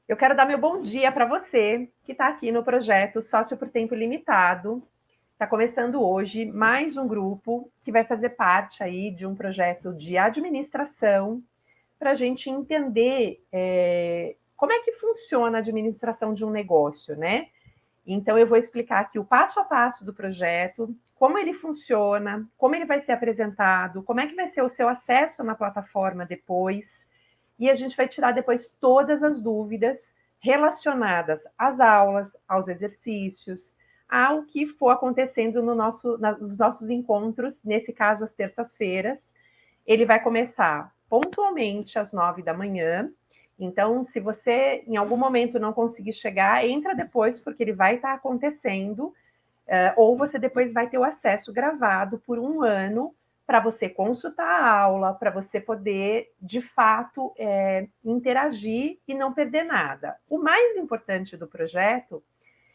Eu quero dar meu bom dia para você que está aqui no projeto Sócio por Tempo Limitado. Está começando hoje mais um grupo que vai fazer parte aí de um projeto de administração para a gente entender como é que funciona a administração de um negócio, né? Então, eu vou explicar aqui o passo a passo do projeto, como ele funciona, como ele vai ser apresentado, como é que vai ser o seu acesso na plataforma depois. E a gente vai tirar depois todas as dúvidas relacionadas às aulas, aos exercícios, ao que for acontecendo nos nossos encontros, nesse caso, às terças-feiras. Ele vai começar pontualmente às 9 da manhã. Então, se você em algum momento não conseguir chegar, entra depois, porque ele vai estar acontecendo, ou você depois vai ter o acesso gravado por um ano para você consultar a aula, para você poder, de fato, interagir e não perder nada. O mais importante do projeto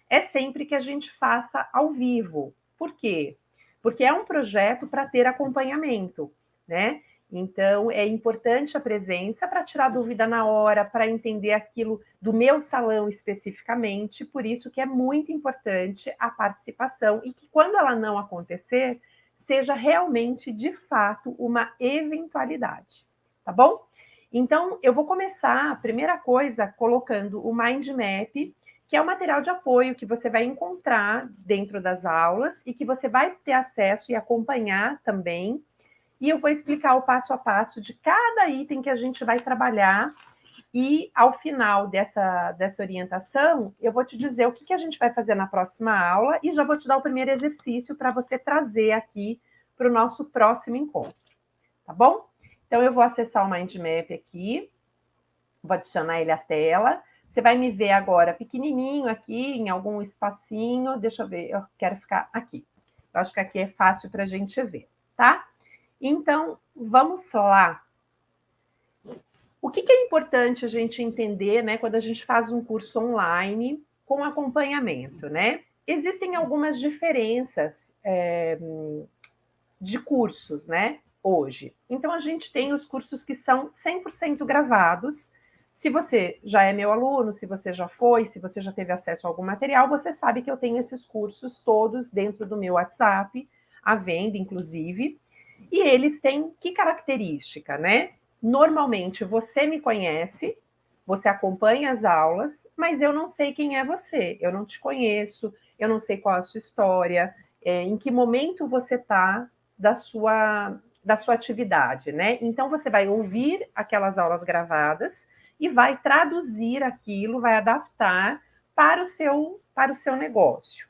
é sempre que a gente faça ao vivo. Por quê? Porque é um projeto para ter acompanhamento, né? Então, é importante a presença para tirar dúvida na hora, para entender aquilo do meu salão especificamente, por isso que é muito importante a participação e que quando ela não acontecer, seja realmente, de fato, uma eventualidade, tá bom? Então, eu vou começar, a primeira coisa, colocando o Mind Map, que é o material de apoio que você vai encontrar dentro das aulas e que você vai ter acesso e acompanhar também. E eu vou explicar o passo a passo de cada item que a gente vai trabalhar. E ao final dessa orientação, eu vou te dizer o que a gente vai fazer na próxima aula e já vou te dar o primeiro exercício para você trazer aqui para o nosso próximo encontro, tá bom? Então, eu vou acessar o Mind Map aqui, vou adicionar ele à tela. Você vai me ver agora pequenininho aqui, em algum espacinho. Deixa eu ver, eu quero ficar aqui. Eu acho que aqui é fácil para a gente ver, tá? Então, vamos lá. O que é importante a gente entender, né, quando a gente faz um curso online com acompanhamento, né? Existem algumas diferenças de cursos, né, hoje. Então, a gente tem os cursos que são 100% gravados. Se você já é meu aluno, se você já foi, se você já teve acesso a algum material, você sabe que eu tenho esses cursos todos dentro do meu WhatsApp, à venda, inclusive. E eles têm que característica, né? Normalmente você me conhece, você acompanha as aulas, mas eu não sei quem é você, eu não te conheço, eu não sei qual é a sua história, em que momento você está da sua atividade, né? Então você vai ouvir aquelas aulas gravadas e vai traduzir aquilo, vai adaptar para o seu negócio.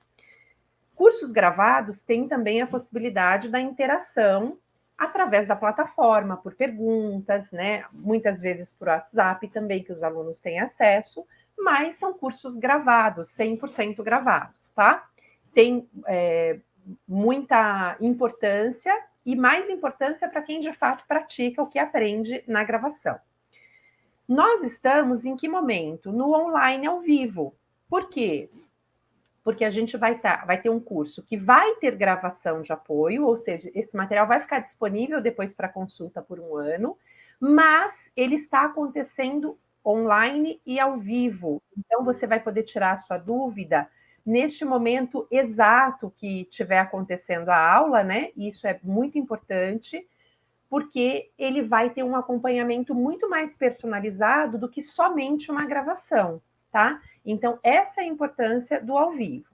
Cursos gravados têm também a possibilidade da interação através da plataforma, por perguntas, né? Muitas vezes por WhatsApp também, que os alunos têm acesso, mas são cursos gravados, 100% gravados, tá? Tem muita importância e mais importância para quem de fato pratica o que aprende na gravação. Nós estamos em que momento? No online ao vivo. Por quê? Porque a gente vai ter um curso que vai ter gravação de apoio, ou seja, esse material vai ficar disponível depois para consulta por um ano, mas ele está acontecendo online e ao vivo. Então, você vai poder tirar a sua dúvida neste momento exato que estiver acontecendo a aula, né? E isso é muito importante, porque ele vai ter um acompanhamento muito mais personalizado do que somente uma gravação, tá? Então, essa é a importância do ao vivo.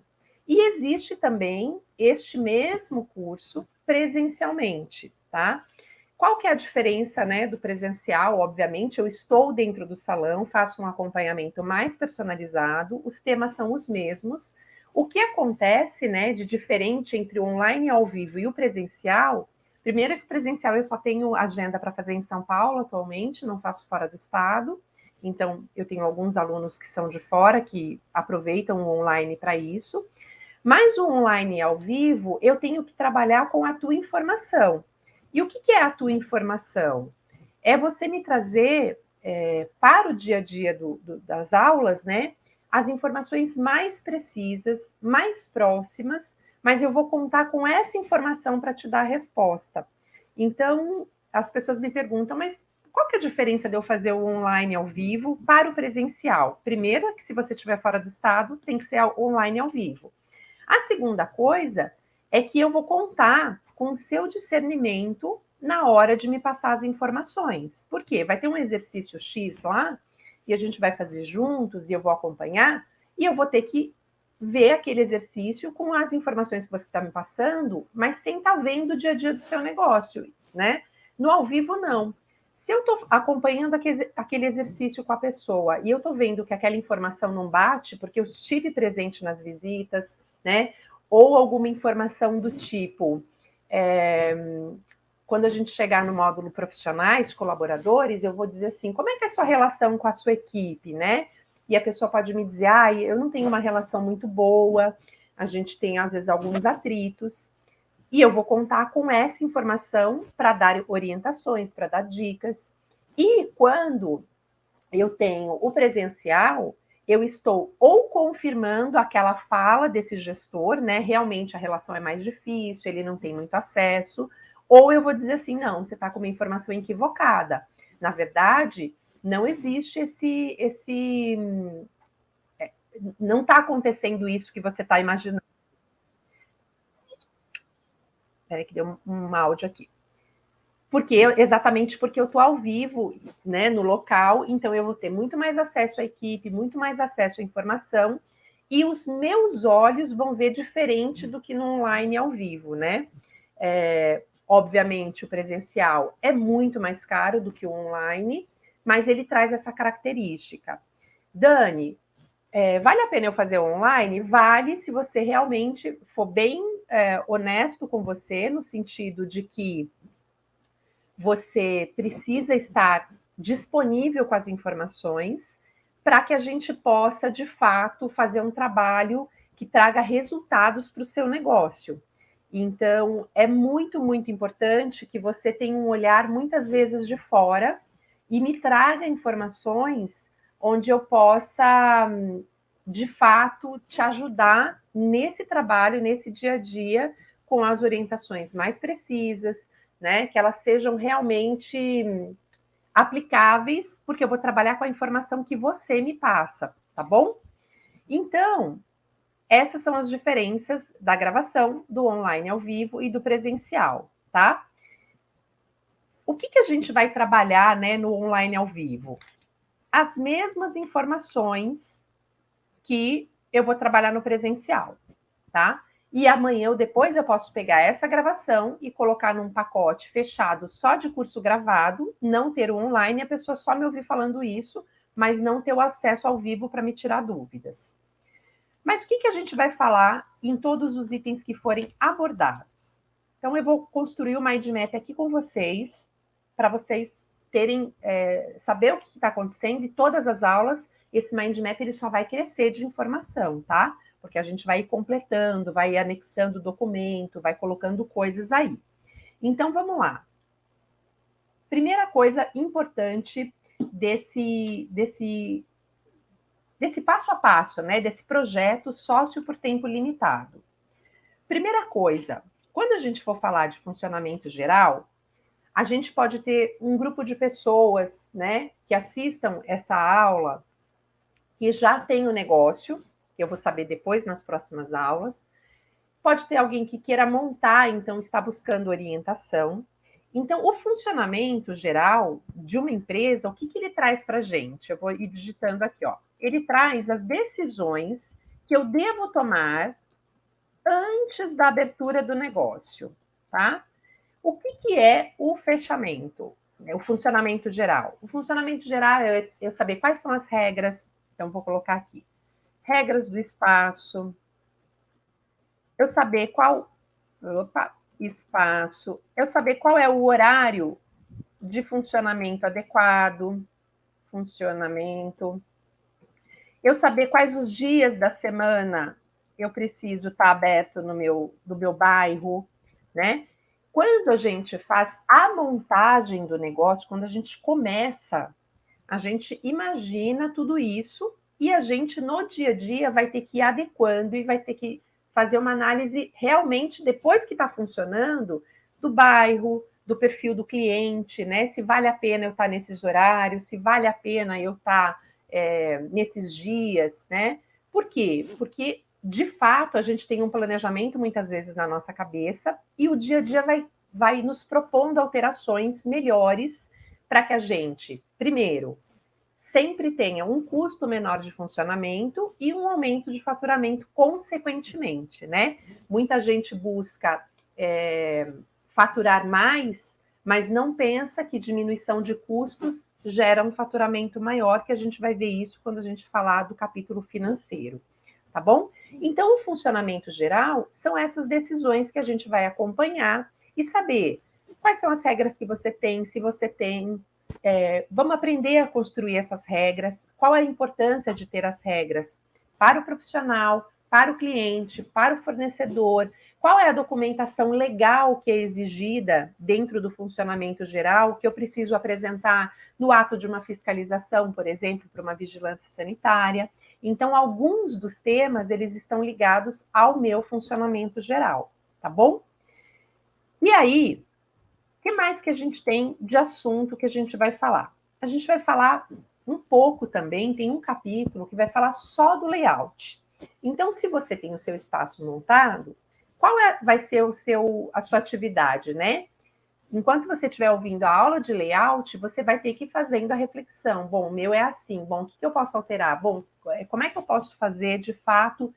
E existe também este mesmo curso presencialmente, tá? Qual que é a diferença, né, do presencial? Obviamente, eu estou dentro do salão, faço um acompanhamento mais personalizado, os temas são os mesmos. O que acontece, né, de diferente entre o online ao vivo e o presencial? Primeiro que o presencial eu só tenho agenda para fazer em São Paulo atualmente, não faço fora do estado. Então, eu tenho alguns alunos que são de fora, que aproveitam o online para isso. Mas o online ao vivo, eu tenho que trabalhar com a tua informação. E o que é a tua informação? É você me trazer para o dia a dia das aulas, né, as informações mais precisas, mais próximas, mas eu vou contar com essa informação para te dar a resposta. Então, as pessoas me perguntam, mas Qual que é a diferença de eu fazer o online ao vivo para o presencial? Primeiro, que se você estiver fora do estado, tem que ser online ao vivo. A segunda coisa é que eu vou contar com o seu discernimento na hora de me passar as informações. Por quê? Vai ter um exercício X lá, e a gente vai fazer juntos, e eu vou acompanhar, e eu vou ter que ver aquele exercício com as informações que você está me passando, mas sem estar vendo o dia a dia do seu negócio, né? No ao vivo, não. Se eu estou acompanhando aquele exercício com a pessoa e eu estou vendo que aquela informação não bate, porque eu estive presente nas visitas, né? Ou alguma informação do tipo, quando a gente chegar no módulo profissionais, colaboradores, eu vou dizer assim, como é que é a sua relação com a sua equipe, né? E a pessoa pode me dizer, eu não tenho uma relação muito boa, a gente tem, às vezes, alguns atritos, e eu vou contar com essa informação para dar orientações, para dar dicas. E quando eu tenho o presencial, eu estou ou confirmando aquela fala desse gestor, né? Realmente a relação é mais difícil, ele não tem muito acesso, ou eu vou dizer assim, não, você está com uma informação equivocada. Na verdade, não existe não está acontecendo isso que você está imaginando. Espera que deu um áudio aqui. Exatamente porque eu estou ao vivo, né, no local, então eu vou ter muito mais acesso à equipe, muito mais acesso à informação, e os meus olhos vão ver diferente do que no online ao vivo, né? Obviamente, o presencial é muito mais caro do que o online, mas ele traz essa característica. Dani, vale a pena eu fazer online? Vale, se você realmente for bem honesto com você, no sentido de que você precisa estar disponível com as informações para que a gente possa, de fato, fazer um trabalho que traga resultados para o seu negócio. Então, é muito, muito importante que você tenha um olhar, muitas vezes, de fora e me traga informações onde eu possa, de fato, te ajudar nesse trabalho, nesse dia a dia, com as orientações mais precisas, né? Que elas sejam realmente aplicáveis, porque eu vou trabalhar com a informação que você me passa, tá bom? Então, essas são as diferenças da gravação, do online ao vivo e do presencial, tá? O que a gente vai trabalhar, né, no online ao vivo? As mesmas informações que eu vou trabalhar no presencial, tá? E amanhã ou depois eu posso pegar essa gravação e colocar num pacote fechado só de curso gravado, não ter o online, a pessoa só me ouvir falando isso, mas não ter o acesso ao vivo para me tirar dúvidas. Mas o que a gente vai falar em todos os itens que forem abordados? Então, eu vou construir o Mind Map aqui com vocês, para vocês terem, saber o que está acontecendo, e todas as aulas, esse Mind Map ele só vai crescer de informação, tá? Porque a gente vai completando, vai anexando documento, vai colocando coisas aí. Então, vamos lá. Primeira coisa importante desse passo a passo, né? Desse projeto sócio por tempo limitado. Primeira coisa, quando a gente for falar de funcionamento geral, a gente pode ter um grupo de pessoas, né, que assistam essa aula, que já tem o negócio, que eu vou saber depois nas próximas aulas. Pode ter alguém que queira montar, então está buscando orientação. Então, o funcionamento geral de uma empresa, o que ele traz para a gente? Eu vou ir digitando aqui, ó. Ele traz as decisões que eu devo tomar antes da abertura do negócio, tá? O que é o fechamento? O funcionamento geral. O funcionamento geral é eu saber quais são as regras. Então, vou colocar aqui. Regras do espaço. Eu saber qual... espaço. Eu saber qual é o horário de funcionamento adequado. Funcionamento. Eu saber quais os dias da semana eu preciso estar aberto no meu bairro, né? Quando a gente faz a montagem do negócio, quando a gente começa, a gente imagina tudo isso e a gente, no dia a dia, vai ter que ir adequando e vai ter que fazer uma análise realmente, depois que está funcionando, do bairro, do perfil do cliente, né? Se vale a pena eu estar nesses horários, se vale a pena eu estar nesses dias, né? Por quê? Porque, de fato, a gente tem um planejamento muitas vezes na nossa cabeça e o dia a dia vai nos propondo alterações melhores para que a gente, primeiro, sempre tenha um custo menor de funcionamento e um aumento de faturamento consequentemente, né? Muita gente busca faturar mais, mas não pensa que diminuição de custos gera um faturamento maior, que a gente vai ver isso quando a gente falar do capítulo financeiro, tá bom? Então, o funcionamento geral são essas decisões que a gente vai acompanhar e saber quais são as regras que você tem, se você tem. Vamos aprender a construir essas regras, qual é a importância de ter as regras para o profissional, para o cliente, para o fornecedor, qual é a documentação legal que é exigida dentro do funcionamento geral, que eu preciso apresentar no ato de uma fiscalização, por exemplo, para uma vigilância sanitária. Então, alguns dos temas, eles estão ligados ao meu funcionamento geral, tá bom? E aí, o que mais que a gente tem de assunto que a gente vai falar? A gente vai falar um pouco também, tem um capítulo que vai falar só do layout. Então, se você tem o seu espaço montado, vai ser a sua atividade, né? Enquanto você estiver ouvindo a aula de layout, você vai ter que ir fazendo a reflexão. Bom, o meu é assim, bom, o que eu posso alterar? Bom, como é que eu posso fazer, de fato,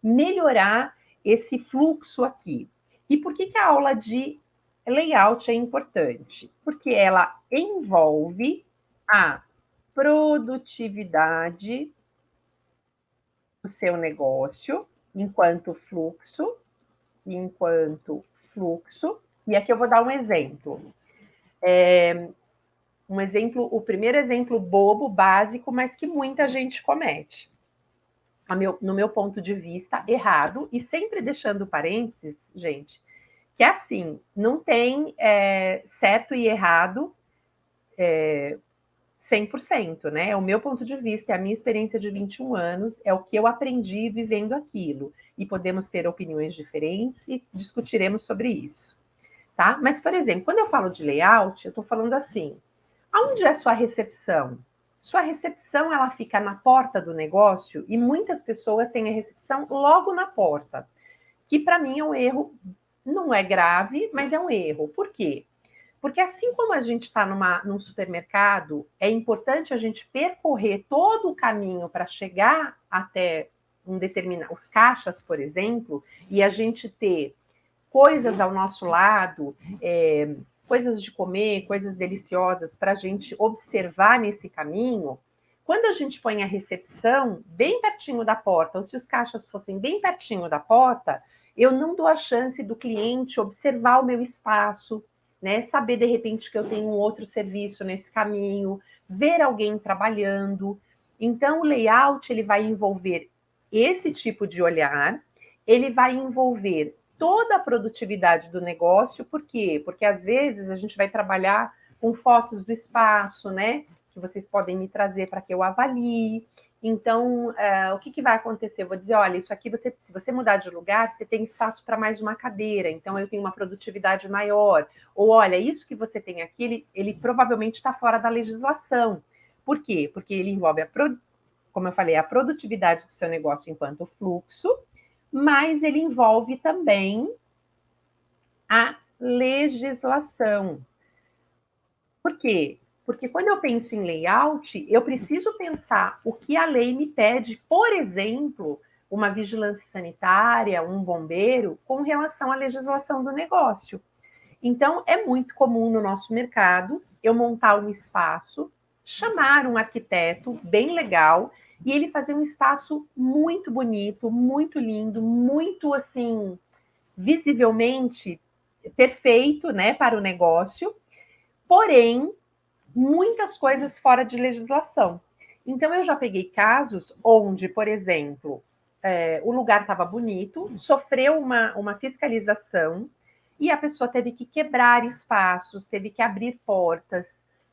melhorar esse fluxo aqui? E por que a aula de layout é importante? Porque ela envolve a produtividade do seu negócio enquanto fluxo, e aqui eu vou dar um exemplo. O primeiro exemplo bobo, básico, mas que muita gente comete. No meu ponto de vista, errado, e sempre deixando parênteses, gente, que é assim, não tem certo e errado 100%, né? É o meu ponto de vista, é a minha experiência de 21 anos, é o que eu aprendi vivendo aquilo. E podemos ter opiniões diferentes e discutiremos sobre isso, tá? Mas, por exemplo, quando eu falo de layout, eu estou falando assim, aonde é sua recepção? Sua recepção, ela fica na porta do negócio e muitas pessoas têm a recepção logo na porta, que para mim é um erro, não é grave, mas é um erro. Por quê? Porque assim como a gente está num supermercado, é importante a gente percorrer todo o caminho para chegar até os caixas, por exemplo, e a gente ter coisas ao nosso lado, coisas de comer, coisas deliciosas para a gente observar nesse caminho. Quando a gente põe a recepção bem pertinho da porta, ou se os caixas fossem bem pertinho da porta, eu não dou a chance do cliente observar o meu espaço, né? Saber de repente que eu tenho um outro serviço nesse caminho, ver alguém trabalhando. Então, o layout ele vai envolver esse tipo de olhar, ele vai envolver toda a produtividade do negócio, por quê? Porque às vezes a gente vai trabalhar com fotos do espaço, né? Que vocês podem me trazer para que eu avalie. Então, o que vai acontecer? Eu vou dizer, olha, isso aqui, se você mudar de lugar, você tem espaço para mais uma cadeira, então eu tenho uma produtividade maior. Ou, olha, isso que você tem aqui, ele provavelmente está fora da legislação. Por quê? Porque ele envolve, como eu falei, a produtividade do seu negócio enquanto fluxo, mas ele envolve também a legislação. Por quê? Porque quando eu penso em layout, eu preciso pensar o que a lei me pede, por exemplo, uma vigilância sanitária, um bombeiro, com relação à legislação do negócio. Então, é muito comum no nosso mercado eu montar um espaço, chamar um arquiteto bem legal e ele fazer um espaço muito bonito, muito lindo, muito assim, visivelmente perfeito, né, para o negócio, porém, muitas coisas fora de legislação. Então, eu já peguei casos onde, por exemplo, o lugar estava bonito, sofreu uma fiscalização e a pessoa teve que quebrar espaços, teve que abrir portas,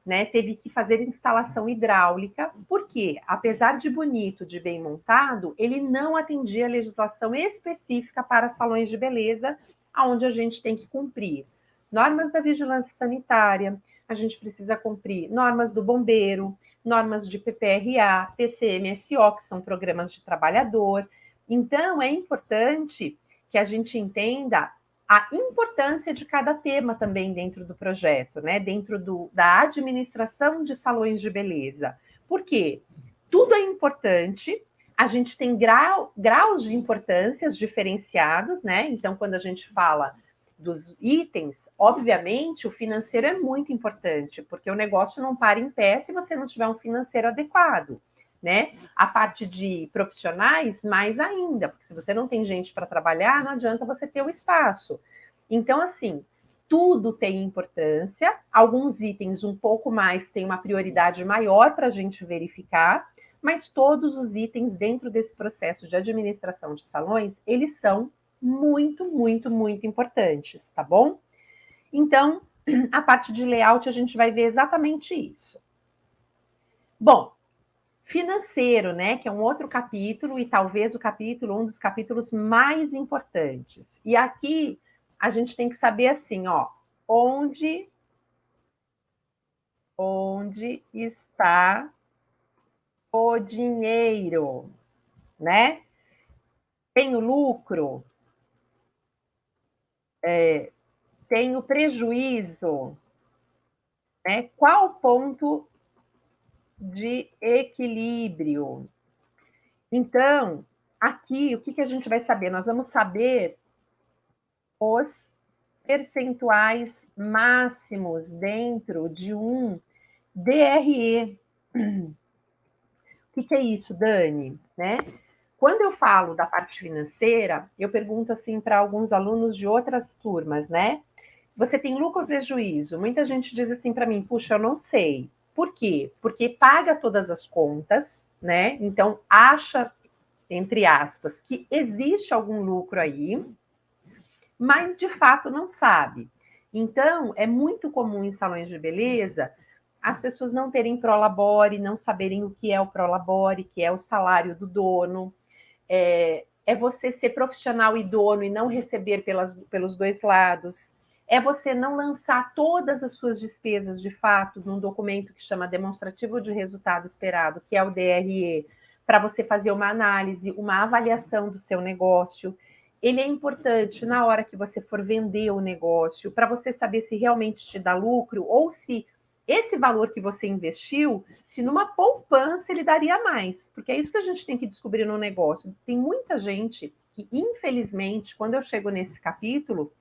né? Teve que fazer instalação hidráulica, porque, apesar de bonito, de bem montado, ele não atendia a legislação específica para salões de beleza, onde a gente tem que cumprir normas da vigilância sanitária, a gente precisa cumprir normas do bombeiro, normas de PPRA, PCMSO, que são programas de trabalhador. Então, é importante que a gente entenda a importância de cada tema também dentro do projeto, né? Dentro da administração de salões de beleza. Por quê? Tudo é importante, a gente tem graus de importâncias diferenciados, né? Então, quando a gente fala dos itens, obviamente, o financeiro é muito importante, porque o negócio não para em pé se você não tiver um financeiro adequado, né? A parte de profissionais, mais ainda, porque se você não tem gente para trabalhar, não adianta você ter o espaço. Então, assim, tudo tem importância, alguns itens um pouco mais têm uma prioridade maior para a gente verificar, mas todos os itens dentro desse processo de administração de salões, eles são muito, muito, muito importantes, tá bom? Então, a parte de layout a gente vai ver exatamente isso. Bom, financeiro, né, que é um outro capítulo e talvez um dos capítulos mais importantes. E aqui a gente tem que saber assim, ó, onde está o dinheiro, né? Tem o lucro, tem o prejuízo, né? Qual o ponto de equilíbrio? Então, aqui, o que a gente vai saber? Nós vamos saber os percentuais máximos dentro de um DRE. O que é isso, Dani? Né? Quando eu falo da parte financeira, eu pergunto assim para alguns alunos de outras turmas, né? Você tem lucro ou prejuízo? Muita gente diz assim para mim, puxa, eu não sei. Por quê? Porque paga todas as contas, né? Então acha, entre aspas, que existe algum lucro aí, mas de fato não sabe. Então, é muito comum em salões de beleza as pessoas não terem prolabore, não saberem o que é o prolabore, que é o salário do dono. É você ser profissional e dono e não receber pelos dois lados. É você não lançar todas as suas despesas de fato num documento que chama demonstrativo de resultado esperado, que é o DRE, para você fazer uma análise, uma avaliação do seu negócio. Ele é importante na hora que você for vender o negócio, para você saber se realmente te dá lucro ou se esse valor que você investiu, se numa poupança ele daria mais, porque é isso que a gente tem que descobrir no negócio. Tem muita gente que, infelizmente, quando eu chego nesse capítulo,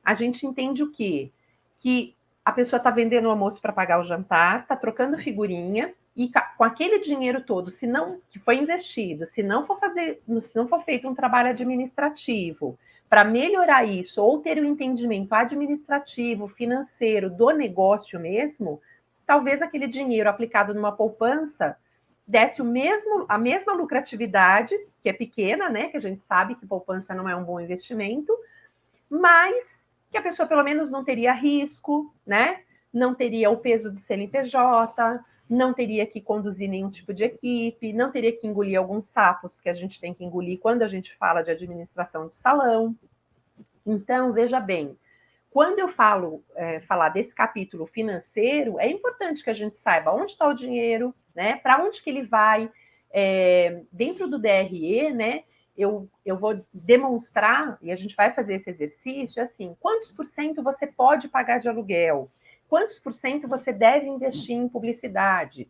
a gente entende o quê? Que a pessoa está vendendo o almoço para pagar o jantar, está trocando figurinha, e com aquele dinheiro todo, se não que foi investido, se não for feito um trabalho administrativo para melhorar isso, ou ter um entendimento administrativo, financeiro do negócio mesmo, talvez aquele dinheiro aplicado numa poupança desse a mesma lucratividade, que é pequena, né? Que a gente sabe que poupança não é um bom investimento, mas que a pessoa pelo menos não teria risco, né? Não teria o peso do CNPJ, não teria que conduzir nenhum tipo de equipe, não teria que engolir alguns sapos que a gente tem que engolir quando a gente fala de administração de salão. Então, veja bem, quando eu falar desse capítulo financeiro, é importante que a gente saiba onde está o dinheiro, né? Para onde que ele vai. Dentro do DRE, né? Eu vou demonstrar, e a gente vai fazer esse exercício, assim, quantos por cento você pode pagar de aluguel? Quantos por cento você deve investir em publicidade?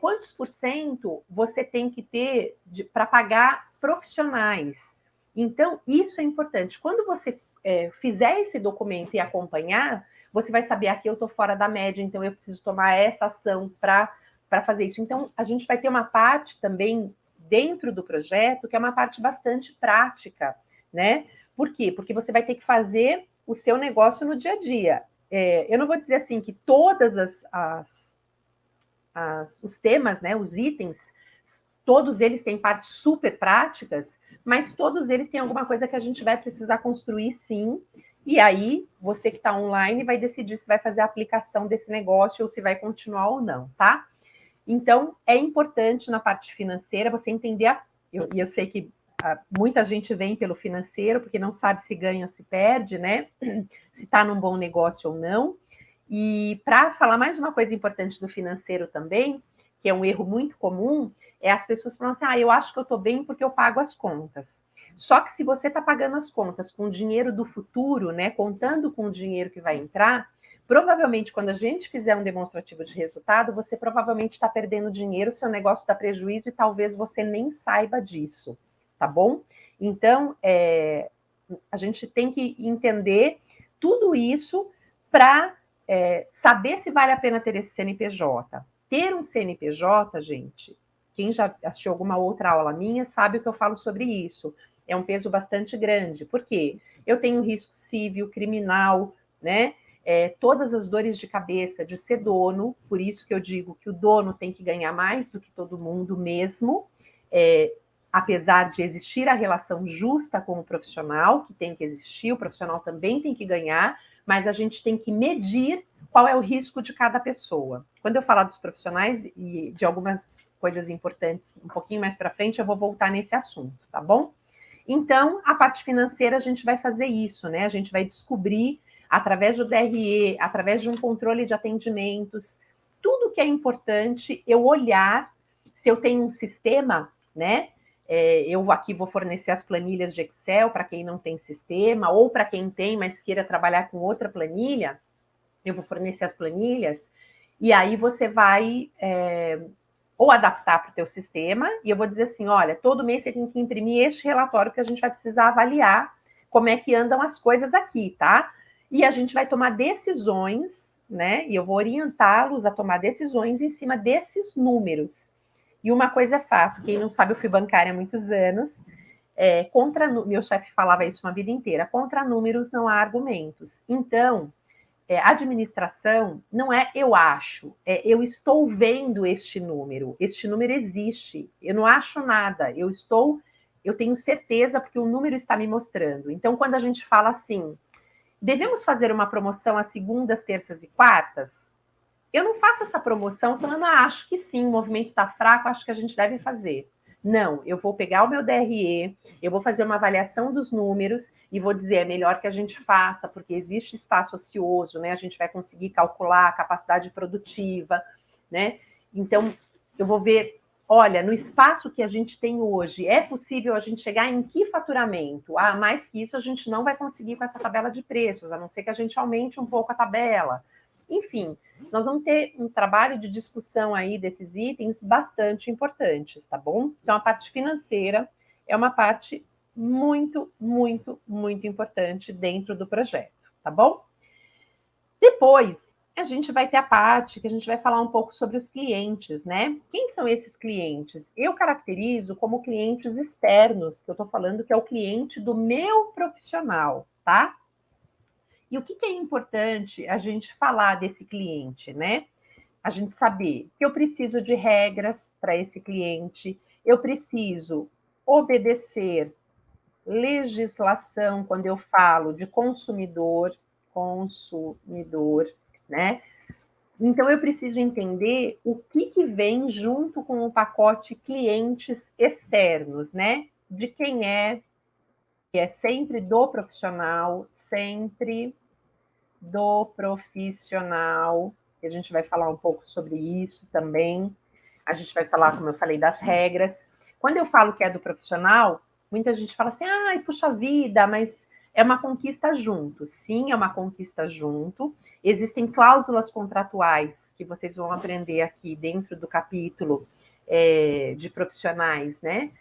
Quantos por cento você tem que ter para pagar profissionais? Então, isso é importante. Quando você fizer esse documento e acompanhar, você vai saber aqui eu estou fora da média, então eu preciso tomar essa ação para fazer isso. Então, a gente vai ter uma parte também dentro do projeto que é uma parte bastante prática, né? Por quê? Porque você vai ter que fazer o seu negócio no dia a dia. Eu não vou dizer assim que todas os temas, né, os itens, todos eles têm partes super práticas, mas todos eles têm alguma coisa que a gente vai precisar construir sim. E aí, você que está online vai decidir se vai fazer a aplicação desse negócio ou se vai continuar ou não, tá? Então, é importante na parte financeira você entender, e eu sei que muita gente vem pelo financeiro, porque não sabe se ganha ou se perde, né? Se está num bom negócio ou não. E para falar mais uma coisa importante do financeiro também, que é um erro muito comum, é as pessoas falam assim, eu acho que eu estou bem porque eu pago as contas. Só que se você está pagando as contas com o dinheiro do futuro, né, contando com o dinheiro que vai entrar, provavelmente quando a gente fizer um demonstrativo de resultado, você provavelmente está perdendo dinheiro, seu negócio dá prejuízo e talvez você nem saiba disso, tá bom? Então, a gente tem que entender tudo isso para saber se vale a pena ter esse CNPJ. Ter um CNPJ, gente, quem já assistiu alguma outra aula minha sabe o que eu falo sobre isso. É um peso bastante grande. Por quê? Eu tenho risco civil, criminal, né? Todas as dores de cabeça de ser dono, por isso que eu digo que o dono tem que ganhar mais do que todo mundo mesmo, apesar de existir a relação justa com o profissional, que tem que existir, o profissional também tem que ganhar, mas a gente tem que medir qual é o risco de cada pessoa. Quando eu falar dos profissionais e de algumas coisas importantes um pouquinho mais para frente, eu vou voltar nesse assunto, tá bom? Então, a parte financeira, a gente vai fazer isso, né? A gente vai descobrir, através do DRE, através de um controle de atendimentos, tudo que é importante eu olhar se eu tenho um sistema, né? Eu aqui vou fornecer as planilhas de Excel para quem não tem sistema, ou para quem tem, mas queira trabalhar com outra planilha, eu vou fornecer as planilhas, e aí você vai ou adaptar para o teu sistema, e eu vou dizer assim, olha, todo mês você tem que imprimir este relatório que a gente vai precisar avaliar como é que andam as coisas aqui, tá? E a gente vai tomar decisões, né? E eu vou orientá-los a tomar decisões em cima desses números. E uma coisa é fato, quem não sabe, eu fui bancária há muitos anos, meu chefe falava isso uma vida inteira, contra números não há argumentos. Então, administração não é eu acho, eu estou vendo este número existe, eu não acho nada, eu tenho certeza porque o número está me mostrando. Então, quando a gente fala assim, devemos fazer uma promoção às segundas, terças e quartas, eu não faço essa promoção falando, acho que sim, o movimento está fraco, acho que a gente deve fazer. Não, eu vou pegar o meu DRE, eu vou fazer uma avaliação dos números e vou dizer, é melhor que a gente faça, porque existe espaço ocioso, né? A gente vai conseguir calcular a capacidade produtiva, né? Então, eu vou ver, olha, no espaço que a gente tem hoje, é possível a gente chegar em que faturamento? Mais que isso a gente não vai conseguir com essa tabela de preços, a não ser que a gente aumente um pouco a tabela. Enfim, nós vamos ter um trabalho de discussão aí desses itens bastante importantes, tá bom? Então, a parte financeira é uma parte muito, muito, muito importante dentro do projeto, tá bom? Depois, a gente vai ter a parte que a gente vai falar um pouco sobre os clientes, né? Quem são esses clientes? Eu caracterizo como clientes externos, que eu tô falando que é o cliente do meu profissional, tá? E o que é importante a gente falar desse cliente, né? A gente saber que eu preciso de regras para esse cliente, eu preciso obedecer legislação quando eu falo de consumidor, né? Então eu preciso entender o que vem junto com o pacote clientes externos, né? De quem que é sempre do profissional, sempre do profissional, que a gente vai falar um pouco sobre isso também. A gente vai falar, como eu falei, das regras. Quando eu falo que é do profissional, muita gente fala assim, ai, puxa vida, mas é uma conquista junto. Sim, é uma conquista junto. Existem cláusulas contratuais que vocês vão aprender aqui dentro do capítulo de profissionais, né?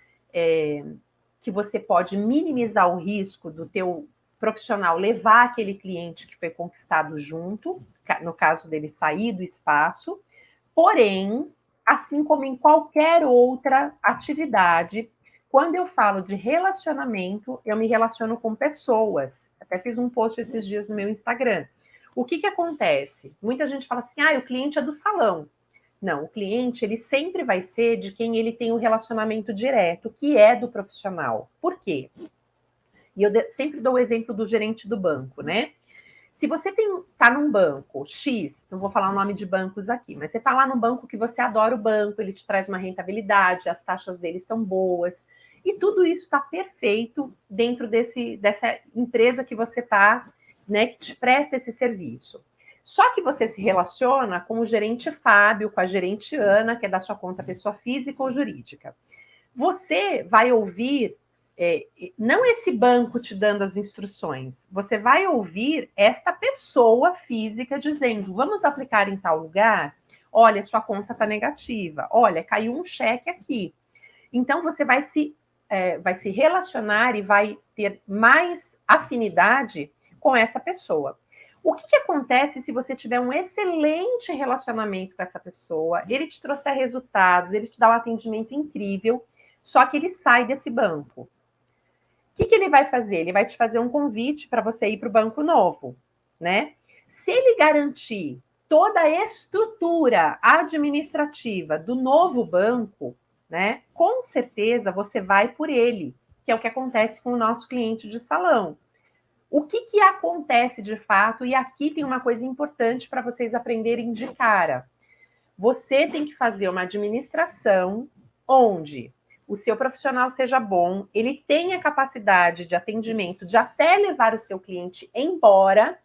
Que você pode minimizar o risco do teu profissional levar aquele cliente que foi conquistado junto, no caso dele sair do espaço, porém, assim como em qualquer outra atividade, quando eu falo de relacionamento, eu me relaciono com pessoas. Até fiz um post esses dias no meu Instagram. O que acontece? Muita gente fala assim, o cliente é do salão. Não, o cliente, ele sempre vai ser de quem ele tem um relacionamento direto, que é do profissional. Por quê? E eu sempre dou o exemplo do gerente do banco, né? Se você está num banco X, não vou falar o nome de bancos aqui, mas você está lá num banco que você adora o banco, ele te traz uma rentabilidade, as taxas dele são boas. E tudo isso está perfeito dentro dessa empresa que você está, né, que te presta esse serviço. Só que você se relaciona com o gerente Fábio, com a gerente Ana, que é da sua conta pessoa física ou jurídica. Você vai ouvir, não esse banco te dando as instruções, você vai ouvir esta pessoa física dizendo, vamos aplicar em tal lugar? Olha, sua conta está negativa. Olha, caiu um cheque aqui. Então, você vai se relacionar e vai ter mais afinidade com essa pessoa. O que acontece se você tiver um excelente relacionamento com essa pessoa, ele te trouxer resultados, ele te dá um atendimento incrível, só que ele sai desse banco? O que ele vai fazer? Ele vai te fazer um convite para você ir para o banco novo, né? Se ele garantir toda a estrutura administrativa do novo banco, né? Com certeza você vai por ele, que é o que acontece com o nosso cliente de salão. O que acontece de fato? E aqui tem uma coisa importante para vocês aprenderem de cara. Você tem que fazer uma administração onde o seu profissional seja bom, ele tenha capacidade de atendimento, de até levar o seu cliente embora,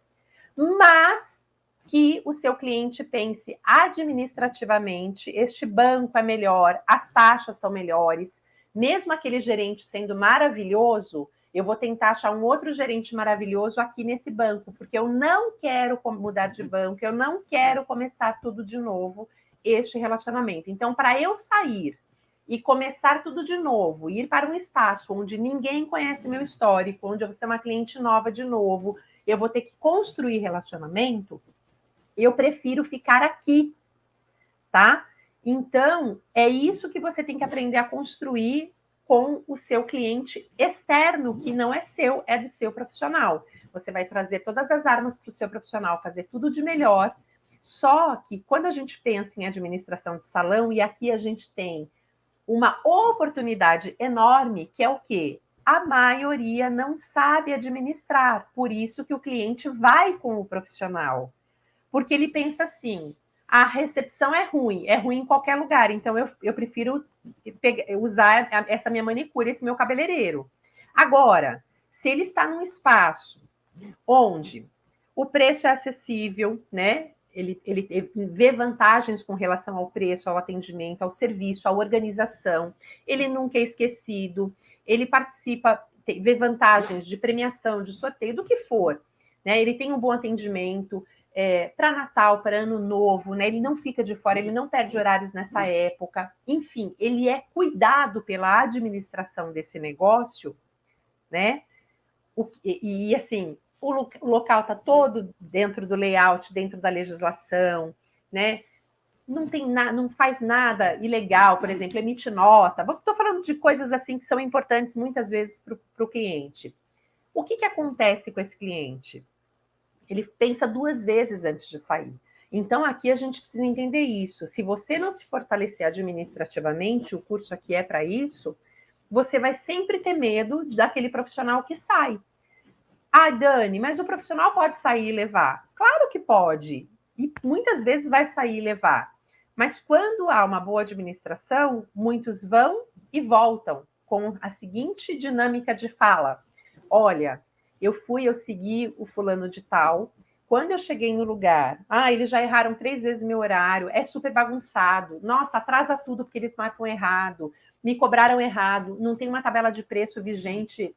mas que o seu cliente pense administrativamente, este banco é melhor, as taxas são melhores, mesmo aquele gerente sendo maravilhoso, eu vou tentar achar um outro gerente maravilhoso aqui nesse banco, porque eu não quero mudar de banco, eu não quero começar tudo de novo, este relacionamento. Então, para eu sair e começar tudo de novo, ir para um espaço onde ninguém conhece meu histórico, onde eu vou ser uma cliente nova de novo, eu vou ter que construir relacionamento, eu prefiro ficar aqui, tá? Então, é isso que você tem que aprender a construir com o seu cliente externo, que não é seu, é do seu profissional. Você vai trazer todas as armas para o seu profissional, fazer tudo de melhor. Só que quando a gente pensa em administração de salão, e aqui a gente tem uma oportunidade enorme, que é o quê? A maioria não sabe administrar, por isso que o cliente vai com o profissional. Porque ele pensa assim, a recepção é ruim em qualquer lugar, então eu prefiro usar essa minha manicure, esse meu cabeleireiro. Agora, se ele está num espaço onde o preço é acessível, né? Ele vê vantagens com relação ao preço, ao atendimento, ao serviço, à organização. Ele nunca é esquecido. Ele participa, vê vantagens de premiação, de sorteio, do que for. Né? Ele tem um bom atendimento para Natal, para Ano Novo. Né? Ele não fica de fora, ele não perde horários nessa época. Enfim, ele é cuidado pela administração desse negócio, né? E assim, o local está todo dentro do layout, dentro da legislação, né? Não faz nada ilegal, por exemplo, emite nota. Estou falando de coisas assim que são importantes muitas vezes para o cliente. O que acontece com esse cliente? Ele pensa 2 vezes antes de sair. Então, aqui a gente precisa entender isso. Se você não se fortalecer administrativamente, o curso aqui é para isso, você vai sempre ter medo daquele profissional que sai. Ah, Dani, mas o profissional pode sair e levar. Claro que pode. E muitas vezes vai sair e levar. Mas quando há uma boa administração, muitos vão e voltam com a seguinte dinâmica de fala. Olha, eu segui o fulano de tal. Quando eu cheguei no lugar, eles já erraram 3 vezes meu horário, é super bagunçado. Nossa, atrasa tudo porque eles marcam errado. Me cobraram errado, não tem uma tabela de preço vigente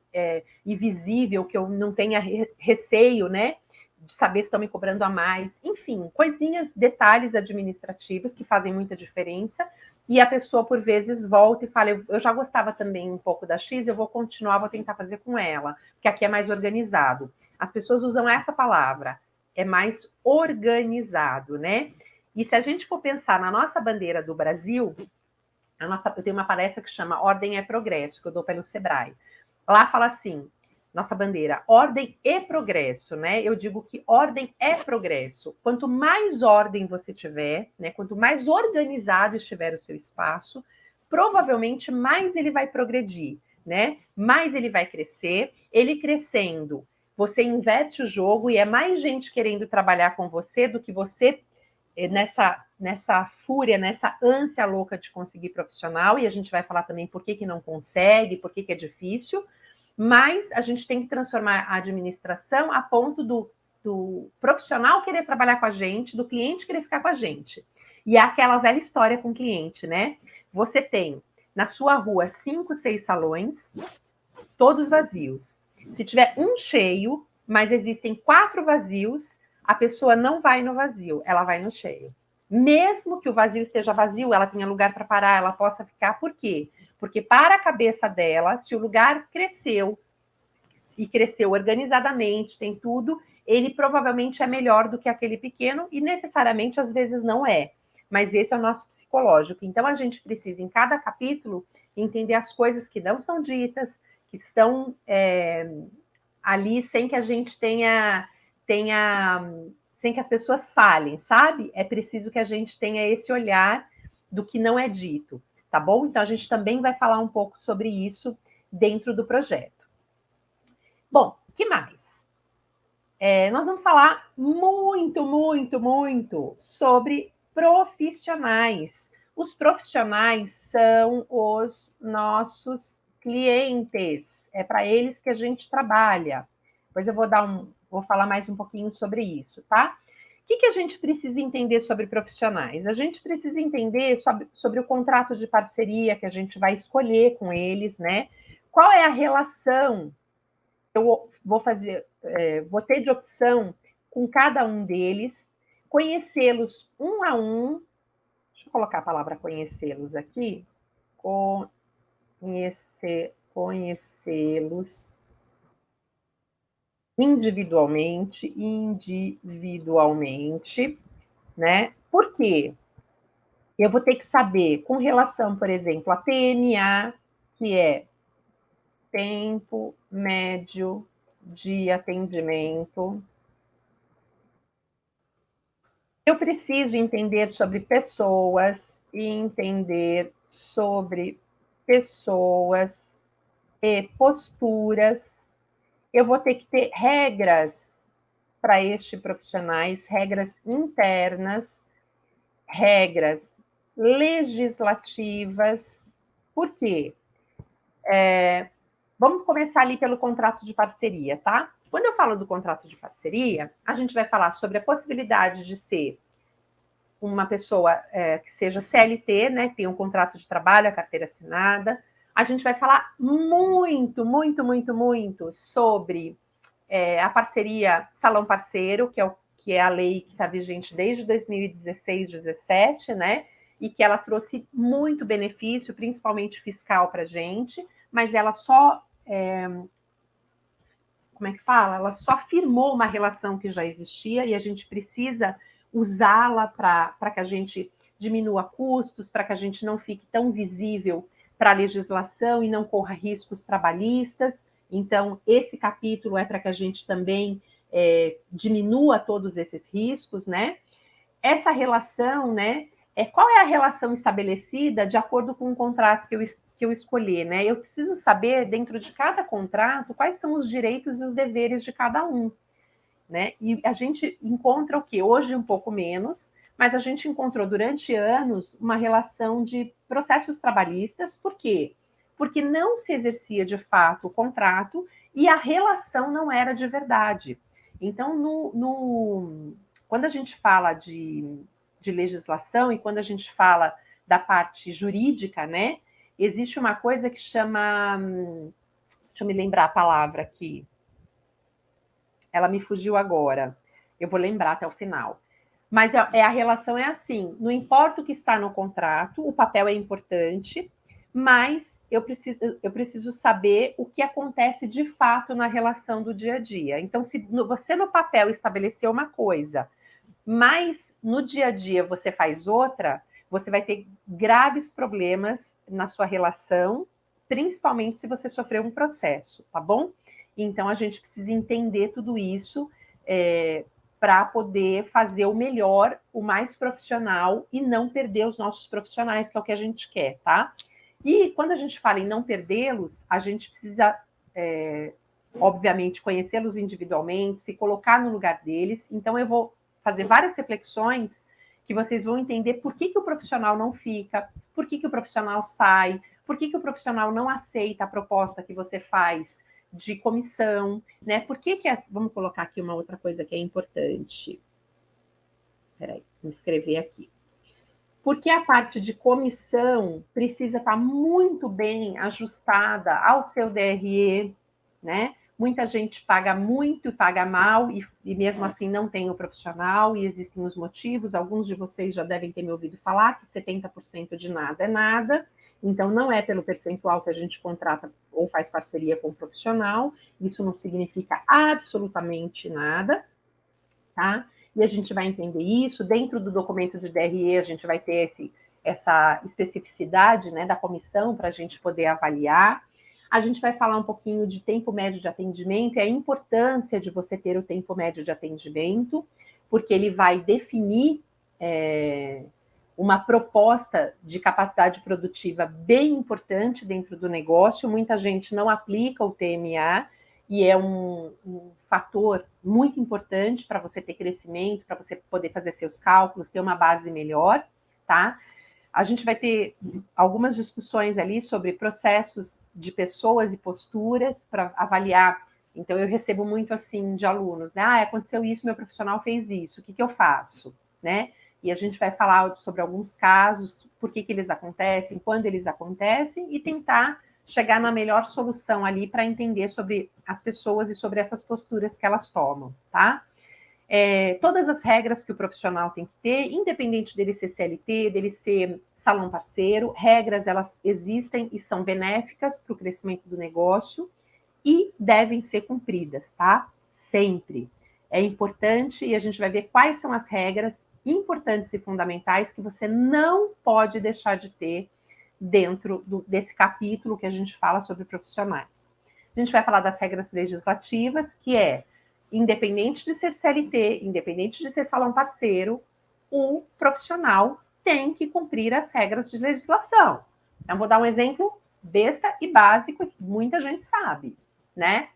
e visível, que eu não tenha receio, né, de saber se estão me cobrando a mais. Enfim, coisinhas, detalhes administrativos que fazem muita diferença, e a pessoa, por vezes, volta e fala, eu já gostava também um pouco da X, eu vou continuar, vou tentar fazer com ela, porque aqui é mais organizado. As pessoas usam essa palavra, é mais organizado, né? E se a gente for pensar na nossa bandeira do Brasil, eu tenho uma palestra que chama Ordem é Progresso, que eu dou pelo Sebrae. Lá fala assim, nossa bandeira, ordem e progresso, né? Eu digo que ordem é progresso. Quanto mais ordem você tiver, né? Quanto mais organizado estiver o seu espaço, provavelmente mais ele vai progredir, né? Mais ele vai crescer. Ele crescendo, você inverte o jogo e é mais gente querendo trabalhar com você do que você nessa fúria, nessa ânsia louca de conseguir profissional, e a gente vai falar também por que não consegue, por que é difícil, mas a gente tem que transformar a administração a ponto do profissional querer trabalhar com a gente, do cliente querer ficar com a gente. E é aquela velha história com o cliente, né? Você tem na sua rua 5, 6 salões, todos vazios. Se tiver um cheio, mas existem 4 vazios, a pessoa não vai no vazio, ela vai no cheio. Mesmo que o vazio esteja vazio, ela tenha lugar para parar, ela possa ficar. Por quê? Porque para a cabeça dela, se o lugar cresceu e cresceu organizadamente, tem tudo, ele provavelmente é melhor do que aquele pequeno e necessariamente às vezes não é. Mas esse é o nosso psicológico. Então a gente precisa, em cada capítulo, entender as coisas que não são ditas, que estão ali sem que a gente tenha sem que as pessoas falem, sabe? É preciso que a gente tenha esse olhar do que não é dito, tá bom? Então a gente também vai falar um pouco sobre isso dentro do projeto. Bom, que mais? Nós vamos falar muito sobre profissionais. Os profissionais são os nossos clientes. É para eles que a gente trabalha. Depois eu vou falar mais um pouquinho sobre isso, tá? O que a gente precisa entender sobre profissionais? A gente precisa entender sobre o contrato de parceria que a gente vai escolher com eles, né? Qual é a relação eu vou ter de opção com cada um deles, conhecê-los um a um. Deixa eu colocar a palavra conhecê-los aqui. Conhecê-los individualmente, né? Por quê? Eu vou ter que saber com relação, por exemplo, a TMA, que é tempo médio de atendimento. Eu preciso entender sobre pessoas e entender sobre pessoas e posturas. Eu vou ter que ter regras para estes profissionais, regras internas, regras legislativas. Por quê? Vamos começar ali pelo contrato de parceria, tá? Quando eu falo do contrato de parceria, a gente vai falar sobre a possibilidade de ser uma pessoa que seja CLT, né, que tenha um contrato de trabalho, a carteira assinada. A gente vai falar muito sobre a parceria Salão Parceiro, que é a lei que está vigente desde 2016, 2017, né? E que ela trouxe muito benefício, principalmente fiscal para a gente, mas ela só como é que fala? Ela só firmou uma relação que já existia e a gente precisa usá-la para que a gente diminua custos, para que a gente não fique tão visível para a legislação e não corra riscos trabalhistas. Então, esse capítulo é para que a gente também diminua todos esses riscos, né? Essa relação, né? Qual é a relação estabelecida de acordo com o contrato que eu escolher, né? Eu preciso saber, dentro de cada contrato, quais são os direitos e os deveres de cada um, né? E a gente encontra o que? Hoje um pouco menos, mas a gente encontrou durante anos uma relação de processos trabalhistas, por quê? Porque não se exercia de fato o contrato e a relação não era de verdade. Então, quando a gente fala de legislação e quando a gente fala da parte jurídica, né, existe uma coisa que chama. Deixa eu me lembrar a palavra aqui. Ela me fugiu agora. Eu vou lembrar até o final. Mas a relação é assim: não importa o que está no contrato, o papel é importante, mas eu preciso saber o que acontece de fato na relação do dia a dia. Então, se você no papel estabeleceu uma coisa, mas no dia a dia você faz outra, você vai ter graves problemas na sua relação, principalmente se você sofreu um processo, tá bom? Então a gente precisa entender tudo isso para poder fazer o melhor, o mais profissional e não perder os nossos profissionais, que é o que a gente quer, tá? E quando a gente fala em não perdê-los, a gente precisa, obviamente, conhecê-los individualmente, se colocar no lugar deles. Então eu vou fazer várias reflexões que vocês vão entender por que o profissional não fica, por que o profissional sai, por que o profissional não aceita a proposta que você faz de comissão, né? Por que vamos colocar aqui uma outra coisa que é importante. Peraí, vou escrever aqui. Porque a parte de comissão precisa estar muito bem ajustada ao seu DRE, né? Muita gente paga muito e paga mal, e mesmo assim não tem o profissional, e existem os motivos. Alguns de vocês já devem ter me ouvido falar que 70% de nada é nada, então não é pelo percentual que a gente contrata ou faz parceria com o profissional, isso não significa absolutamente nada, tá? E a gente vai entender isso. Dentro do documento de DRE, a gente vai ter essa especificidade, né, da comissão para a gente poder avaliar. A gente vai falar um pouquinho de tempo médio de atendimento e a importância de você ter o tempo médio de atendimento, porque ele vai definir uma proposta de capacidade produtiva bem importante dentro do negócio. Muita gente não aplica o TMA, e é um fator muito importante para você ter crescimento, para você poder fazer seus cálculos, ter uma base melhor, tá? A gente vai ter algumas discussões ali sobre processos de pessoas e posturas para avaliar. Então, eu recebo muito assim de alunos, né? Ah, aconteceu isso, meu profissional fez isso, o que eu faço, né? E a gente vai falar sobre alguns casos, por que eles acontecem, quando eles acontecem, e tentar chegar na melhor solução ali para entender sobre as pessoas e sobre essas posturas que elas tomam, tá? Todas as regras que o profissional tem que ter, independente dele ser CLT, dele ser salão parceiro, regras elas existem e são benéficas para o crescimento do negócio e devem ser cumpridas, tá? Sempre. É importante e a gente vai ver quais são as regras importantes e fundamentais que você não pode deixar de ter dentro desse capítulo que a gente fala sobre profissionais. A gente vai falar das regras legislativas, que é, independente de ser CLT, independente de ser salão parceiro, o profissional tem que cumprir as regras de legislação. Então, vou dar um exemplo besta e básico que muita gente sabe, né?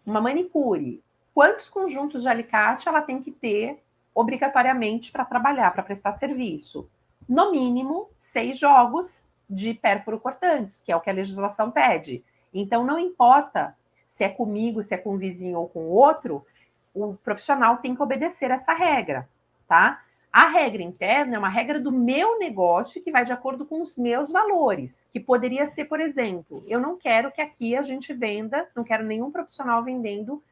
Uma manicure. Quantos conjuntos de alicate ela tem que ter obrigatoriamente para trabalhar, para prestar serviço? No mínimo, 6 jogos de pérfuro cortantes, que é o que a legislação pede. Então, não importa se é comigo, se é com um vizinho ou com outro, o profissional tem que obedecer essa regra, tá? A regra interna é uma regra do meu negócio que vai de acordo com os meus valores, que poderia ser, por exemplo, eu não quero que aqui a gente venda, não quero nenhum profissional vendendo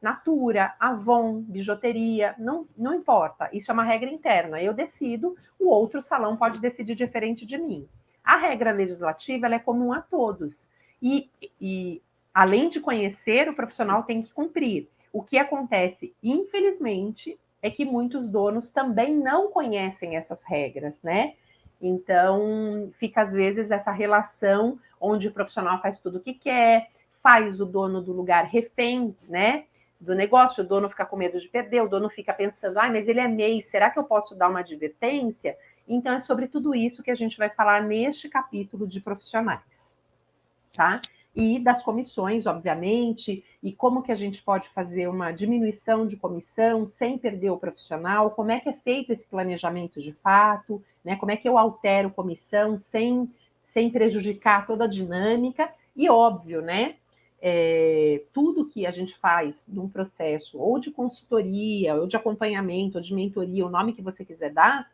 Natura, Avon, bijuteria, não importa. Isso é uma regra interna. Eu decido, o outro salão pode decidir diferente de mim. A regra legislativa ela é comum a todos. E além de conhecer, o profissional tem que cumprir. O que acontece, infelizmente, é que muitos donos também não conhecem essas regras, né? Então, fica às vezes essa relação onde o profissional faz tudo o que quer, faz o dono do lugar refém, né? Do negócio, o dono fica com medo de perder, o dono fica pensando, mas ele é MEI, será que eu posso dar uma advertência? Então, é sobre tudo isso que a gente vai falar neste capítulo de profissionais, tá? E das comissões, obviamente, e como que a gente pode fazer uma diminuição de comissão sem perder o profissional, como é que é feito esse planejamento de fato, né? Como é que eu altero comissão sem prejudicar toda a dinâmica, e óbvio, né? Tudo que a gente faz num processo ou de consultoria, ou de acompanhamento, ou de mentoria, o nome que você quiser dar,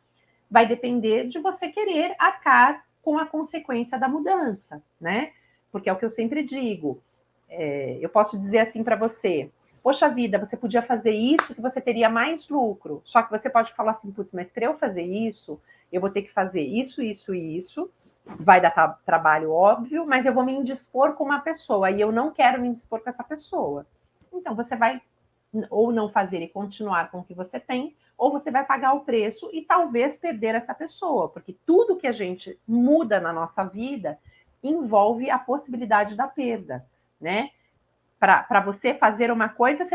vai depender de você querer arcar com a consequência da mudança, né? Porque é o que eu sempre digo. Eu posso dizer assim para você, poxa vida, você podia fazer isso que você teria mais lucro. Só que você pode falar assim, putz, mas para eu fazer isso, eu vou ter que fazer isso, isso e isso. Vai dar trabalho, óbvio, mas eu vou me indispor com uma pessoa e eu não quero me indispor com essa pessoa. Então, você vai ou não fazer e continuar com o que você tem, ou você vai pagar o preço e talvez perder essa pessoa, porque tudo que a gente muda na nossa vida envolve a possibilidade da perda, né? Para você fazer uma coisa,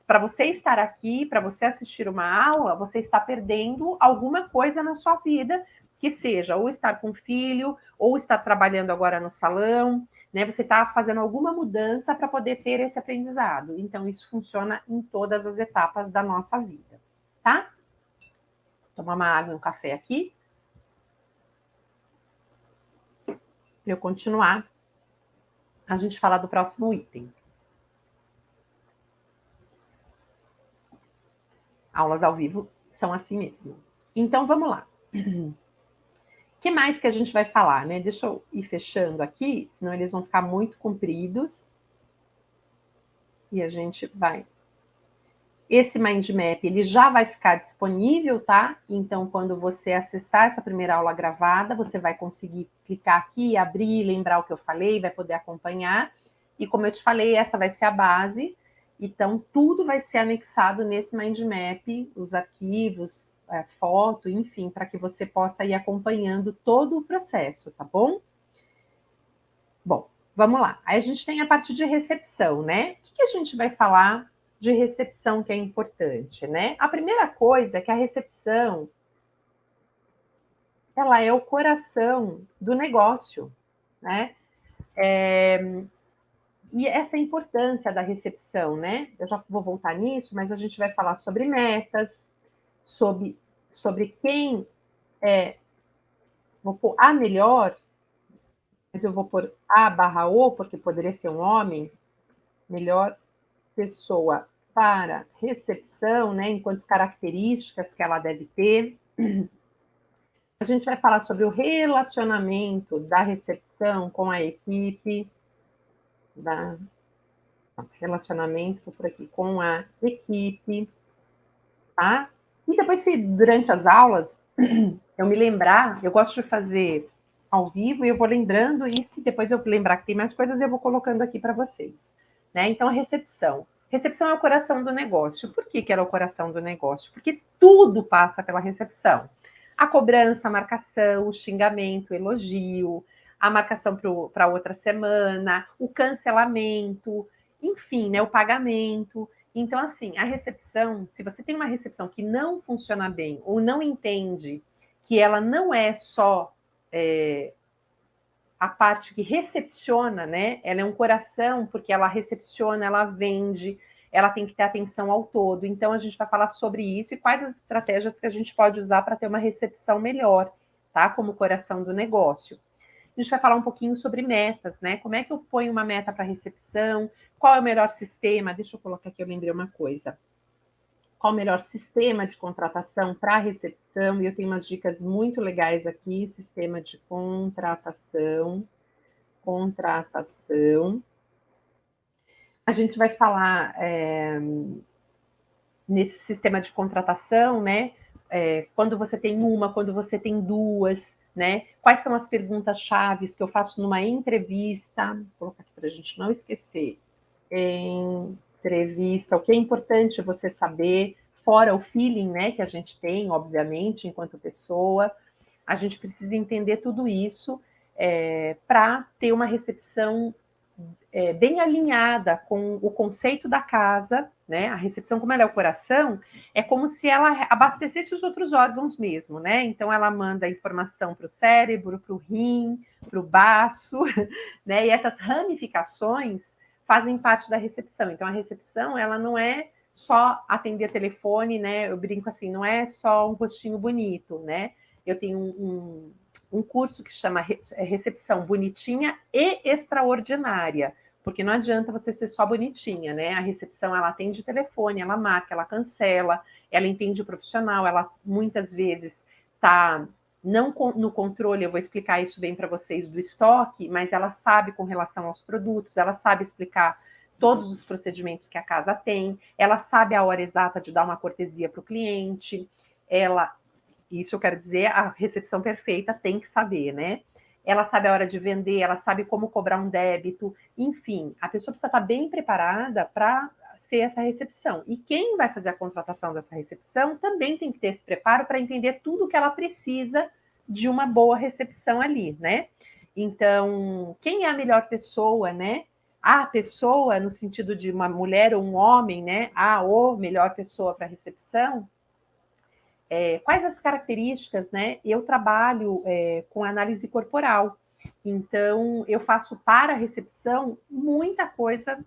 para você estar aqui, para você assistir uma aula, você está perdendo alguma coisa na sua vida, que seja ou estar com filho, ou estar trabalhando agora no salão, né? Você está fazendo alguma mudança para poder ter esse aprendizado. Então, isso funciona em todas as etapas da nossa vida. tá? Tomar uma água e um café aqui. Para eu continuar, a gente falar do próximo item. Aulas ao vivo são assim mesmo. Então, vamos lá. O que mais que a gente vai falar, né? Deixa eu ir fechando aqui, senão eles vão ficar muito compridos. E a gente vai... Esse mind map, ele já vai ficar disponível, tá? Então, quando você acessar essa primeira aula gravada, você vai conseguir clicar aqui, abrir, lembrar o que eu falei, vai poder acompanhar. E como eu te falei, essa vai ser a base. Então, tudo vai ser anexado nesse mind map, os arquivos, foto, enfim, para que você possa ir acompanhando todo o processo, tá bom? Bom, vamos lá. Aí a gente tem a parte de recepção, né? O que a gente vai falar de recepção que é importante, né? A primeira coisa é que a recepção, ela é o coração do negócio, né? E essa é a importância da recepção, né? Eu já vou voltar nisso, mas a gente vai falar sobre metas, sobre quem é, vou pôr a melhor, mas eu vou pôr A/O, porque poderia ser um homem, melhor pessoa para recepção, né, enquanto características que ela deve ter. A gente vai falar sobre o relacionamento da recepção com a equipe, relacionamento por aqui com a equipe, tá? E depois, se durante as aulas eu me lembrar, eu gosto de fazer ao vivo e eu vou lembrando, e se depois eu lembrar que tem mais coisas, eu vou colocando aqui para vocês, né? Então, a recepção. Recepção é o coração do negócio. Por que era o coração do negócio? Porque tudo passa pela recepção. A cobrança, a marcação, o xingamento, o elogio, a marcação para outra semana, o cancelamento, enfim, né, o pagamento. Então, assim, a recepção, se você tem uma recepção que não funciona bem ou não entende que ela não é só a parte que recepciona, né? Ela é um coração, porque ela recepciona, ela vende, ela tem que ter atenção ao todo. Então, a gente vai falar sobre isso e quais as estratégias que a gente pode usar para ter uma recepção melhor, tá? Como coração do negócio. A gente vai falar um pouquinho sobre metas, né? Como é que eu ponho uma meta para recepção? Qual é o melhor sistema? Deixa eu colocar aqui, eu lembrei uma coisa. Qual o melhor sistema de contratação para recepção? E eu tenho umas dicas muito legais aqui, sistema de contratação. A gente vai falar nesse sistema de contratação, né? Quando você tem uma, quando você tem duas, né? Quais são as perguntas chaves que eu faço numa entrevista? Vou colocar aqui para a gente não esquecer. Entrevista, o que é importante você saber, fora o feeling, né, que a gente tem, obviamente, enquanto pessoa, a gente precisa entender tudo isso para ter uma recepção bem alinhada com o conceito da casa, né? A recepção, como ela é o coração, é como se ela abastecesse os outros órgãos mesmo, né? Então ela manda informação para o cérebro, para o rim, para o baço, né? E essas ramificações fazem parte da recepção. Então a recepção, ela não é só atender telefone, né? Eu brinco assim, não é só um rostinho bonito, né? Eu tenho um curso que chama Recepção Bonitinha e Extraordinária, porque não adianta você ser só bonitinha, né? A recepção, ela atende telefone, ela marca, ela cancela, ela entende o profissional, ela muitas vezes está não no controle, eu vou explicar isso bem para vocês, do estoque, mas ela sabe com relação aos produtos, ela sabe explicar todos os procedimentos que a casa tem, ela sabe a hora exata de dar uma cortesia para o cliente, ela, isso eu quero dizer, a recepção perfeita tem que saber, né? Ela sabe a hora de vender, ela sabe como cobrar um débito, enfim, a pessoa precisa estar bem preparada para ser essa recepção. E quem vai fazer a contratação dessa recepção também tem que ter esse preparo para entender tudo o que ela precisa de uma boa recepção ali, né? Então, quem é a melhor pessoa, né? A pessoa, no sentido de uma mulher ou um homem, né? A ou melhor pessoa para recepção. Quais as características, né? Eu trabalho com análise corporal, então eu faço para a recepção muita coisa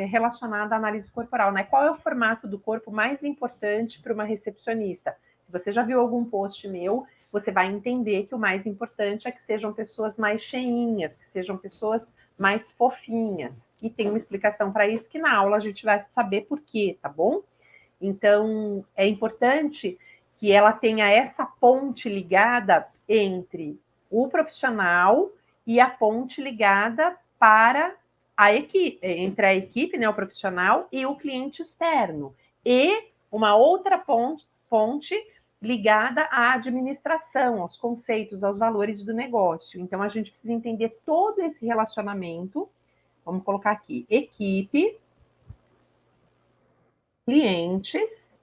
relacionada à análise corporal, né? Qual é o formato do corpo mais importante para uma recepcionista? Se você já viu algum post meu, você vai entender que o mais importante é que sejam pessoas mais cheinhas, que sejam pessoas mais fofinhas. E tem uma explicação para isso que na aula a gente vai saber por quê, tá bom? Então, é importante que ela tenha essa ponte ligada entre o profissional e a ponte ligada para a equipe, entre a equipe, né, o profissional e o cliente externo. E uma outra ponte ligada à administração, aos conceitos, aos valores do negócio. Então, a gente precisa entender todo esse relacionamento. Vamos colocar aqui: equipe, clientes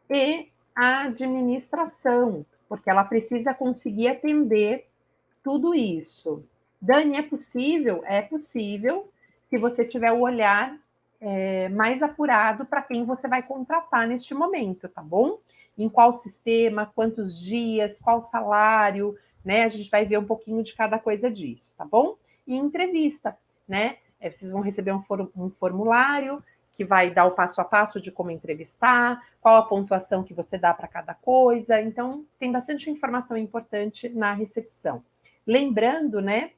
e a administração, porque ela precisa conseguir atender tudo isso. Dani, é possível? É possível, se você tiver o olhar mais apurado para quem você vai contratar neste momento, tá bom? Em qual sistema, quantos dias, qual salário, né? A gente vai ver um pouquinho de cada coisa disso, tá bom? E entrevista, né? Vocês vão receber um formulário que vai dar o passo a passo de como entrevistar, qual a pontuação que você dá para cada coisa. Então, tem bastante informação importante na recepção. Lembrando, né,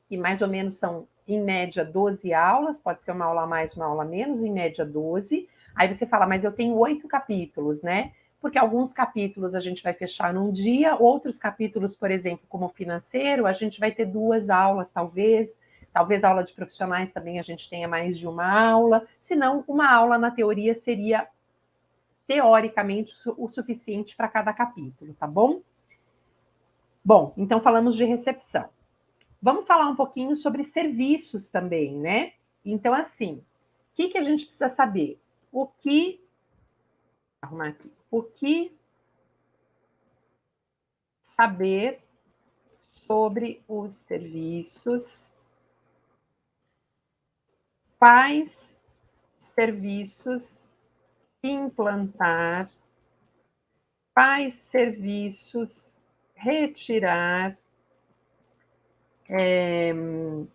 que mais ou menos são, em média, 12 aulas, pode ser uma aula a mais, uma aula a menos, em média 12. Aí você fala, mas eu tenho 8 capítulos, né? Porque alguns capítulos a gente vai fechar num dia, outros capítulos, por exemplo, como financeiro, a gente vai ter 2 aulas, talvez aula de profissionais também a gente tenha mais de uma aula, se não, uma aula na teoria seria, teoricamente, o suficiente para cada capítulo, tá bom? Bom, então falamos de recepção. Vamos falar um pouquinho sobre serviços também, né? Então, assim, o que a gente precisa saber? Arrumar aqui. O que saber sobre os serviços? Quais serviços implantar? Quais serviços retirar?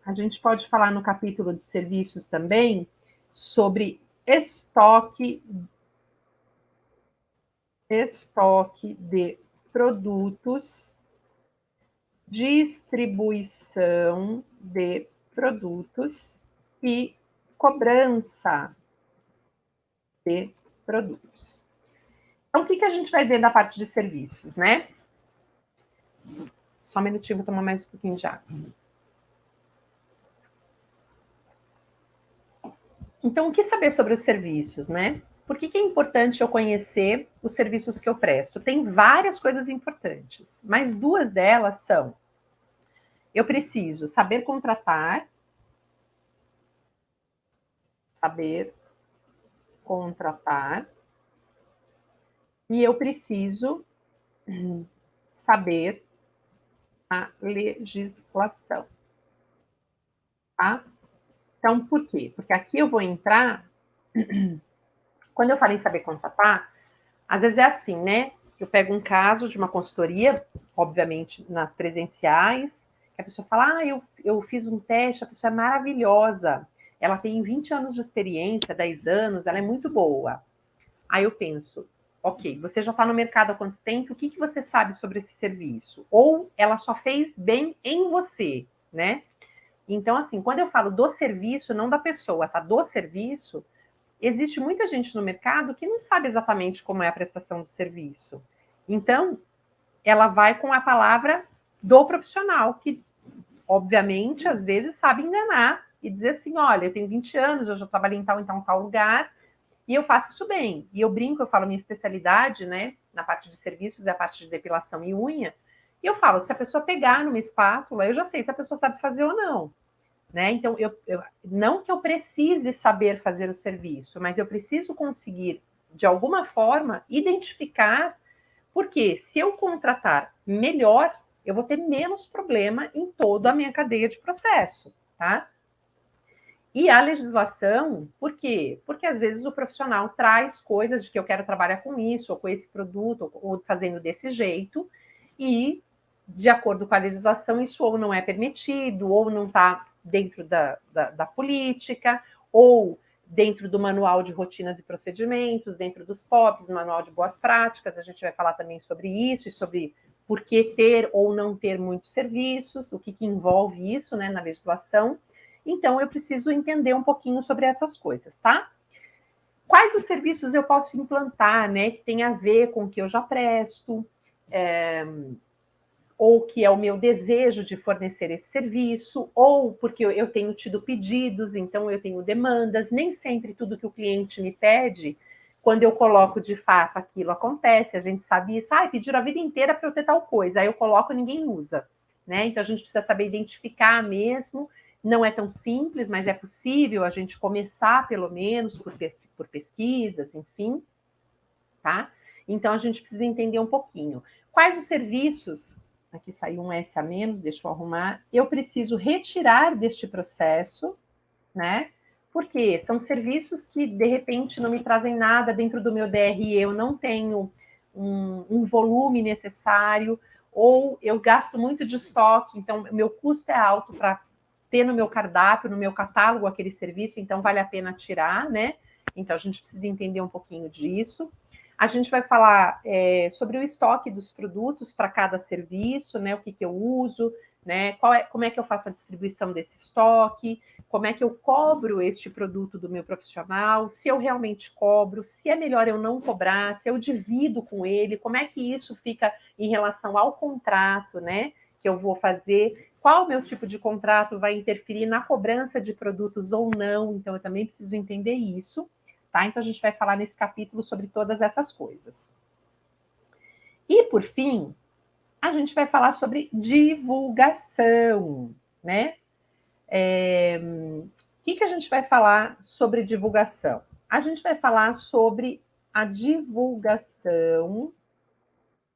A gente pode falar no capítulo de serviços também sobre estoque de produtos, distribuição de produtos e cobrança de produtos. Então, o que a gente vai ver na parte de serviços, né? Só um minutinho, vou tomar mais um pouquinho de água. Então, o que saber sobre os serviços, né? Por que é importante eu conhecer os serviços que eu presto? Tem várias coisas importantes, mas 2 delas são: eu preciso saber contratar, e eu preciso saber a legislação, tá? Então, por quê? Porque aqui eu vou entrar. Quando eu falei saber contratar, às vezes é assim, né? Eu pego um caso de uma consultoria, obviamente nas presenciais, que a pessoa fala, eu fiz um teste, a pessoa é maravilhosa, ela tem 20 anos de experiência, 10 anos, ela é muito boa. Aí eu penso, ok, você já está no mercado há quanto tempo? O que você sabe sobre esse serviço? Ou ela só fez bem em você, né? Então, assim, quando eu falo do serviço, não da pessoa, tá? Do serviço, existe muita gente no mercado que não sabe exatamente como é a prestação do serviço. Então, ela vai com a palavra do profissional, que, obviamente, às vezes sabe enganar e dizer assim, olha, eu tenho 20 anos, eu já trabalhei em tal lugar, e eu faço isso bem. E eu brinco, eu falo, minha especialidade, né, na parte de serviços é a parte de depilação e unha, e eu falo, se a pessoa pegar numa espátula, eu já sei se a pessoa sabe fazer ou não. Né? Então, não que eu precise saber fazer o serviço, mas eu preciso conseguir, de alguma forma, identificar, porque se eu contratar melhor, eu vou ter menos problema em toda a minha cadeia de processo, tá? E a legislação, por quê? Porque às vezes o profissional traz coisas de que eu quero trabalhar com isso, ou com esse produto, ou fazendo desse jeito, e de acordo com a legislação, isso ou não é permitido, ou não está dentro da política, ou dentro do manual de rotinas e procedimentos, dentro dos POPs, manual de boas práticas, a gente vai falar também sobre isso e sobre por que ter ou não ter muitos serviços, o que envolve isso, né, na legislação. Então, eu preciso entender um pouquinho sobre essas coisas, tá? Quais os serviços eu posso implantar, né, que tem a ver com o que eu já presto, ou que é o meu desejo de fornecer esse serviço, ou porque eu tenho tido pedidos, então eu tenho demandas. Nem sempre tudo que o cliente me pede, quando eu coloco de fato aquilo acontece, a gente sabe isso. Ah, pediram a vida inteira para eu ter tal coisa, aí eu coloco e ninguém usa, né? Então a gente precisa saber identificar mesmo. Não é tão simples, mas é possível a gente começar, pelo menos, por pesquisas, enfim, tá? Então a gente precisa entender um pouquinho. Quais os serviços, aqui saiu um S a menos, deixa eu arrumar, eu preciso retirar deste processo, né? Porque são serviços que, de repente, não me trazem nada dentro do meu DRE, eu não tenho um volume necessário, ou eu gasto muito de estoque, então meu custo é alto para ter no meu cardápio, no meu catálogo aquele serviço, então vale a pena tirar, né? Então a gente precisa entender um pouquinho disso. A gente vai falar sobre o estoque dos produtos para cada serviço, né? O que eu uso, né? Como é que eu faço a distribuição desse estoque, como é que eu cobro este produto do meu profissional, se eu realmente cobro, se é melhor eu não cobrar, se eu divido com ele, como é que isso fica em relação ao contrato, né? Que eu vou fazer, qual o meu tipo de contrato vai interferir na cobrança de produtos ou não, então eu também preciso entender isso. Tá? Então, a gente vai falar nesse capítulo sobre todas essas coisas. E, por fim, a gente vai falar sobre divulgação, né? O que a gente vai falar sobre divulgação? A gente vai falar sobre a divulgação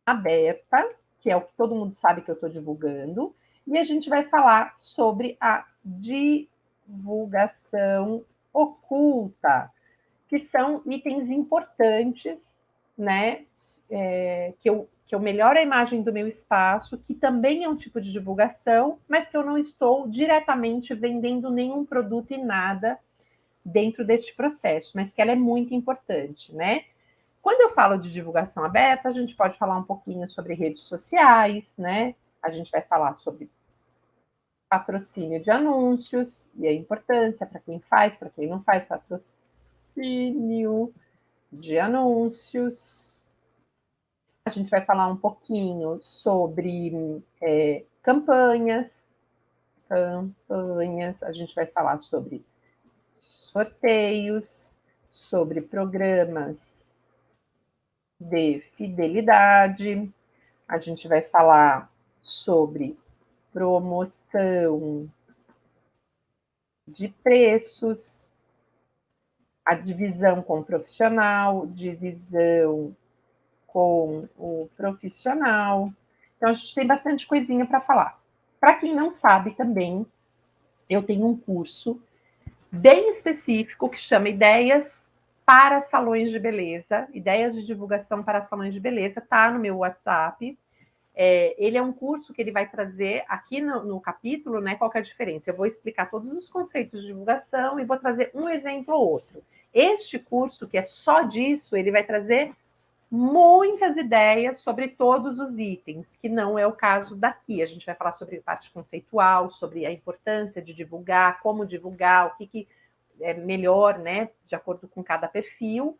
aberta, que é o que todo mundo sabe que eu estou divulgando, e a gente vai falar sobre a divulgação oculta, que são itens importantes, né? Que eu melhoro a imagem do meu espaço, que também é um tipo de divulgação, mas que eu não estou diretamente vendendo nenhum produto e nada dentro deste processo, mas que ela é muito importante, né? Quando eu falo de divulgação aberta, a gente pode falar um pouquinho sobre redes sociais, né? A gente vai falar sobre patrocínio de anúncios e a importância para quem faz, para quem não faz patrocínio de anúncios. A gente vai falar um pouquinho sobre campanhas, a gente vai falar sobre sorteios, sobre programas de fidelidade, a gente vai falar sobre promoção de preços, a divisão com o profissional, divisão com o profissional. Então, a gente tem bastante coisinha para falar. Para quem não sabe também, eu tenho um curso bem específico que chama Ideias para Salões de Beleza, Ideias de Divulgação para Salões de Beleza, tá no meu WhatsApp. Ele é um curso que ele vai trazer aqui no capítulo, né? Qual que é a diferença? Eu vou explicar todos os conceitos de divulgação e vou trazer um exemplo ou outro. Este curso, que é só disso, ele vai trazer muitas ideias sobre todos os itens, que não é o caso daqui. A gente vai falar sobre parte conceitual, sobre a importância de divulgar, como divulgar, o que é melhor, né, de acordo com cada perfil,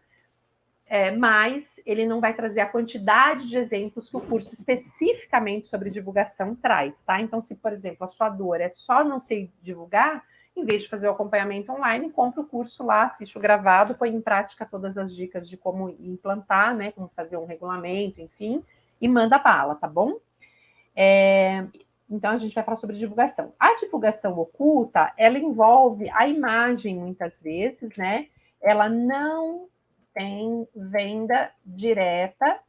mas ele não vai trazer a quantidade de exemplos que o curso especificamente sobre divulgação traz, tá? Então, se, por exemplo, a sua dor é só não sei divulgar, em vez de fazer o acompanhamento online, compra o curso lá, assiste o gravado, põe em prática todas as dicas de como implantar, né? Como fazer um regulamento, enfim, e manda bala, tá bom? Então, a gente vai falar sobre divulgação. A divulgação oculta, ela envolve a imagem, muitas vezes, né? Ela não tem venda direta,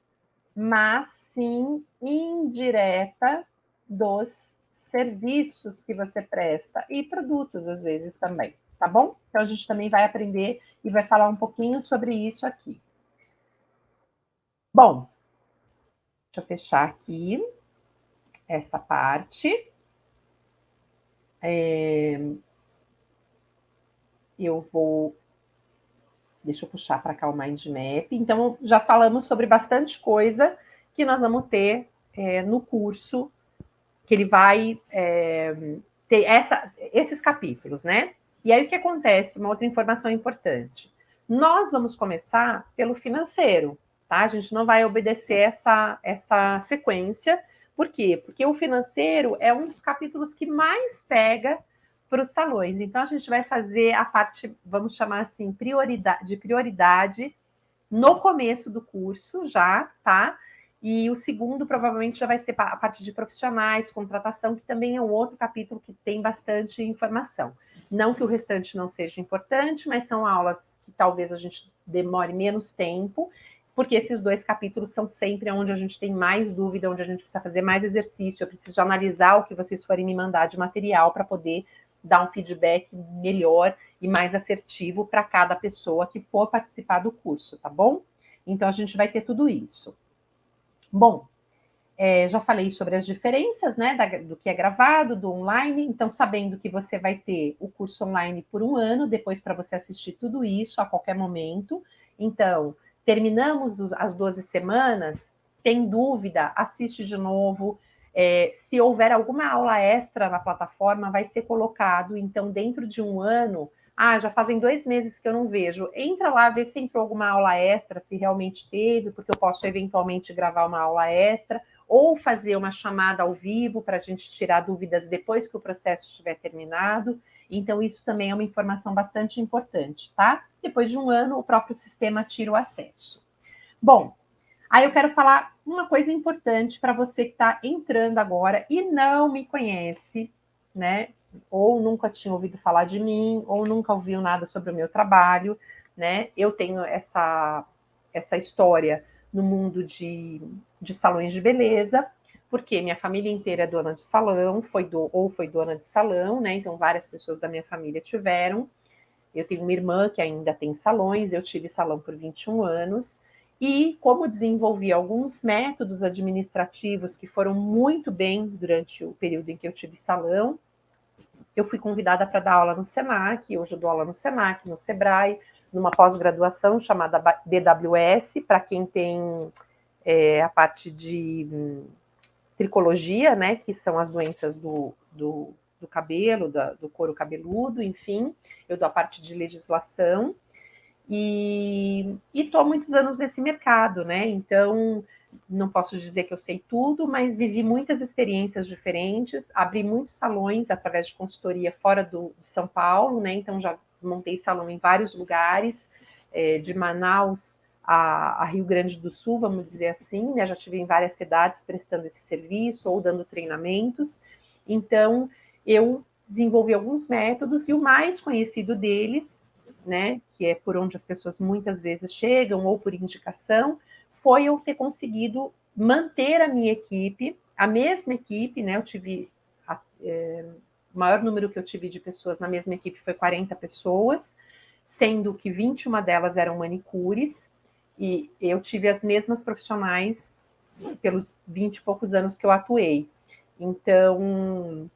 mas sim indireta dos serviços que você presta e produtos, às vezes, também, tá bom? Então, a gente também vai aprender e vai falar um pouquinho sobre isso aqui. Bom, deixa eu fechar aqui essa parte. eu vou... Deixa eu puxar para cá o Mind Map. Então, já falamos sobre bastante coisa que nós vamos ter no curso, que ele vai ter esses capítulos, né? E aí o que acontece? Uma outra informação importante. Nós vamos começar pelo financeiro, tá? A gente não vai obedecer essa sequência. Por quê? Porque o financeiro é um dos capítulos que mais pega para os salões. Então, a gente vai fazer a parte, vamos chamar assim, prioridade no começo do curso já, tá? E o segundo provavelmente já vai ser a parte de profissionais, contratação, que também é um outro capítulo que tem bastante informação. Não que o restante não seja importante, mas são aulas que talvez a gente demore menos tempo, porque esses dois capítulos são sempre onde a gente tem mais dúvida, onde a gente precisa fazer mais exercício, eu preciso analisar o que vocês forem me mandar de material para poder dar um feedback melhor e mais assertivo para cada pessoa que for participar do curso, tá bom? Então, a gente vai ter tudo isso. Bom, já falei sobre as diferenças, né, do que é gravado, do online. Então, sabendo que você vai ter o curso online por 1 ano, depois para você assistir tudo isso a qualquer momento. Então, terminamos as 12 semanas, tem dúvida, assiste de novo. Se houver alguma aula extra na plataforma, vai ser colocado. Então, dentro de 1 ano, já fazem 2 meses que eu não vejo. Entra lá, vê se entrou alguma aula extra, se realmente teve, porque eu posso eventualmente gravar uma aula extra, ou fazer uma chamada ao vivo para a gente tirar dúvidas depois que o processo estiver terminado. Então, isso também é uma informação bastante importante, tá? Depois de 1 ano, o próprio sistema tira o acesso. Bom, aí eu quero falar uma coisa importante para você que está entrando agora e não me conhece, né? Ou nunca tinha ouvido falar de mim, ou nunca ouviu nada sobre o meu trabalho, né? Eu tenho essa história no mundo de salões de beleza, porque minha família inteira é dona de salão, foi dona de salão, né? Então, várias pessoas da minha família tiveram. Eu tenho uma irmã que ainda tem salões, eu tive salão por 21 anos, e como desenvolvi alguns métodos administrativos que foram muito bem durante o período em que eu tive salão, eu fui convidada para dar aula no Senac, hoje eu dou aula no Senac, no Sebrae, numa pós-graduação chamada BWS, para quem tem a parte de tricologia, né, que são as doenças do cabelo, do couro cabeludo, enfim, eu dou a parte de legislação, e estou há muitos anos nesse mercado, né, então não posso dizer que eu sei tudo, mas vivi muitas experiências diferentes, abri muitos salões através de consultoria fora de São Paulo, né, então já montei salão em vários lugares, de Manaus a Rio Grande do Sul, vamos dizer assim, né? Já estive em várias cidades prestando esse serviço ou dando treinamentos. Então, eu desenvolvi alguns métodos e o mais conhecido deles, né, que é por onde as pessoas muitas vezes chegam ou por indicação, foi eu ter conseguido manter a minha equipe, a mesma equipe, né? Eu tive o maior número que eu tive de pessoas na mesma equipe foi 40 pessoas, sendo que 21 delas eram manicures, e eu tive as mesmas profissionais pelos 20 e poucos anos que eu atuei. Então,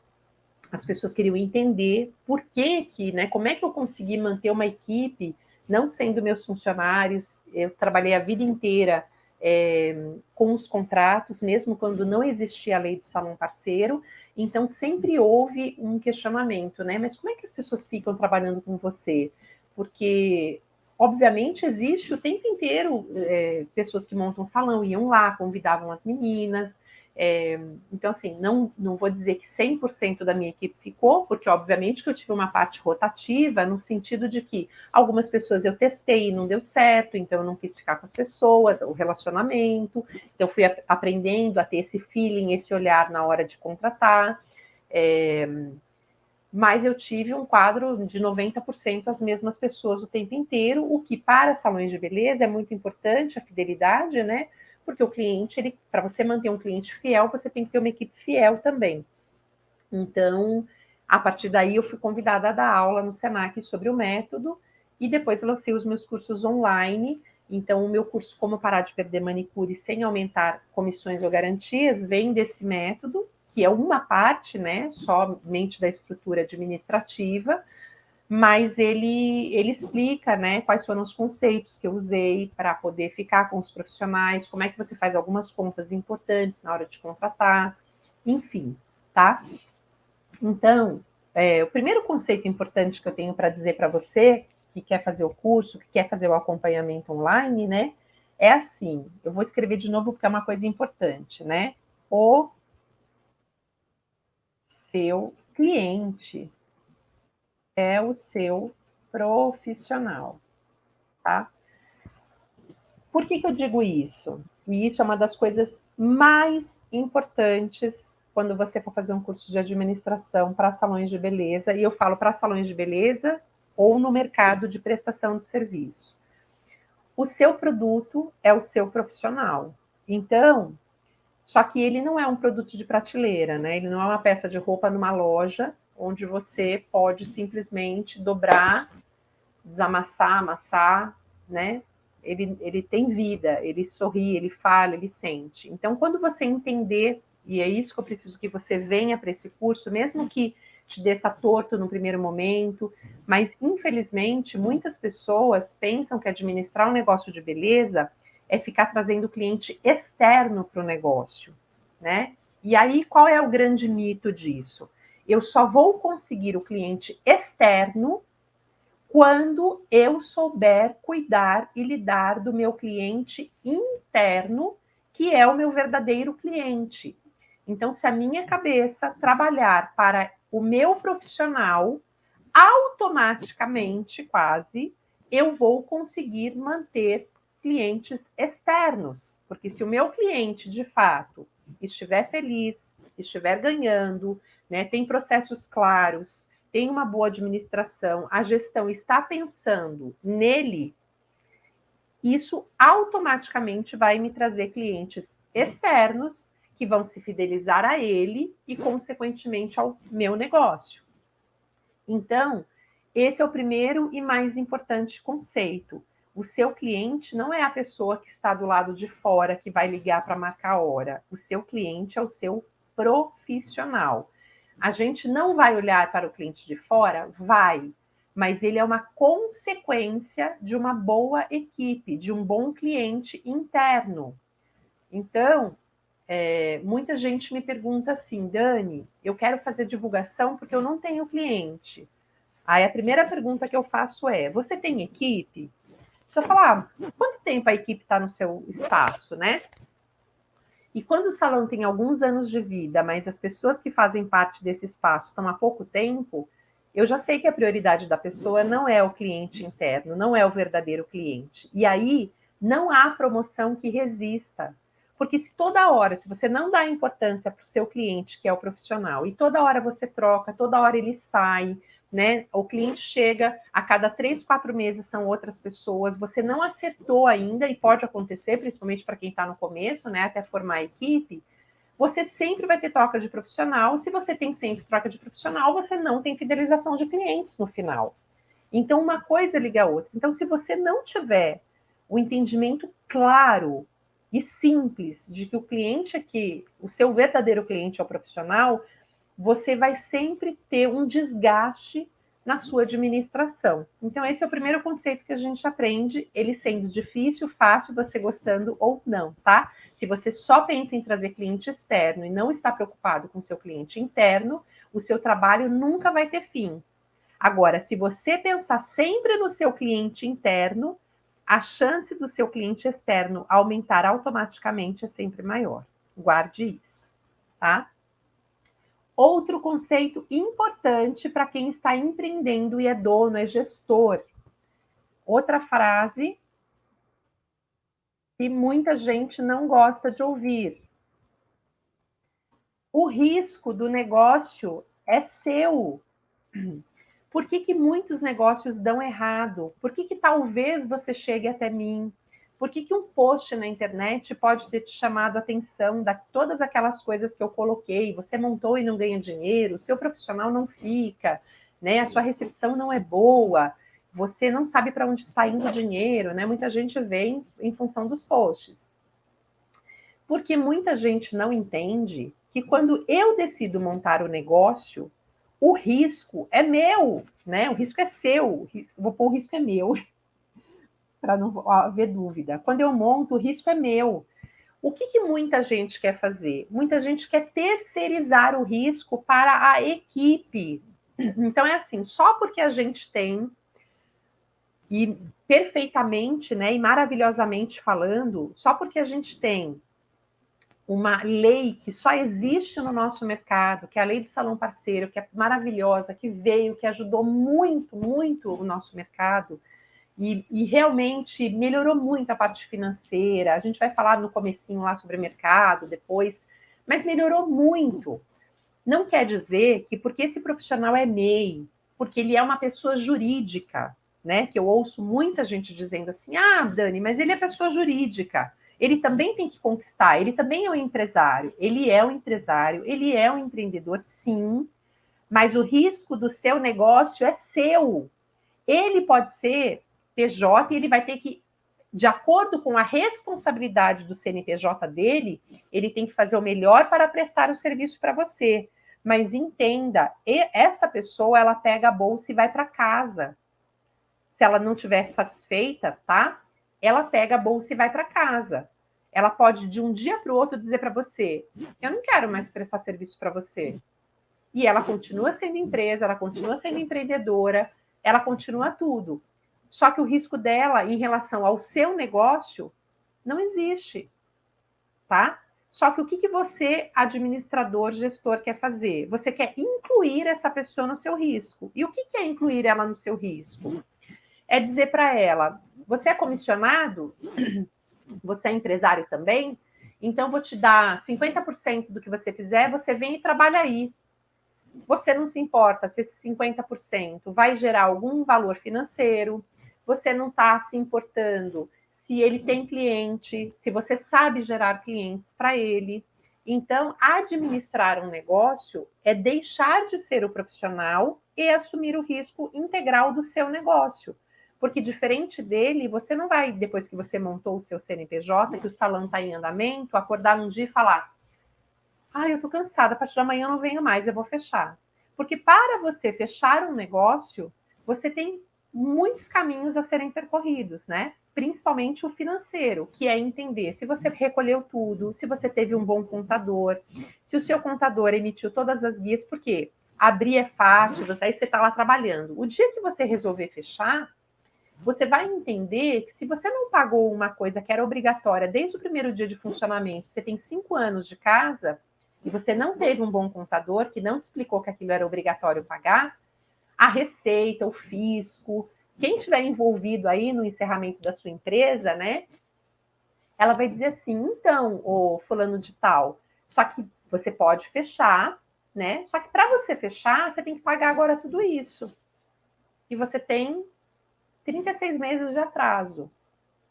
as pessoas queriam entender por que, né, como é que eu consegui manter uma equipe, não sendo meus funcionários. Eu trabalhei a vida inteira com os contratos, mesmo quando não existia a lei do salão parceiro, então sempre houve um questionamento, né? Mas como é que as pessoas ficam trabalhando com você? Porque, obviamente, existe o tempo inteiro pessoas que montam salão, iam lá, convidavam as meninas. Então, assim, não vou dizer que 100% da minha equipe ficou, porque, obviamente, que eu tive uma parte rotativa, no sentido de que algumas pessoas eu testei e não deu certo, então eu não quis ficar com as pessoas, o relacionamento, então fui aprendendo a ter esse feeling, esse olhar na hora de contratar. Mas eu tive um quadro de 90% as mesmas pessoas o tempo inteiro, o que para salões de beleza é muito importante, a fidelidade, né? Porque o cliente, para você manter um cliente fiel, você tem que ter uma equipe fiel também. Então, a partir daí, eu fui convidada a dar aula no Senac sobre o método, e depois lancei os meus cursos online. Então, o meu curso Como Parar de Perder Manicure Sem Aumentar Comissões ou Garantias vem desse método, que é uma parte, né, somente da estrutura administrativa, mas ele explica, né, quais foram os conceitos que eu usei para poder ficar com os profissionais, como é que você faz algumas contas importantes na hora de contratar, enfim, tá? Então, o primeiro conceito importante que eu tenho para dizer para você que quer fazer o curso, que quer fazer o acompanhamento online, né, é assim, eu vou escrever de novo porque é uma coisa importante, né? O seu cliente é o seu profissional, tá? Por que eu digo isso? E isso é uma das coisas mais importantes quando você for fazer um curso de administração para salões de beleza, e eu falo para salões de beleza ou no mercado de prestação de serviço. O seu produto é o seu profissional. Então, só que ele não é um produto de prateleira, né? Ele não é uma peça de roupa numa loja onde você pode simplesmente dobrar, desamassar, amassar, né? Ele tem vida, ele sorri, ele fala, ele sente. Então, quando você entender, e é isso que eu preciso que você venha para esse curso, mesmo que te desça torto no primeiro momento, mas infelizmente muitas pessoas pensam que administrar um negócio de beleza é ficar trazendo cliente externo para o negócio, né? E aí, qual é o grande mito disso? Eu só vou conseguir o cliente externo quando eu souber cuidar e lidar do meu cliente interno, que é o meu verdadeiro cliente. Então, se a minha cabeça trabalhar para o meu profissional, automaticamente, quase, eu vou conseguir manter clientes externos. Porque se o meu cliente, de fato, estiver feliz, estiver ganhando, né, tem processos claros, tem uma boa administração, a gestão está pensando nele, isso automaticamente vai me trazer clientes externos que vão se fidelizar a ele e, consequentemente, ao meu negócio. Então, esse é o primeiro e mais importante conceito. O seu cliente não é a pessoa que está do lado de fora que vai ligar para marcar a hora. O seu cliente é o seu profissional. A gente não vai olhar para o cliente de fora? Vai, mas ele é uma consequência de uma boa equipe, de um bom cliente interno. Então, muita gente me pergunta assim, Dani, eu quero fazer divulgação porque eu não tenho cliente. Aí a primeira pergunta que eu faço é: você tem equipe? Se eu falar, quanto tempo a equipe está no seu espaço, né? E quando o salão tem alguns anos de vida, mas as pessoas que fazem parte desse espaço estão há pouco tempo, eu já sei que a prioridade da pessoa não é o cliente interno, não é o verdadeiro cliente. E aí não há promoção que resista. Porque se toda hora, se você não dá importância para o seu cliente, que é o profissional, e toda hora você troca, toda hora ele sai, né? O cliente chega a cada 3, 4 meses são outras pessoas, você não acertou ainda, e pode acontecer, principalmente para quem está no começo, né? Até formar a equipe, você sempre vai ter troca de profissional. Se você tem sempre troca de profissional, você não tem fidelização de clientes no final. Então, uma coisa liga a outra. Então, se você não tiver o entendimento claro e simples de que o cliente aqui, o seu verdadeiro cliente é o profissional, você vai sempre ter um desgaste na sua administração. Então, esse é o primeiro conceito que a gente aprende, ele sendo difícil, fácil, você gostando ou não, tá? Se você só pensa em trazer cliente externo e não está preocupado com o seu cliente interno, o seu trabalho nunca vai ter fim. Agora, se você pensar sempre no seu cliente interno, a chance do seu cliente externo aumentar automaticamente é sempre maior. Guarde isso, tá? Outro conceito importante para quem está empreendendo e é dono, é gestor. Outra frase que muita gente não gosta de ouvir. O risco do negócio é seu. Por que muitos negócios dão errado? Por que talvez você chegue até mim? Por que um post na internet pode ter te chamado a atenção de todas aquelas coisas que eu coloquei? Você montou e não ganha dinheiro, o seu profissional não fica, né? A sua recepção não é boa, você não sabe para onde está indo o dinheiro, né? Muita gente vem em função dos posts. Porque muita gente não entende que quando eu decido montar o negócio, o risco é meu, né? O risco é seu. Vou pôr o risco é meu, para não haver dúvida. Quando eu monto, o risco é meu. O que muita gente quer fazer? Muita gente quer terceirizar o risco para a equipe. Então, é assim, só porque a gente tem, e perfeitamente, né, e maravilhosamente falando, só porque a gente tem uma lei que só existe no nosso mercado, que é a lei do salão parceiro, que é maravilhosa, que veio, que ajudou muito, muito o nosso mercado, e realmente melhorou muito a parte financeira. A gente vai falar no comecinho lá sobre mercado depois, mas melhorou muito. Não quer dizer que porque esse profissional é MEI, porque ele é uma pessoa jurídica, né? Que eu ouço muita gente dizendo assim: ah, Dani, mas ele é pessoa jurídica. Ele também tem que conquistar, ele também é um empresário. Ele é um empresário, ele é um empreendedor, sim, mas o risco do seu negócio é seu. Ele pode ser PJ e ele vai ter que, de acordo com a responsabilidade do CNPJ dele, ele tem que fazer o melhor para prestar o serviço para você. Mas entenda, essa pessoa, ela pega a bolsa e vai para casa. Se ela não estiver satisfeita, tá? Ela pega a bolsa e vai para casa. Ela pode, de um dia para o outro, dizer para você: eu não quero mais prestar serviço para você. E ela continua sendo empresa, ela continua sendo empreendedora, ela continua tudo. Só que o risco dela em relação ao seu negócio não existe, tá? Só que o que você, administrador, gestor, quer fazer? Você quer incluir essa pessoa no seu risco. E o que é incluir ela no seu risco? É dizer para ela: você é comissionado? Você é empresário também? Então, vou te dar 50% do que você fizer, você vem e trabalha aí. Você não se importa se esse 50% vai gerar algum valor financeiro, você não está se importando se ele tem cliente, se você sabe gerar clientes para ele. Então, administrar um negócio é deixar de ser o profissional e assumir o risco integral do seu negócio. Porque diferente dele, você não vai, depois que você montou o seu CNPJ, que o salão está em andamento, acordar um dia e falar: ah, eu tô cansada, a partir de amanhã eu não venho mais, eu vou fechar. Porque para você fechar um negócio, você tem muitos caminhos a serem percorridos, né? Principalmente o financeiro, que é entender se você recolheu tudo, se você teve um bom contador, se o seu contador emitiu todas as guias, porque abrir é fácil, aí você está lá trabalhando. O dia que você resolver fechar, você vai entender que se você não pagou uma coisa que era obrigatória desde o primeiro dia de funcionamento, você tem 5 anos de casa, e você não teve um bom contador que não te explicou que aquilo era obrigatório pagar, a Receita, o fisco, quem estiver envolvido aí no encerramento da sua empresa, né? Ela vai dizer assim: então, o fulano de tal, só que você pode fechar, né? Só que para você fechar, você tem que pagar agora tudo isso. E você tem 36 meses de atraso.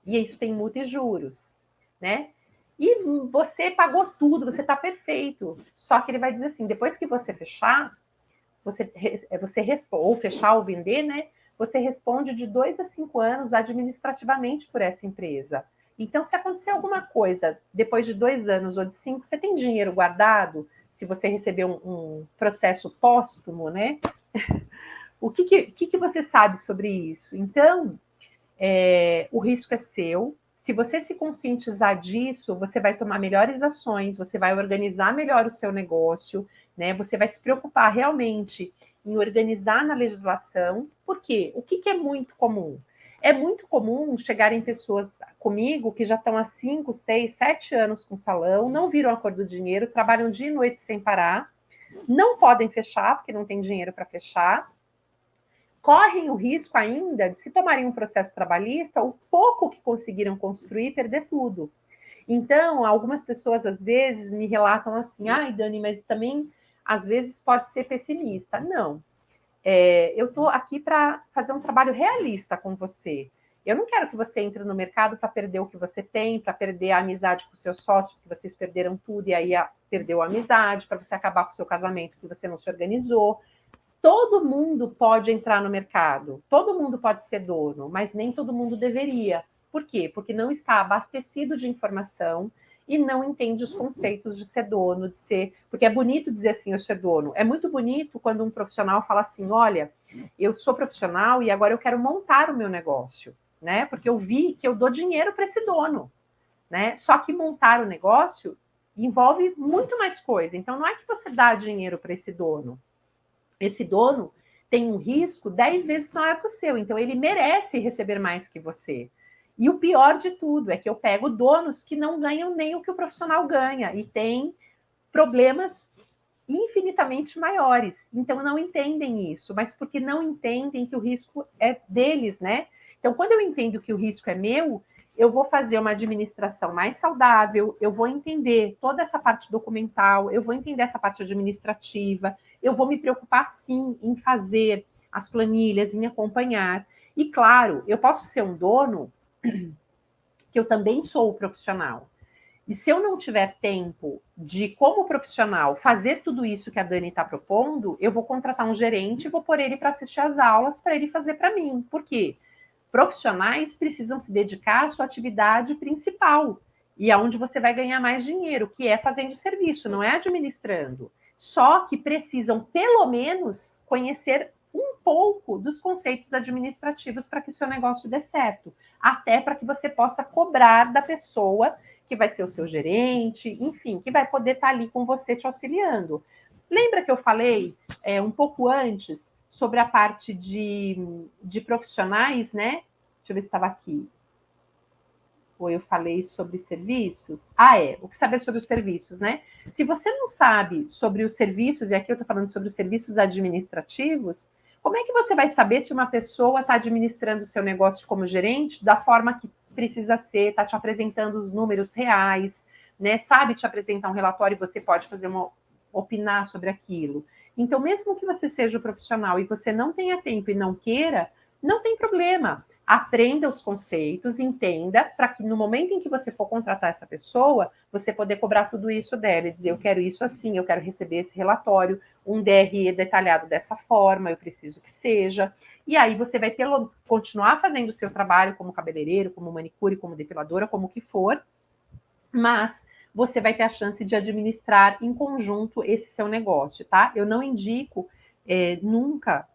E isso tem multa e juros, né? E você pagou tudo, você está perfeito. Só que ele vai dizer assim: depois que você fechar, você responde, ou fechar ou vender, né? Você responde de 2 a 5 anos administrativamente por essa empresa. Então, se acontecer alguma coisa depois de 2 anos ou de 5, você tem dinheiro guardado? Se você receber um processo póstumo, né? O que você sabe sobre isso? Então, o risco é seu. Se você se conscientizar disso, você vai tomar melhores ações, você vai organizar melhor o seu negócio, né? Você vai se preocupar realmente em organizar na legislação. Por quê? O que é muito comum? É muito comum chegarem pessoas comigo que já estão há 5, 6, 7 anos com salão, não viram a cor do dinheiro, trabalham dia e noite sem parar, não podem fechar porque não tem dinheiro para fechar, correm o risco ainda de, se tomarem um processo trabalhista, o pouco que conseguiram construir, perder tudo. Então, algumas pessoas, às vezes, me relatam assim: ai, Dani, mas também, às vezes, pode ser pessimista. Não. Eu estou aqui para fazer um trabalho realista com você. Eu não quero que você entre no mercado para perder o que você tem, para perder a amizade com o seu sócio, que vocês perderam tudo e aí perdeu a amizade, para você acabar com o seu casamento, que você não se organizou. Todo mundo pode entrar no mercado, todo mundo pode ser dono, mas nem todo mundo deveria. Por quê? Porque não está abastecido de informação e não entende os conceitos de ser dono, de ser... Porque é bonito dizer assim, eu ser dono. É muito bonito quando um profissional fala assim, olha, eu sou profissional e agora eu quero montar o meu negócio, né? Porque eu vi que eu dou dinheiro para esse dono, né? Só que montar o negócio envolve muito mais coisa. Então, não é que você dá dinheiro para esse dono. Esse dono tem um risco 10 vezes maior que o seu. Então, ele merece receber mais que você. E o pior de tudo é que eu pego donos que não ganham nem o que o profissional ganha e tem problemas infinitamente maiores. Então, não entendem isso, mas porque não entendem que o risco é deles, né? Então, quando eu entendo que o risco é meu, eu vou fazer uma administração mais saudável, eu vou entender toda essa parte documental, eu vou entender essa parte administrativa, eu vou me preocupar, sim, em fazer as planilhas, em acompanhar. E, claro, eu posso ser um dono que eu também sou o profissional. E se eu não tiver tempo de, como profissional, fazer tudo isso que a Dani está propondo, eu vou contratar um gerente e vou pôr ele para assistir às aulas para ele fazer para mim. Por quê? Profissionais precisam se dedicar à sua atividade principal e aonde você vai ganhar mais dinheiro, que é fazendo serviço, não é administrando. Só que precisam, pelo menos, conhecer um pouco dos conceitos administrativos para que seu negócio dê certo, até para que você possa cobrar da pessoa que vai ser o seu gerente, enfim, que vai poder estar ali com você te auxiliando. Lembra que eu falei um pouco antes sobre a parte de profissionais, né? Deixa eu ver se estava aqui. Ou eu falei sobre serviços? O que saber sobre os serviços, né? Se você não sabe sobre os serviços, e aqui eu estou falando sobre os serviços administrativos, como é que você vai saber se uma pessoa está administrando o seu negócio como gerente da forma que precisa ser, está te apresentando os números reais, né? Sabe te apresentar um relatório e você pode fazer opinar sobre aquilo. Então, mesmo que você seja o profissional e você não tenha tempo e não queira, não tem problema. Aprenda os conceitos, entenda, para que no momento em que você for contratar essa pessoa, você poder cobrar tudo isso dela e dizer, eu quero isso assim, eu quero receber esse relatório, um DRE detalhado dessa forma, eu preciso que seja. E aí você vai continuar fazendo o seu trabalho como cabeleireiro, como manicure, como depiladora, como que for, mas você vai ter a chance de administrar em conjunto esse seu negócio, tá? Eu não indico nunca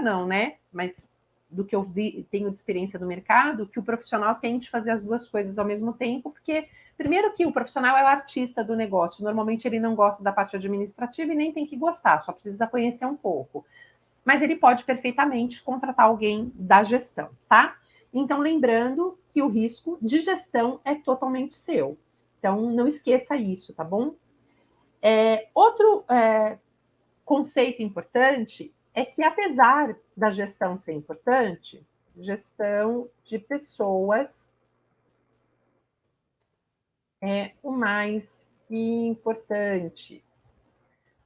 não, né? Mas do que eu tenho de experiência do mercado, que o profissional tente fazer as duas coisas ao mesmo tempo, porque primeiro que o profissional é o artista do negócio, normalmente ele não gosta da parte administrativa e nem tem que gostar, só precisa conhecer um pouco. Mas ele pode perfeitamente contratar alguém da gestão, tá? Então, lembrando que o risco de gestão é totalmente seu. Então, não esqueça isso, tá bom? Outro conceito importante é que, apesar da gestão ser importante, gestão de pessoas é o mais importante.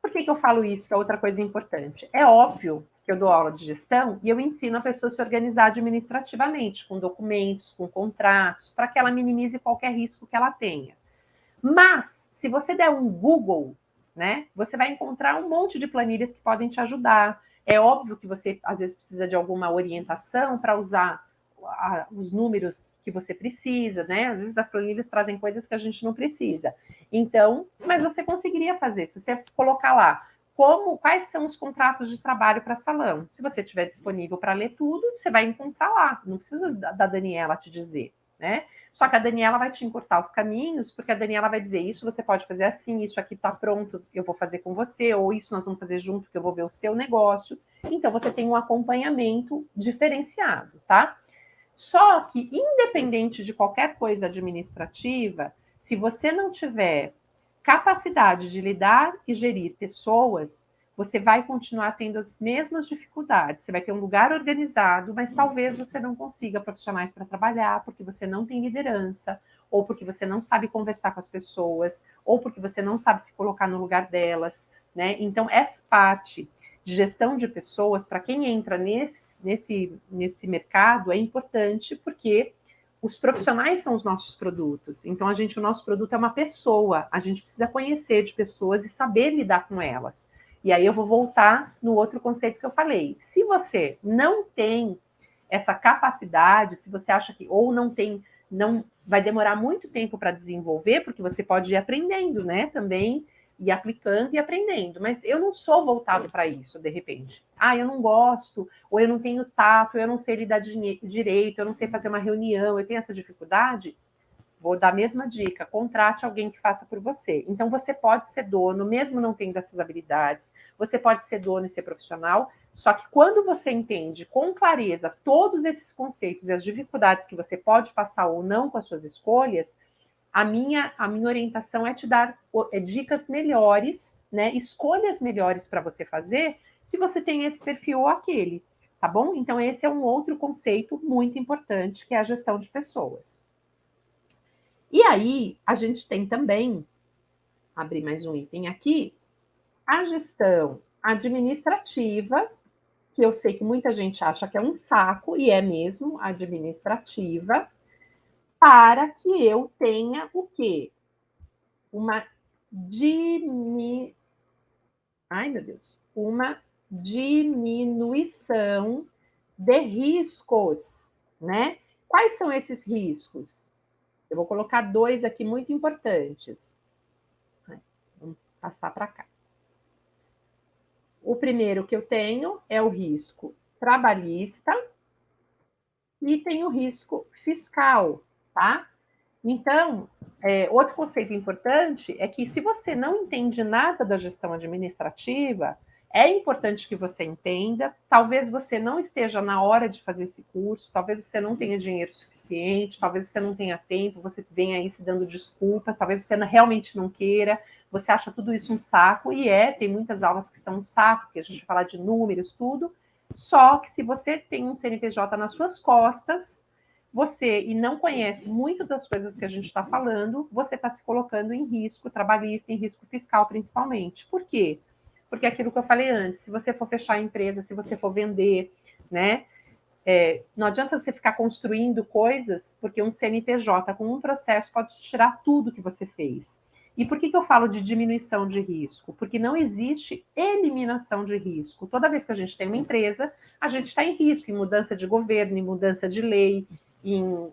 Por que eu falo isso, que é outra coisa importante? É óbvio que eu dou aula de gestão e eu ensino a pessoa a se organizar administrativamente, com documentos, com contratos, para que ela minimize qualquer risco que ela tenha. Mas, se você der um Google, né, você vai encontrar um monte de planilhas que podem te ajudar. É óbvio que você, às vezes, precisa de alguma orientação para usar os números que você precisa, né? Às vezes as planilhas trazem coisas que a gente não precisa. Então, mas você conseguiria fazer, se você colocar lá quais são os contratos de trabalho para salão. Se você estiver disponível para ler tudo, você vai encontrar lá. Não precisa da Daniela te dizer, né? Só que a Daniela vai te encurtar os caminhos, porque a Daniela vai dizer, isso você pode fazer assim, isso aqui está pronto, eu vou fazer com você, ou isso nós vamos fazer junto, que eu vou ver o seu negócio. Então, você tem um acompanhamento diferenciado, tá? Só que, independente de qualquer coisa administrativa, se você não tiver capacidade de lidar e gerir pessoas, você vai continuar tendo as mesmas dificuldades. Você vai ter um lugar organizado, mas talvez você não consiga profissionais para trabalhar, porque você não tem liderança, ou porque você não sabe conversar com as pessoas, ou porque você não sabe se colocar no lugar delas, né? Então, essa parte de gestão de pessoas, para quem entra nesse mercado, é importante, porque os profissionais são os nossos produtos. Então, o nosso produto é uma pessoa. A gente precisa conhecer de pessoas e saber lidar com elas. E aí eu vou voltar no outro conceito que eu falei. Se você não tem essa capacidade, se você acha que ou não vai demorar muito tempo para desenvolver, porque você pode ir aprendendo, né? Também ir aplicando e aprendendo. Mas eu não sou voltado para isso, de repente. Ah, eu não gosto, ou eu não tenho tato, eu não sei lidar direito, eu não sei fazer uma reunião, eu tenho essa dificuldade. Vou dar a mesma dica: contrate alguém que faça por você. Então, você pode ser dono, mesmo não tendo essas habilidades, você pode ser dono e ser profissional, só que quando você entende com clareza todos esses conceitos e as dificuldades que você pode passar ou não com as suas escolhas, a minha orientação é te dar dicas melhores, né? Escolhas melhores para você fazer, se você tem esse perfil ou aquele, tá bom? Então, esse é um outro conceito muito importante, que é a gestão de pessoas. E aí, a gente tem também, abrir mais um item aqui, a gestão administrativa, que eu sei que muita gente acha que é um saco, e é mesmo administrativa, para que eu tenha o quê? Uma Ai, meu Deus. Uma diminuição de riscos, né? Quais são esses riscos? Eu vou colocar dois aqui muito importantes. Vamos passar para cá. O primeiro que eu tenho é o risco trabalhista e tem o risco fiscal, tá? Então, outro conceito importante é que, se você não entende nada da gestão administrativa, é importante que você entenda. Talvez você não esteja na hora de fazer esse curso, talvez você não tenha dinheiro suficiente, talvez você não tenha tempo, você venha aí se dando desculpas, talvez você realmente não queira, você acha tudo isso um saco, e tem muitas aulas que são um saco, que a gente vai falar de números, tudo. Só que, se você tem um CNPJ nas suas costas, e não conhece muito das coisas que a gente está falando, você está se colocando em risco trabalhista, em risco fiscal, principalmente. Por quê? Porque é aquilo que eu falei antes: se você for fechar a empresa, se você for vender, né? Não adianta você ficar construindo coisas, porque um CNPJ com um processo pode tirar tudo que você fez. E por que eu falo de diminuição de risco? Porque não existe eliminação de risco. Toda vez que a gente tem uma empresa, a gente está em risco, em mudança de governo, em mudança de lei, em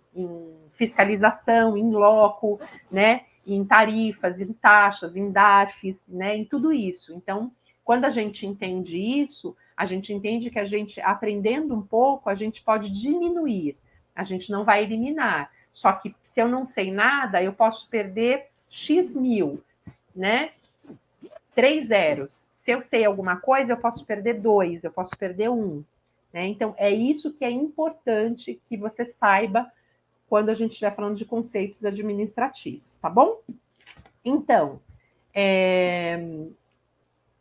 fiscalização, em loco, né? Em tarifas, em taxas, em DARFs, né? Em tudo isso. Então, quando a gente entende isso, a gente entende que a gente, aprendendo um pouco, a gente pode diminuir, a gente não vai eliminar. Só que, se eu não sei nada, eu posso perder X mil, né? 3 zeros. Se eu sei alguma coisa, eu posso perder 2, eu posso perder 1. Né? Então, é isso que é importante que você saiba quando a gente estiver falando de conceitos administrativos, tá bom? Então,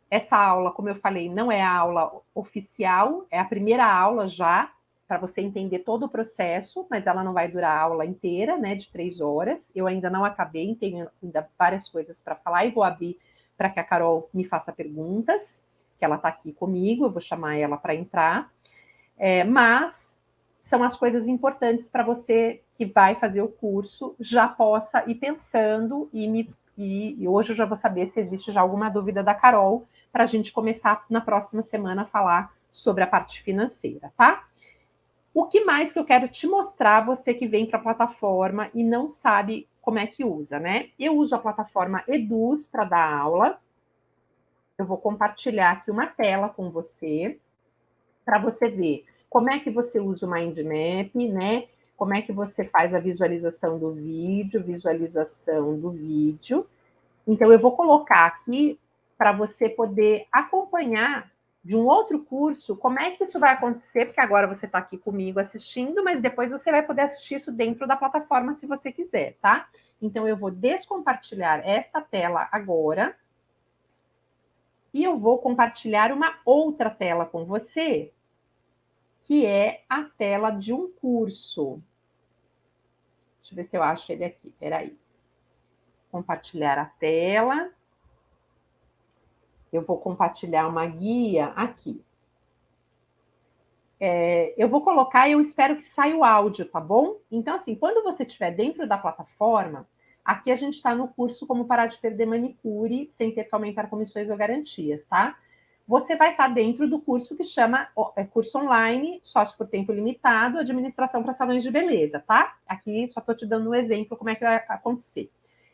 essa aula, como eu falei, não é a aula oficial, é a primeira aula já, para você entender todo o processo, mas ela não vai durar a aula inteira, né, de 3 horas. Eu ainda não acabei, tenho ainda várias coisas para falar, e vou abrir para que a Carol me faça perguntas, que ela está aqui comigo, eu vou chamar ela para entrar. Mas são as coisas importantes para você que vai fazer o curso, já possa ir pensando, e hoje eu já vou saber se existe já alguma dúvida da Carol, para a gente começar na próxima semana a falar sobre a parte financeira, tá? O que mais que eu quero te mostrar, você que vem para a plataforma e não sabe como é que usa, né? Eu uso a plataforma Eduz para dar aula. Eu vou compartilhar aqui uma tela com você, para você ver como é que você usa o Mind Map, né? Como é que você faz a visualização do vídeo. Então, eu vou colocar aqui para você poder acompanhar de um outro curso como é que isso vai acontecer, porque agora você está aqui comigo assistindo, mas depois você vai poder assistir isso dentro da plataforma, se você quiser, tá? Então, eu vou descompartilhar esta tela agora e eu vou compartilhar uma outra tela com você, que é a tela de um curso. Deixa eu ver se eu acho ele aqui, peraí. Compartilhar a tela. Eu vou compartilhar uma guia aqui. Eu vou colocar, e eu espero que saia o áudio, tá bom? Então, assim, quando você estiver dentro da plataforma, aqui a gente está no curso Como Parar de Perder Manicure Sem Ter que Aumentar Comissões ou Garantias, tá? você vai estar dentro do curso que chama curso online, sócio por tempo limitado, administração para salões de beleza, tá? Aqui só estou te dando um exemplo como é que vai acontecer.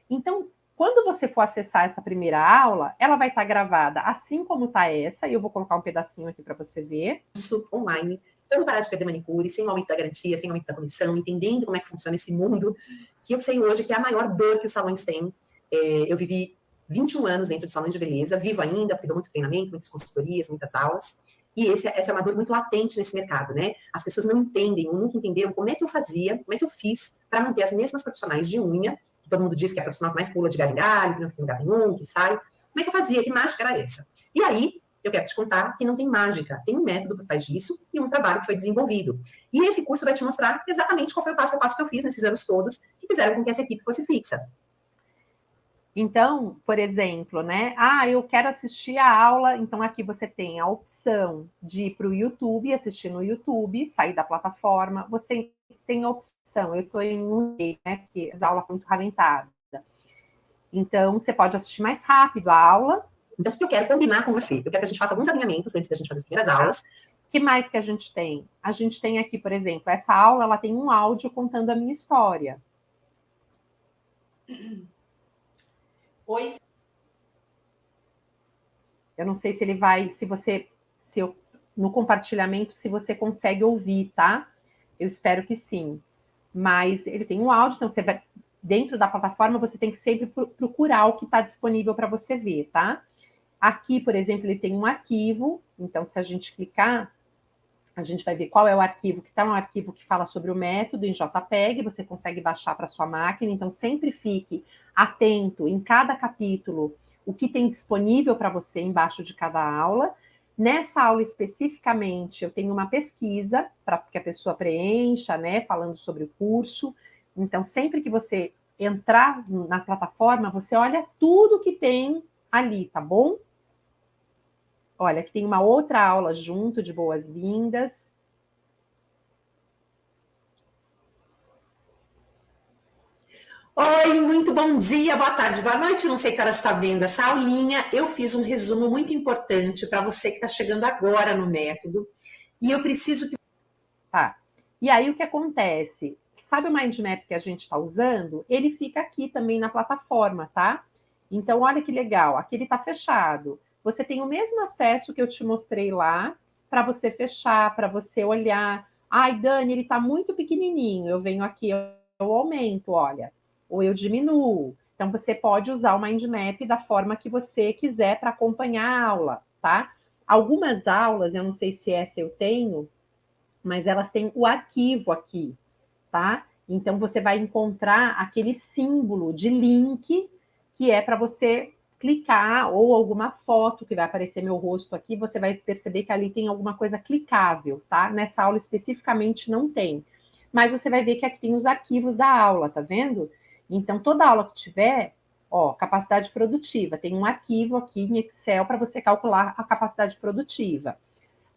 Então, quando você for acessar essa primeira aula, ela vai estar gravada assim como está essa, e eu vou colocar um pedacinho aqui para você ver. Curso online, então parar de perder manicure, sem o aumento da garantia, sem o aumento da comissão, entendendo como é que funciona esse mundo, que eu sei hoje que é a maior dor que os salões têm. Eu vivi 21 anos dentro de salões de beleza, vivo ainda, porque dou muito treinamento, muitas consultorias, muitas aulas, e essa é uma dor muito latente nesse mercado, né? As pessoas não entendem, ou nunca entenderam como é que eu fazia, como é que eu fiz para manter as mesmas profissionais de unha, que todo mundo diz que é a profissional que mais pula de galho em galho, que não fica em lugar nenhum, que sai. Como é que eu fazia? Que mágica era essa? E aí, eu quero te contar que não tem mágica, tem um método por trás disso e um trabalho que foi desenvolvido. E esse curso vai te mostrar exatamente qual foi o passo a passo que eu fiz nesses anos todos, que fizeram com que essa equipe fosse fixa. Então, por exemplo, né? Eu quero assistir a aula. Então, aqui você tem a opção de ir para o YouTube, assistir no YouTube, sair da plataforma. Você tem a opção, eu estou em um, né? Porque a aula foi muito ralentado. Então, você pode assistir mais rápido a aula. Então, o que eu quero combinar com você? Eu quero que a gente faça alguns alinhamentos antes da gente fazer as primeiras aulas. O que mais que a gente tem? A gente tem aqui, por exemplo, essa aula, ela tem um áudio contando a minha história. Oi. Eu não sei se ele vai, no compartilhamento, se você consegue ouvir, tá? Eu espero que sim. Mas ele tem um áudio, então você vai, dentro da plataforma, você tem que sempre procurar o que está disponível para você ver, tá? Aqui, por exemplo, ele tem um arquivo, então se a gente clicar, a gente vai ver qual é o arquivo, que está um arquivo que fala sobre o método em JPEG, você consegue baixar para sua máquina, então sempre fique atento em cada capítulo o que tem disponível para você embaixo de cada aula. Nessa aula especificamente, eu tenho uma pesquisa para que a pessoa preencha, né, falando sobre o curso. Então, sempre que você entrar na plataforma, você olha tudo que tem ali, tá bom? Olha, aqui tem uma outra aula junto de boas-vindas. Oi, muito bom dia, boa tarde, boa noite. Não sei que hora você está vendo essa aulinha. Eu fiz um resumo muito importante para você que está chegando agora no método. E eu preciso que... Tá. E aí, o que acontece? Sabe o mind map que a gente está usando? Ele fica aqui também na plataforma, tá? Então, olha que legal. Aqui ele está fechado. Você tem o mesmo acesso que eu te mostrei lá para você fechar, para você olhar. Ai, Dani, ele está muito pequenininho. Eu venho aqui, eu aumento, olha. Ou eu diminuo. Então, você pode usar o mind map da forma que você quiser para acompanhar a aula, tá? Algumas aulas, eu não sei se essa eu tenho, mas elas têm o arquivo aqui, tá? Então, você vai encontrar aquele símbolo de link que é para você clicar, ou alguma foto que vai aparecer meu rosto aqui, você vai perceber que ali tem alguma coisa clicável, tá? Nessa aula especificamente não tem. Mas você vai ver que aqui tem os arquivos da aula, tá vendo? Então, toda aula que tiver, ó, capacidade produtiva, tem um arquivo aqui em Excel para você calcular a capacidade produtiva.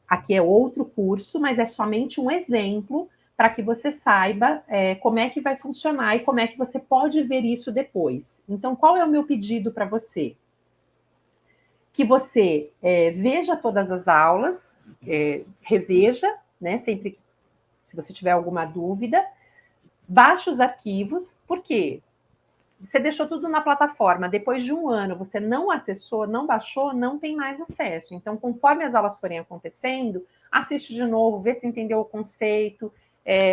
Aqui é outro curso, mas é somente um exemplo para que você saiba como é que vai funcionar e como é que você pode ver isso depois. Então, qual é o meu pedido para você? Que você veja todas as aulas, reveja, né? Sempre que se você tiver alguma dúvida, baixe os arquivos, por quê? Você deixou tudo na plataforma, depois de um ano você não acessou, não baixou, não tem mais acesso. Então, conforme as aulas forem acontecendo, assiste de novo, vê se entendeu o conceito,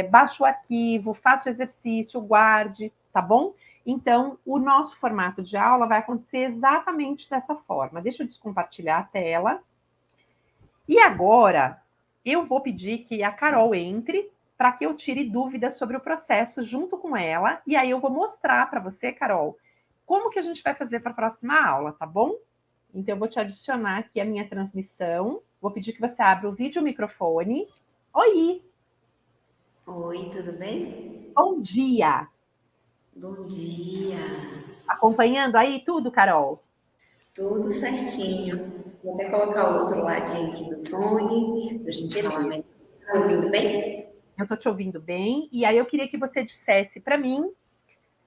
baixa o arquivo, faça o exercício, guarde, tá bom? Então, o nosso formato de aula vai acontecer exatamente dessa forma. Deixa eu descompartilhar a tela. E agora, eu vou pedir que a Carol entre para que eu tire dúvidas sobre o processo junto com ela. E aí eu vou mostrar para você, Carol, como que a gente vai fazer para a próxima aula, tá bom? Então, eu vou te adicionar aqui a minha transmissão. Vou pedir que você abra o vídeo e o microfone. Oi! Oi, tudo bem? Bom dia! Bom dia! Acompanhando aí tudo, Carol? Tudo certinho. Vou até colocar o outro ladinho aqui do fone, para a gente falar melhor. Tá ouvindo bem? Eu estou te ouvindo bem. E aí eu queria que você dissesse para mim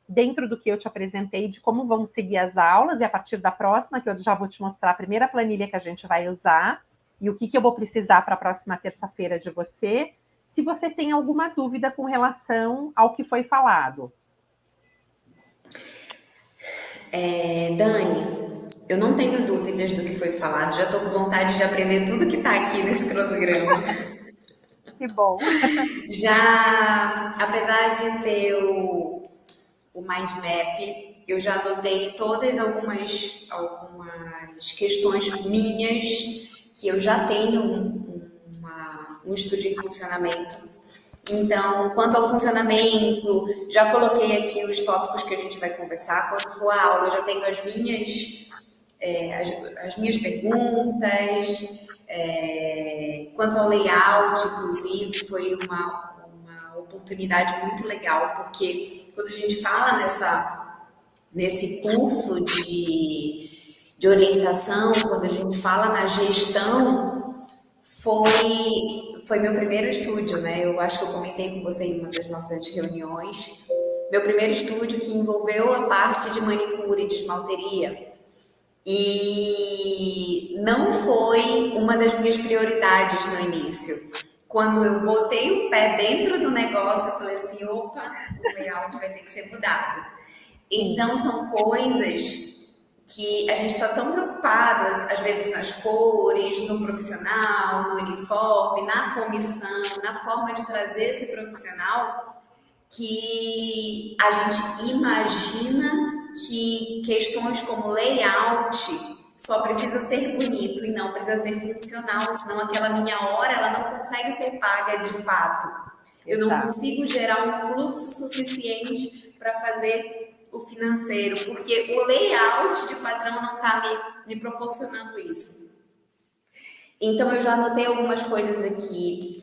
dentro do que eu te apresentei, de como vão seguir as aulas, e a partir da próxima, que eu já vou te mostrar a primeira planilha que a gente vai usar, e o que eu vou precisar para a próxima terça-feira de você, se você tem alguma dúvida com relação ao que foi falado. Dani, eu não tenho dúvidas do que foi falado, já estou com vontade de aprender tudo que está aqui nesse cronograma. Que bom. Já, apesar de ter o mind map, eu já anotei todas algumas questões minhas que eu já tenho um estudo em funcionamento. Então, quanto ao funcionamento, já coloquei aqui os tópicos que a gente vai conversar. Quando for a aula, eu já tenho as minhas perguntas. Quanto ao layout, inclusive, foi uma oportunidade muito legal, porque quando a gente fala nesse curso de orientação, quando a gente fala na gestão, foi meu primeiro estúdio, né? Eu acho que eu comentei com você em uma das nossas reuniões. Meu primeiro estúdio que envolveu a parte de manicure e de esmalteria. E não foi uma das minhas prioridades no início. Quando eu botei o pé dentro do negócio, eu falei assim, opa, o layout vai ter que ser mudado. Então, são coisas que a gente está tão preocupado, às vezes nas cores, no profissional, no uniforme, na comissão, na forma de trazer esse profissional, que a gente imagina que questões como layout só precisa ser bonito e não precisa ser funcional, senão aquela minha hora ela não consegue ser paga de fato. Eu não consigo gerar um fluxo suficiente para fazer o financeiro, porque o layout de padrão não está me proporcionando isso. Então, eu já anotei algumas coisas aqui,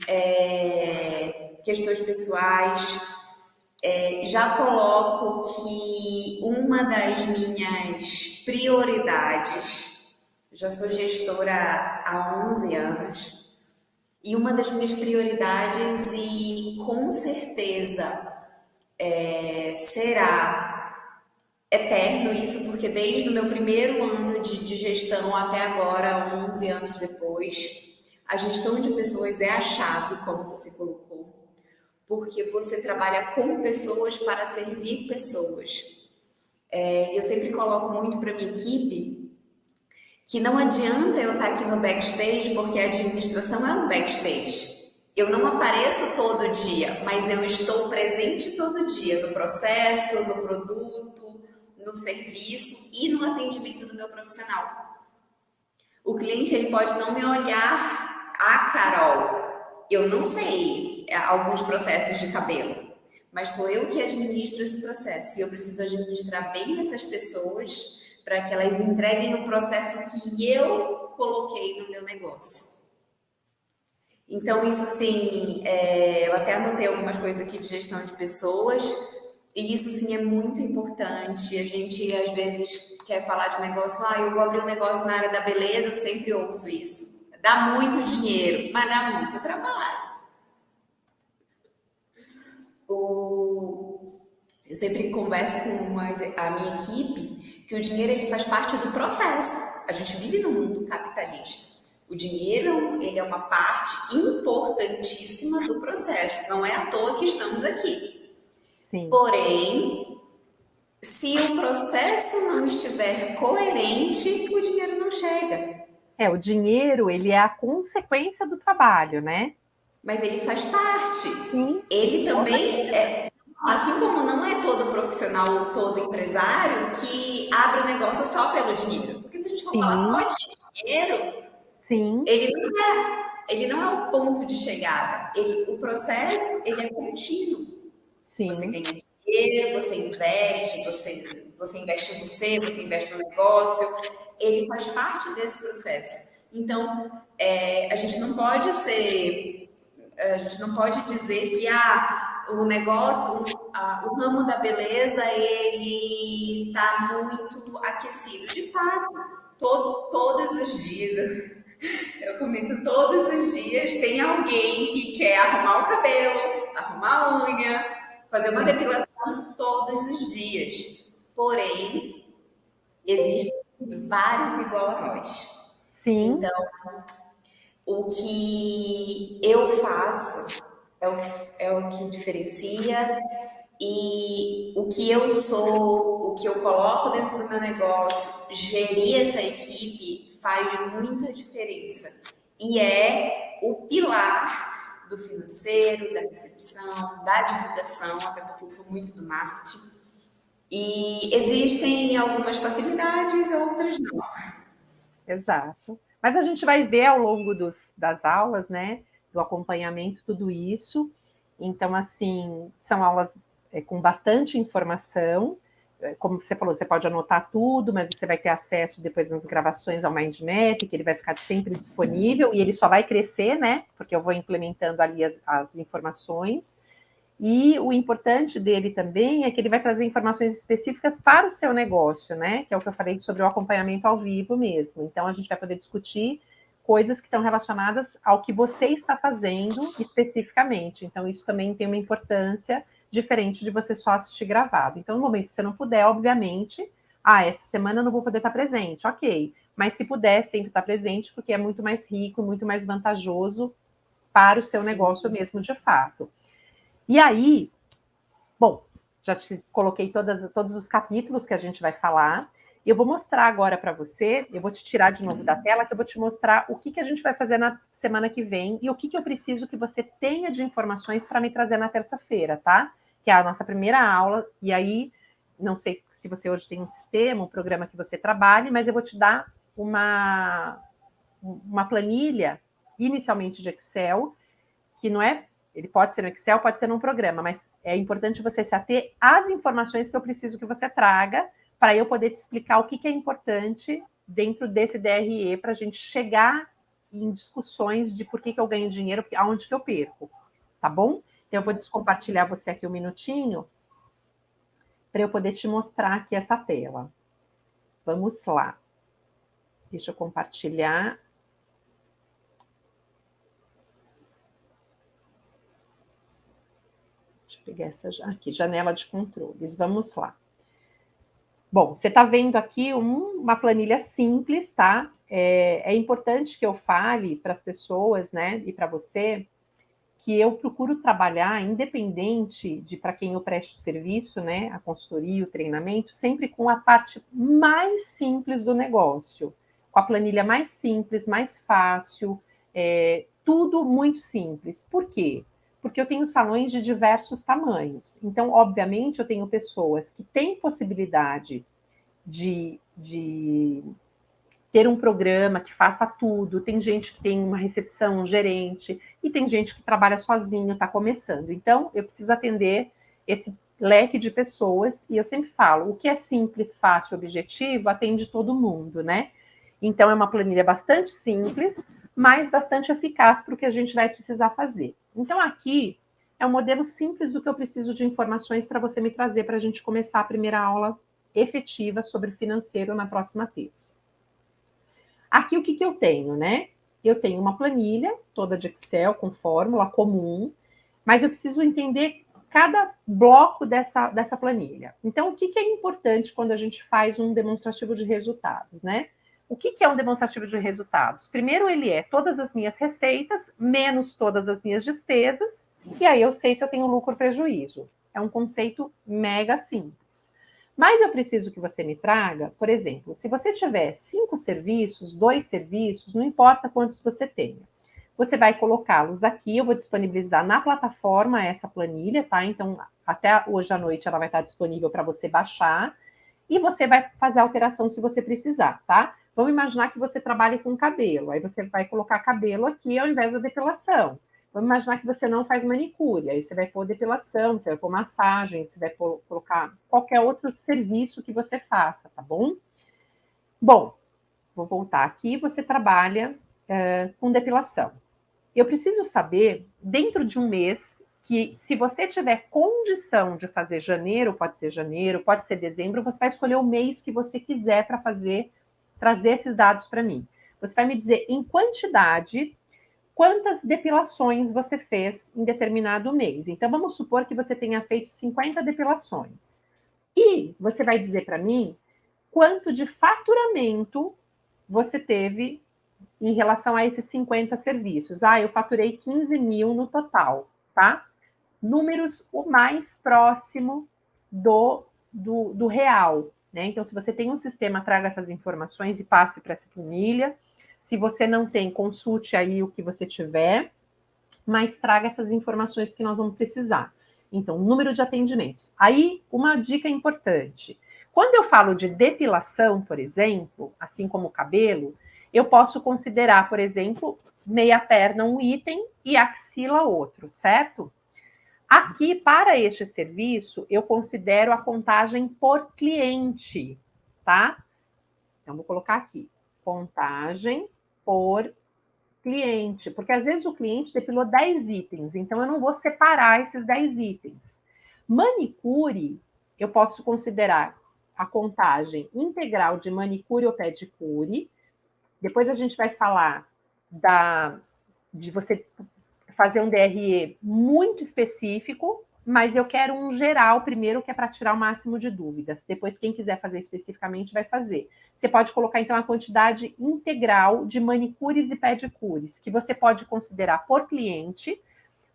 questões pessoais. Já coloco que uma das minhas prioridades, já sou gestora há 11 anos, e uma das minhas prioridades, e com certeza será eterno isso, porque desde o meu primeiro ano de gestão até agora, 11 anos depois, a gestão de pessoas é a chave, como você colocou, porque você trabalha com pessoas para servir pessoas. Eu sempre coloco muito para minha equipe que não adianta eu estar aqui no backstage, porque a administração é um backstage. Eu não apareço todo dia, mas eu estou presente todo dia no processo, no produto, no serviço e no atendimento do meu profissional. O cliente ele pode não me olhar, Carol, eu não sei alguns processos de cabelo, mas sou eu que administro esse processo e eu preciso administrar bem essas pessoas para que elas entreguem o processo que eu coloquei no meu negócio. Então, isso assim, eu até anotei algumas coisas aqui de gestão de pessoas, e isso sim é muito importante. A gente às vezes quer falar de negócio, eu vou abrir um negócio na área da beleza, eu sempre ouço isso. Dá muito dinheiro, mas dá muito trabalho. Eu sempre converso com a minha equipe que o dinheiro ele faz parte do processo. A gente vive num mundo capitalista. O dinheiro ele é uma parte importantíssima do processo. Não é à toa que estamos aqui. Sim. Porém, se o processo não estiver coerente, o dinheiro não chega. O dinheiro, ele é a consequência do trabalho, né? Mas ele faz parte. Sim. Ele também assim como não é todo profissional ou todo empresário que abre o negócio só pelo dinheiro. Porque se a gente for falar só de dinheiro, sim, ele não é o ponto de chegada. O processo, ele é contínuo. Sim. Você ganha dinheiro, você investe, você investe em você investe no negócio. Ele faz parte desse processo. Então, a gente não pode dizer que o negócio, o ramo da beleza, ele está muito aquecido. De fato, todos os dias, eu comento, todos os dias tem alguém que quer arrumar o cabelo, arrumar a unha, fazer uma depilação todos os dias. Porém, existem vários igual a nós. Sim. Então, o que eu faço é o que diferencia, e o que eu sou, o que eu coloco dentro do meu negócio, gerir essa equipe faz muita diferença. E é o pilar do financeiro, da recepção, da divulgação, até porque eu sou muito do marketing. E existem algumas facilidades, outras não. Exato. Mas a gente vai ver ao longo das aulas, né, do acompanhamento, tudo isso. Então, assim, são aulas com bastante informação. Como você falou, você pode anotar tudo, mas você vai ter acesso depois nas gravações ao Mind Map, que ele vai ficar sempre disponível, e ele só vai crescer, né, porque eu vou implementando ali as informações. E o importante dele também é que ele vai trazer informações específicas para o seu negócio, né? Que é o que eu falei sobre o acompanhamento ao vivo mesmo. Então, a gente vai poder discutir coisas que estão relacionadas ao que você está fazendo especificamente. Então, isso também tem uma importância diferente de você só assistir gravado. Então, no momento que você não puder, obviamente, essa semana eu não vou poder estar presente, ok. Mas se puder, sempre estar presente, porque é muito mais rico, muito mais vantajoso para o seu negócio mesmo, de fato. E aí, bom, já te coloquei todos os capítulos que a gente vai falar. Eu vou mostrar agora para você, eu vou te tirar de novo da tela, que eu vou te mostrar o que a gente vai fazer na semana que vem e o que eu preciso que você tenha de informações para me trazer na terça-feira, tá? Que é a nossa primeira aula. E aí, não sei se você hoje tem um sistema, um programa que você trabalhe, mas eu vou te dar uma planilha, inicialmente de Excel, que não é. Ele pode ser no Excel, pode ser num programa, mas é importante você se ater às informações que eu preciso que você traga para eu poder te explicar o que é importante dentro desse DRE para a gente chegar em discussões de por que eu ganho dinheiro, aonde que eu perco, tá bom? Então, eu vou descompartilhar você aqui um minutinho para eu poder te mostrar aqui essa tela. Vamos lá. Deixa eu compartilhar. Pegar essa aqui, janela de controles. Vamos lá. Bom, você está vendo aqui uma planilha simples, tá? É importante que eu fale para as pessoas, né, e para você, que eu procuro trabalhar, independente de para quem eu presto serviço, né, a consultoria, o treinamento, sempre com a parte mais simples do negócio, com a planilha mais simples, mais fácil, tudo muito simples. Por quê? Porque eu tenho salões de diversos tamanhos. Então, obviamente, eu tenho pessoas que têm possibilidade de ter um programa que faça tudo. Tem gente que tem uma recepção, um gerente, e tem gente que trabalha sozinho, está começando. Então, eu preciso atender esse leque de pessoas, e eu sempre falo, o que é simples, fácil, objetivo, atende todo mundo, né? Então, é uma planilha bastante simples, mas bastante eficaz para o que a gente vai precisar fazer. Então, aqui é um modelo simples do que eu preciso de informações para você me trazer para a gente começar a primeira aula efetiva sobre financeiro na próxima terça. Aqui o que eu tenho, né? Eu tenho uma planilha toda de Excel com fórmula comum, mas eu preciso entender cada bloco dessa planilha. Então, o que é importante quando a gente faz um demonstrativo de resultados, né? O que é um demonstrativo de resultados? Primeiro, ele é todas as minhas receitas, menos todas as minhas despesas, e aí eu sei se eu tenho lucro ou prejuízo. É um conceito mega simples. Mas eu preciso que você me traga, por exemplo, se você tiver 5 serviços, 2 serviços, não importa quantos você tenha. Você vai colocá-los aqui, eu vou disponibilizar na plataforma essa planilha, tá? Então, até hoje à noite ela vai estar disponível para você baixar, e você vai fazer a alteração se você precisar, tá? Vamos imaginar que você trabalhe com cabelo, aí você vai colocar cabelo aqui ao invés da depilação. Vamos imaginar que você não faz manicure, aí você vai pôr depilação, você vai pôr massagem, você vai colocar qualquer outro serviço que você faça, tá bom? Bom, vou voltar aqui, você trabalha com depilação. Eu preciso saber, dentro de um mês, que se você tiver condição de fazer janeiro, pode ser dezembro, você vai escolher o mês que você quiser para trazer esses dados para mim. Você vai me dizer em quantidade quantas depilações você fez em determinado mês. Então, vamos supor que você tenha feito 50 depilações. E você vai dizer para mim quanto de faturamento você teve em relação a esses 50 serviços. Eu faturei 15 mil no total, tá? Números o mais próximo do real, né? Então, se você tem um sistema, traga essas informações e passe para essa planilha. Se você não tem, consulte aí o que você tiver, mas traga essas informações porque nós vamos precisar. Então, número de atendimentos. Aí, uma dica importante. Quando eu falo de depilação, por exemplo, assim como o cabelo, eu posso considerar, por exemplo, meia perna um item e axila outro, certo? Aqui, para este serviço, eu considero a contagem por cliente, tá? Então, vou colocar aqui, contagem por cliente, porque às vezes o cliente depilou 10 itens, então eu não vou separar esses 10 itens. Manicure, eu posso considerar a contagem integral de manicure ou pedicure. Depois a gente vai falar de você fazer um DRE muito específico, mas eu quero um geral primeiro, que é para tirar o máximo de dúvidas. Depois, quem quiser fazer especificamente, vai fazer. Você pode colocar, então, a quantidade integral de manicures e pedicures, que você pode considerar por cliente,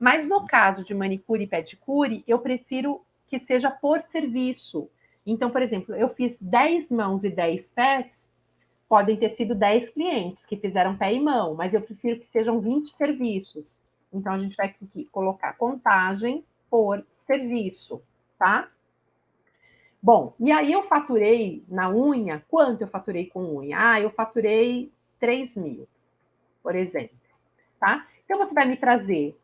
mas no caso de manicure e pedicure, eu prefiro que seja por serviço. Então, por exemplo, eu fiz 10 mãos e 10 pés, podem ter sido 10 clientes que fizeram pé e mão, mas eu prefiro que sejam 20 serviços. Então, a gente vai aqui colocar contagem por serviço, tá? Bom, e aí eu faturei na unha, quanto eu faturei com unha? Eu faturei 3 mil, por exemplo, tá? Então, você vai me trazer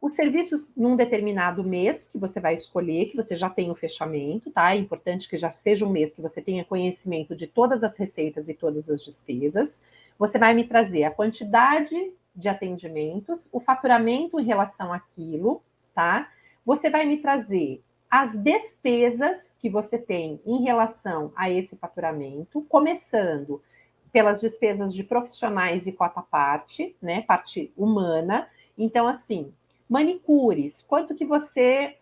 os serviços num determinado mês que você vai escolher, que você já tem o fechamento, tá? É importante que já seja um mês que você tenha conhecimento de todas as receitas e todas as despesas. Você vai me trazer a quantidade de atendimentos, o faturamento em relação àquilo, tá? Você vai me trazer as despesas que você tem em relação a esse faturamento, começando pelas despesas de profissionais e cota parte, né? Parte humana. Então, assim, manicures, quanto que você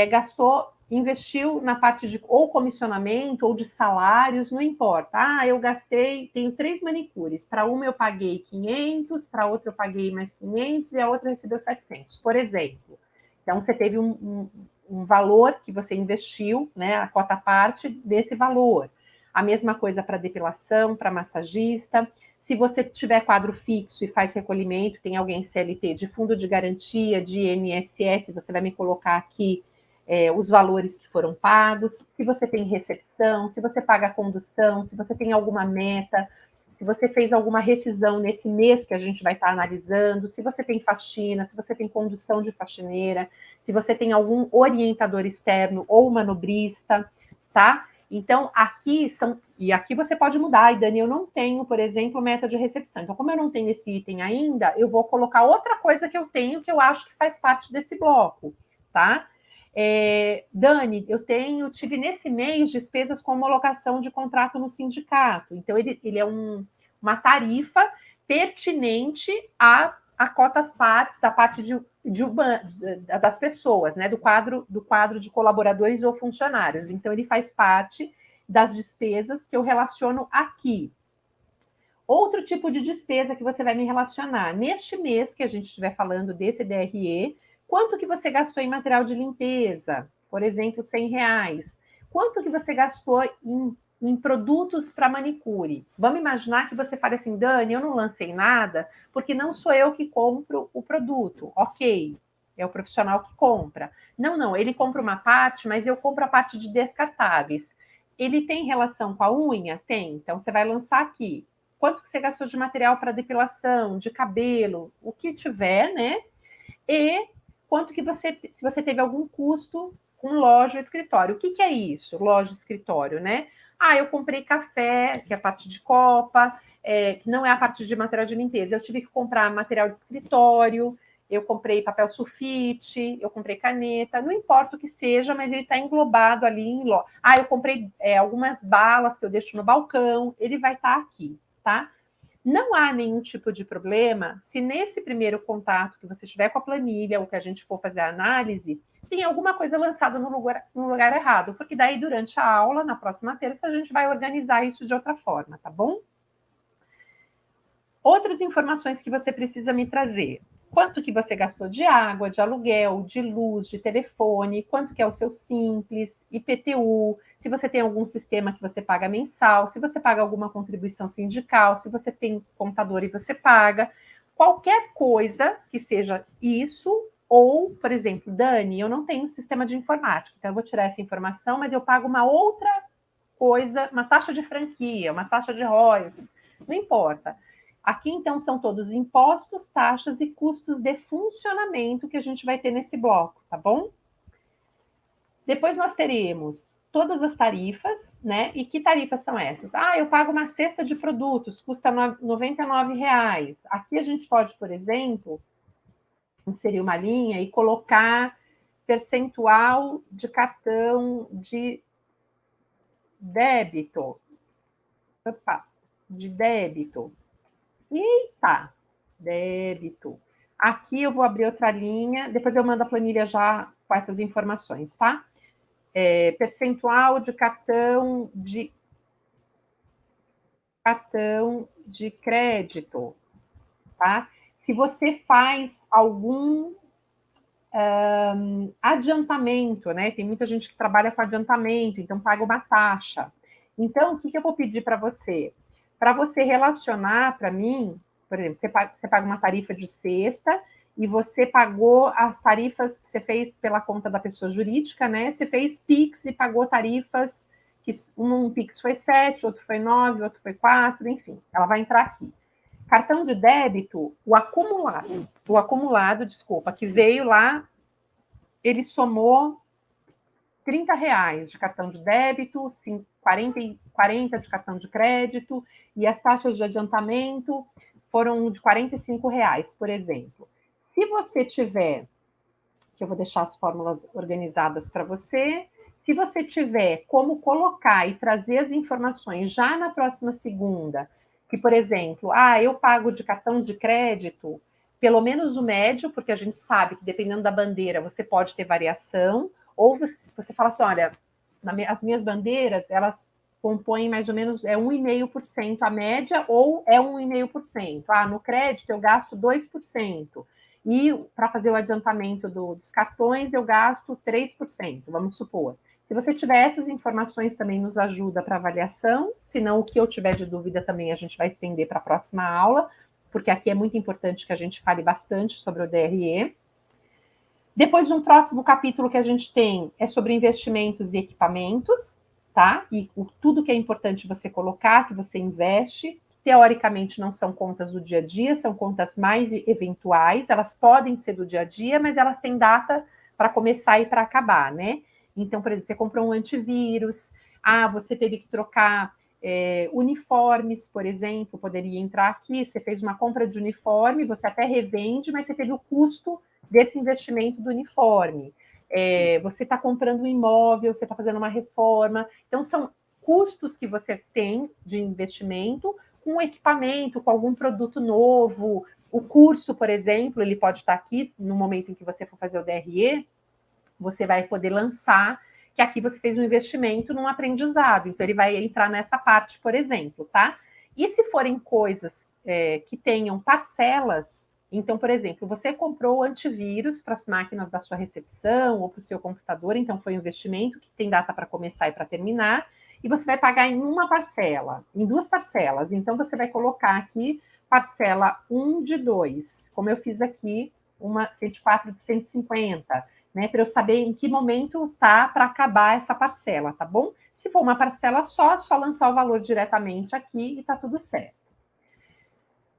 gastou, investiu na parte de ou comissionamento ou de salários, não importa. Eu gastei, tenho 3 manicures, para uma eu paguei 500, para outra eu paguei mais 500 e a outra recebeu 700, por exemplo. Então, você teve um valor que você investiu, né, a cota parte desse valor. A mesma coisa para depilação, para massagista. Se você tiver quadro fixo e faz recolhimento, tem alguém CLT de fundo de garantia, de INSS, você vai me colocar aqui os valores que foram pagos. Se você tem recepção, se você paga a condução, se você tem alguma meta, se você fez alguma rescisão nesse mês que a gente vai estar analisando, se você tem faxina, se você tem condução de faxineira, se você tem algum orientador externo ou manobrista, tá? Então, aqui são... E aqui você pode mudar. E, Dani, eu não tenho, por exemplo, meta de recepção. Então, como eu não tenho esse item ainda, eu vou colocar outra coisa que eu tenho, que eu acho que faz parte desse bloco, tá? Dani, tive nesse mês despesas com homologação de contrato no sindicato. Então, ele é uma tarifa pertinente a cotas partes, da parte das pessoas, né, do quadro de colaboradores ou funcionários. Então, ele faz parte das despesas que eu relaciono aqui. Outro tipo de despesa que você vai me relacionar. Neste mês que a gente estiver falando desse DRE, quanto que você gastou em material de limpeza? Por exemplo, R$100. Quanto que você gastou em produtos para manicure? Vamos imaginar que você fale assim, Dani, eu não lancei nada, porque não sou eu que compro o produto. Ok, é o profissional que compra. Não, ele compra uma parte, mas eu compro a parte de descartáveis. Ele tem relação com a unha? Tem. Então, você vai lançar aqui. Quanto que você gastou de material para depilação, de cabelo, o que tiver, né? E quanto que se você teve algum custo com loja ou escritório. O que é isso, loja e escritório, né? Eu comprei café, que é a parte de copa, que não é a parte de material de limpeza. Eu tive que comprar material de escritório, eu comprei papel sulfite, eu comprei caneta, não importa o que seja, mas ele está englobado ali em loja. Eu comprei algumas balas que eu deixo no balcão, ele vai estar aqui, tá? Não há nenhum tipo de problema se nesse primeiro contato que você tiver com a planilha ou que a gente for fazer a análise, tem alguma coisa lançada no lugar errado, porque daí durante a aula, na próxima terça, a gente vai organizar isso de outra forma, tá bom? Outras informações que você precisa me trazer. Quanto que você gastou de água, de aluguel, de luz, de telefone, quanto que é o seu Simples, IPTU, se você tem algum sistema que você paga mensal, se você paga alguma contribuição sindical, se você tem computador e você paga, qualquer coisa que seja isso, ou, por exemplo, Dani, eu não tenho sistema de informática, então eu vou tirar essa informação, mas eu pago uma outra coisa, uma taxa de franquia, uma taxa de royalties, não importa. Aqui, então, são todos impostos, taxas e custos de funcionamento que a gente vai ter nesse bloco, tá bom? Depois nós teremos todas as tarifas, né? E que tarifas são essas? Ah, eu pago uma cesta de produtos, custa R$ 99. Aqui a gente pode, por exemplo, inserir uma linha e colocar percentual de cartão de débito. Opa, de débito. Eita, débito. Aqui eu vou abrir outra linha, depois eu mando a planilha já com essas informações, tá? Percentual de cartão de crédito, tá? Se você faz algum adiantamento, né? Tem muita gente que trabalha com adiantamento, então paga uma taxa. Então, o que eu vou pedir para você? Para você relacionar para mim, por exemplo, você paga uma tarifa de sexta e você pagou as tarifas que você fez pela conta da pessoa jurídica, né? Você fez Pix e pagou tarifas, que um Pix foi 7, outro foi 9, outro foi 4, enfim, ela vai entrar aqui. Cartão de débito, o acumulado, desculpa, que veio lá, ele somou R$ 30 de cartão de débito, 40 de cartão de crédito, e as taxas de adiantamento foram de R$ 45, por exemplo. Se você tiver, que eu vou deixar as fórmulas organizadas para você, se você tiver como colocar e trazer as informações já na próxima segunda, que, por exemplo, eu pago de cartão de crédito, pelo menos o médio, porque a gente sabe que dependendo da bandeira você pode ter variação, ou você fala assim, olha, as minhas bandeiras, elas compõem mais ou menos 1,5% a média, ou é 1,5%. No crédito eu gasto 2%. E para fazer o adiantamento dos cartões, eu gasto 3%, vamos supor. Se você tiver essas informações, também nos ajuda para avaliação. Se não, o que eu tiver de dúvida também a gente vai estender para a próxima aula, porque aqui é muito importante que a gente fale bastante sobre o DRE. Depois, um próximo capítulo que a gente tem é sobre investimentos e equipamentos, tá? E tudo que é importante você colocar, que você investe. Teoricamente, não são contas do dia a dia, são contas mais eventuais. Elas podem ser do dia a dia, mas elas têm data para começar e para acabar, né? Então, por exemplo, você comprou um antivírus, você teve que trocar uniformes, por exemplo, poderia entrar aqui. Você fez uma compra de uniforme, você até revende, mas você teve o custo desse investimento do uniforme. Você está comprando um imóvel, você está fazendo uma reforma. Então, são custos que você tem de investimento com equipamento, com algum produto novo. O curso, por exemplo, ele pode estar aqui no momento em que você for fazer o DRE, você vai poder lançar que aqui você fez um investimento num aprendizado. Então, ele vai entrar nessa parte, por exemplo, tá? E se forem coisas que tenham parcelas, então, por exemplo, você comprou antivírus para as máquinas da sua recepção ou para o seu computador, então foi um investimento que tem data para começar e para terminar, e você vai pagar em uma parcela, em duas parcelas. Então, você vai colocar aqui parcela 1 de 2, como eu fiz aqui, uma 104 de 150, né? Para eu saber em que momento tá para acabar essa parcela, tá bom? Se for uma parcela só lançar o valor diretamente aqui e tá tudo certo.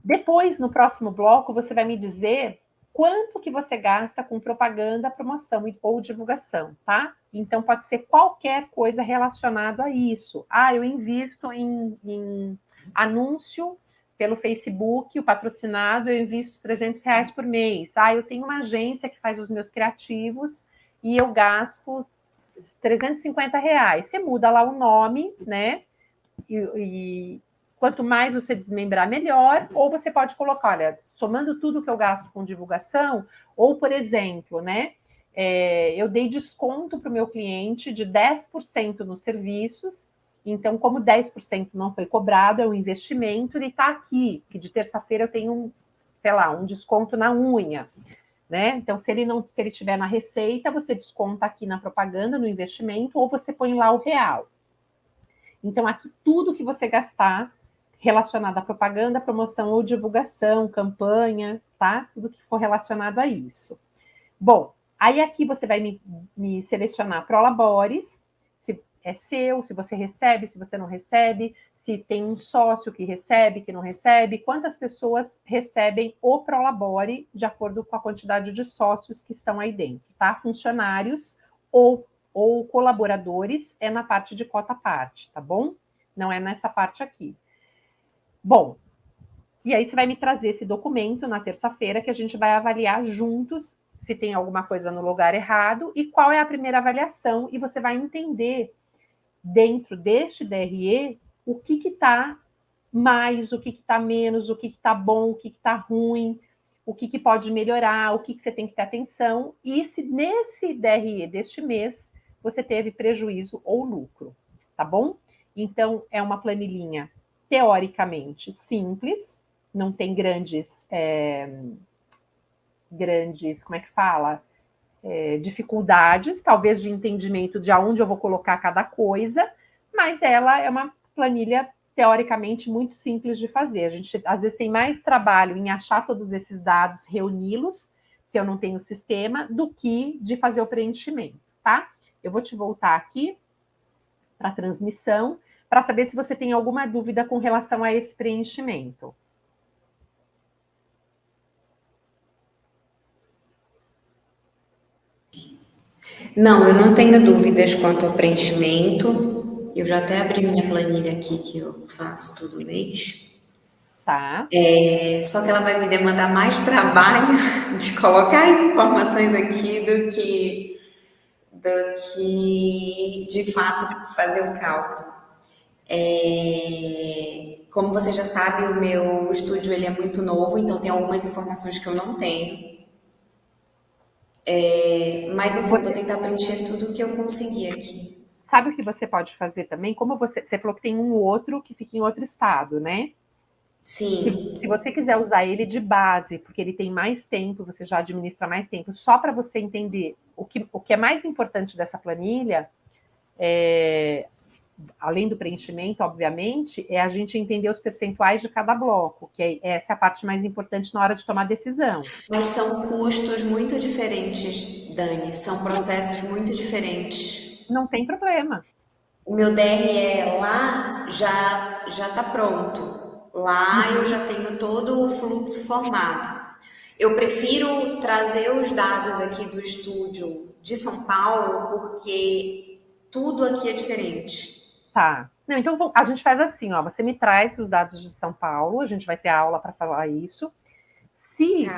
Depois, no próximo bloco, você vai me dizer quanto que você gasta com propaganda, promoção ou divulgação, tá? Então, pode ser qualquer coisa relacionada a isso. Eu invisto em anúncio pelo Facebook, o patrocinado, eu invisto R$ 300 por mês. Eu tenho uma agência que faz os meus criativos e eu gasto R$ 350. Você muda lá o nome, né? E quanto mais você desmembrar, melhor, ou você pode colocar, olha, somando tudo que eu gasto com divulgação, ou, por exemplo, né, eu dei desconto para o meu cliente de 10% nos serviços, então, como 10% não foi cobrado, é um investimento, ele está aqui, que de terça-feira eu tenho, sei lá, um desconto na unha, né? Então, se ele tiver na receita, você desconta aqui na propaganda, no investimento, ou você põe lá o real. Então, aqui tudo que você gastar relacionado à propaganda, promoção ou divulgação, campanha, tá? Tudo que for relacionado a isso. Bom, aí aqui você vai me selecionar Prolabores, se é seu, se você recebe, se você não recebe, se tem um sócio que recebe, que não recebe, quantas pessoas recebem o Prolabore de acordo com a quantidade de sócios que estão aí dentro, tá? Funcionários ou colaboradores é na parte de cota parte, tá bom? Não é nessa parte aqui. Bom, e aí você vai me trazer esse documento na terça-feira que a gente vai avaliar juntos se tem alguma coisa no lugar errado e qual é a primeira avaliação, e você vai entender dentro deste DRE o que está mais, o que está menos, o que está bom, o que está ruim, o que pode melhorar, o que você tem que ter atenção, e se nesse DRE deste mês você teve prejuízo ou lucro, tá bom? Então, é uma planilhinha teoricamente simples, não tem grandes, como é que fala? Dificuldades, talvez de entendimento de aonde eu vou colocar cada coisa, mas ela é uma planilha teoricamente muito simples de fazer. A gente às vezes tem mais trabalho em achar todos esses dados, reuni-los, se eu não tenho sistema, do que de fazer o preenchimento, tá? Eu vou te voltar aqui para a transmissão, para saber se você tem alguma dúvida com relação a esse preenchimento. Não, eu não tenho dúvidas quanto ao preenchimento. Eu já até abri minha planilha aqui, que eu faço todo mês. Tá. Só que ela vai me demandar mais trabalho de colocar as informações aqui do que de fato fazer o cálculo. Como você já sabe, o meu estúdio ele é muito novo, então tem algumas informações que eu não tenho. Mas assim, vou tentar preencher tudo que eu conseguir aqui. Sabe o que você pode fazer também? Como você falou que tem um outro que fica em outro estado, né? Sim. Se você quiser usar ele de base, porque ele tem mais tempo, você já administra mais tempo, só para você entender o que é mais importante dessa planilha, além do preenchimento, obviamente, é a gente entender os percentuais de cada bloco, que essa é a parte mais importante na hora de tomar decisão. Mas são custos muito diferentes, Dani, são processos muito diferentes. Não tem problema. O meu DRE lá já está pronto. Lá eu já tenho todo o fluxo formado. Eu prefiro trazer os dados aqui do estúdio de São Paulo, porque tudo aqui é diferente. Tá. Não, então a gente faz assim, ó, você me traz os dados de São Paulo, a gente vai ter aula para falar isso. Se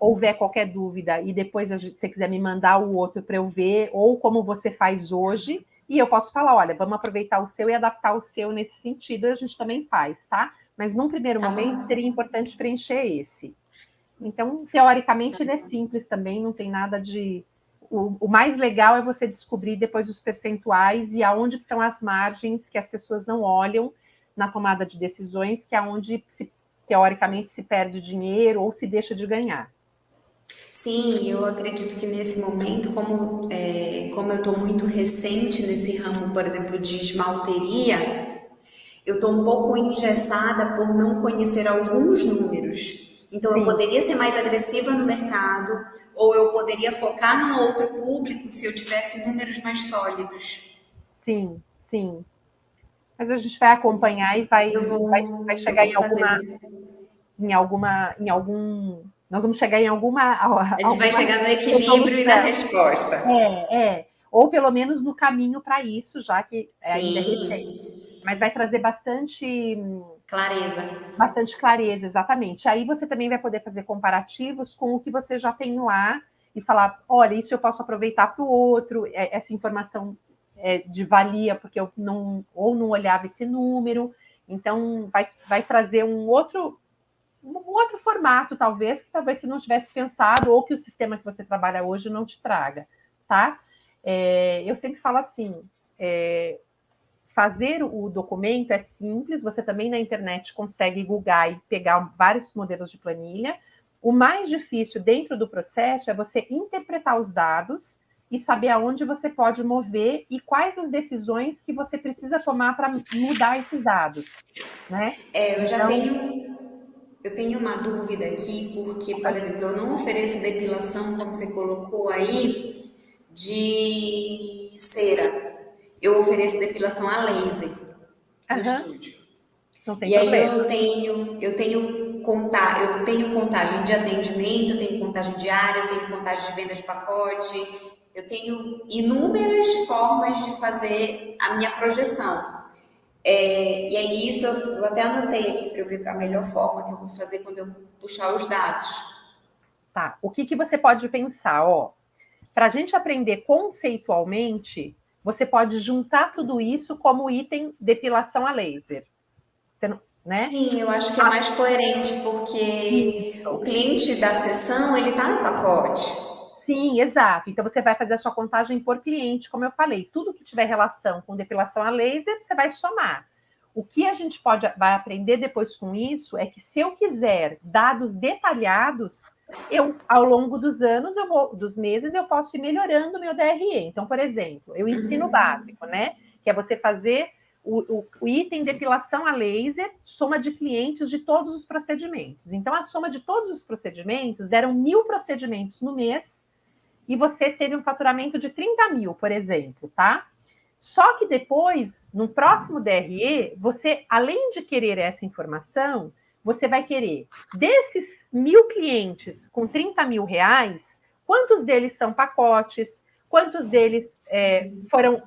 houver qualquer dúvida e depois você quiser me mandar o outro para eu ver, ou como você faz hoje, e eu posso falar, olha, vamos aproveitar o seu e adaptar o seu nesse sentido, a gente também faz, tá? Mas num primeiro momento seria importante preencher esse. Então, teoricamente, ele é simples também, não tem nada de... O mais legal é você descobrir depois os percentuais e aonde estão as margens que as pessoas não olham na tomada de decisões, que é onde, teoricamente, se perde dinheiro ou se deixa de ganhar. Sim, eu acredito que nesse momento, como eu estou muito recente nesse ramo, por exemplo, de esmalteria, eu estou um pouco engessada por não conhecer alguns números. Então, eu poderia ser mais agressiva no mercado, ou eu poderia focar num outro público se eu tivesse números mais sólidos. Sim, sim. Mas a gente vai acompanhar e vai chegar em algum. Nós vamos chegar em alguma. A gente vai chegar no equilíbrio e na resposta. Ou pelo menos no caminho para isso, já que ainda é Sim. recente. Mas vai trazer bastante clareza. Bastante clareza, exatamente. Aí você também vai poder fazer comparativos com o que você já tem lá e falar, olha, isso eu posso aproveitar para o outro, essa informação de valia, porque eu não olhava esse número. Então, vai trazer um outro formato, talvez, que talvez você não tivesse pensado, ou que o sistema que você trabalha hoje não te traga, tá? Eu sempre falo assim, fazer o documento é simples, você também na internet consegue googar e pegar vários modelos de planilha. O mais difícil dentro do processo é você interpretar os dados e saber aonde você pode mover e quais as decisões que você precisa tomar para mudar esses dados, né? Eu tenho uma dúvida aqui, porque, por exemplo, eu não ofereço depilação, como você colocou aí, de cera. Eu ofereço depilação a laser no estúdio. Não tem E aí problema. eu tenho contagem de atendimento, eu tenho contagem diária, eu tenho contagem de venda de pacote, eu tenho inúmeras formas de fazer a minha projeção. E aí isso eu até anotei aqui para eu ver a melhor forma que eu vou fazer quando eu puxar os dados. Tá. O que você pode pensar? Para a gente aprender conceitualmente, você pode juntar tudo isso como item depilação a laser. Você não, né? Sim, eu acho que é mais coerente, porque o cliente da sessão, ele está no pacote. Sim, exato. Então você vai fazer a sua contagem por cliente, como eu falei. Tudo que tiver relação com depilação a laser, você vai somar. O que a gente vai aprender depois com isso é que se eu quiser dados detalhados, ao longo dos anos, dos meses, eu posso ir melhorando o meu DRE. Então, por exemplo, eu ensino o básico, né? Que é você fazer o item depilação a laser, soma de clientes de todos os procedimentos. Então, a soma de todos os procedimentos deram 1.000 procedimentos no mês, e você teve um faturamento de 30 mil, por exemplo, tá? Só que depois, no próximo DRE, você, além de querer essa informação, você vai querer, desses 1.000 clientes com 30 mil reais, quantos deles são pacotes, quantos deles foram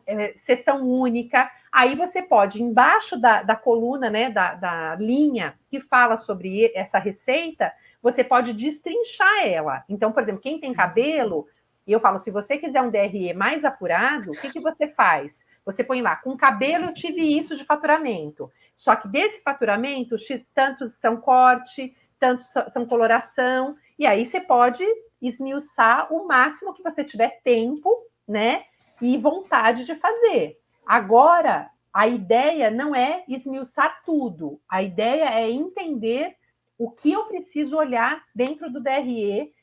sessão única. Aí você pode, embaixo da coluna, né, da linha que fala sobre essa receita, você pode destrinchar ela. Então, por exemplo, quem tem cabelo, e eu falo, se você quiser um DRE mais apurado, o que você faz? Você põe lá, com cabelo eu tive isso de faturamento. Só que desse faturamento, tantos são corte, tantos são coloração, e aí você pode esmiuçar o máximo que você tiver tempo, né? E vontade de fazer. Agora, a ideia não é esmiuçar tudo. A ideia é entender o que eu preciso olhar dentro do DRE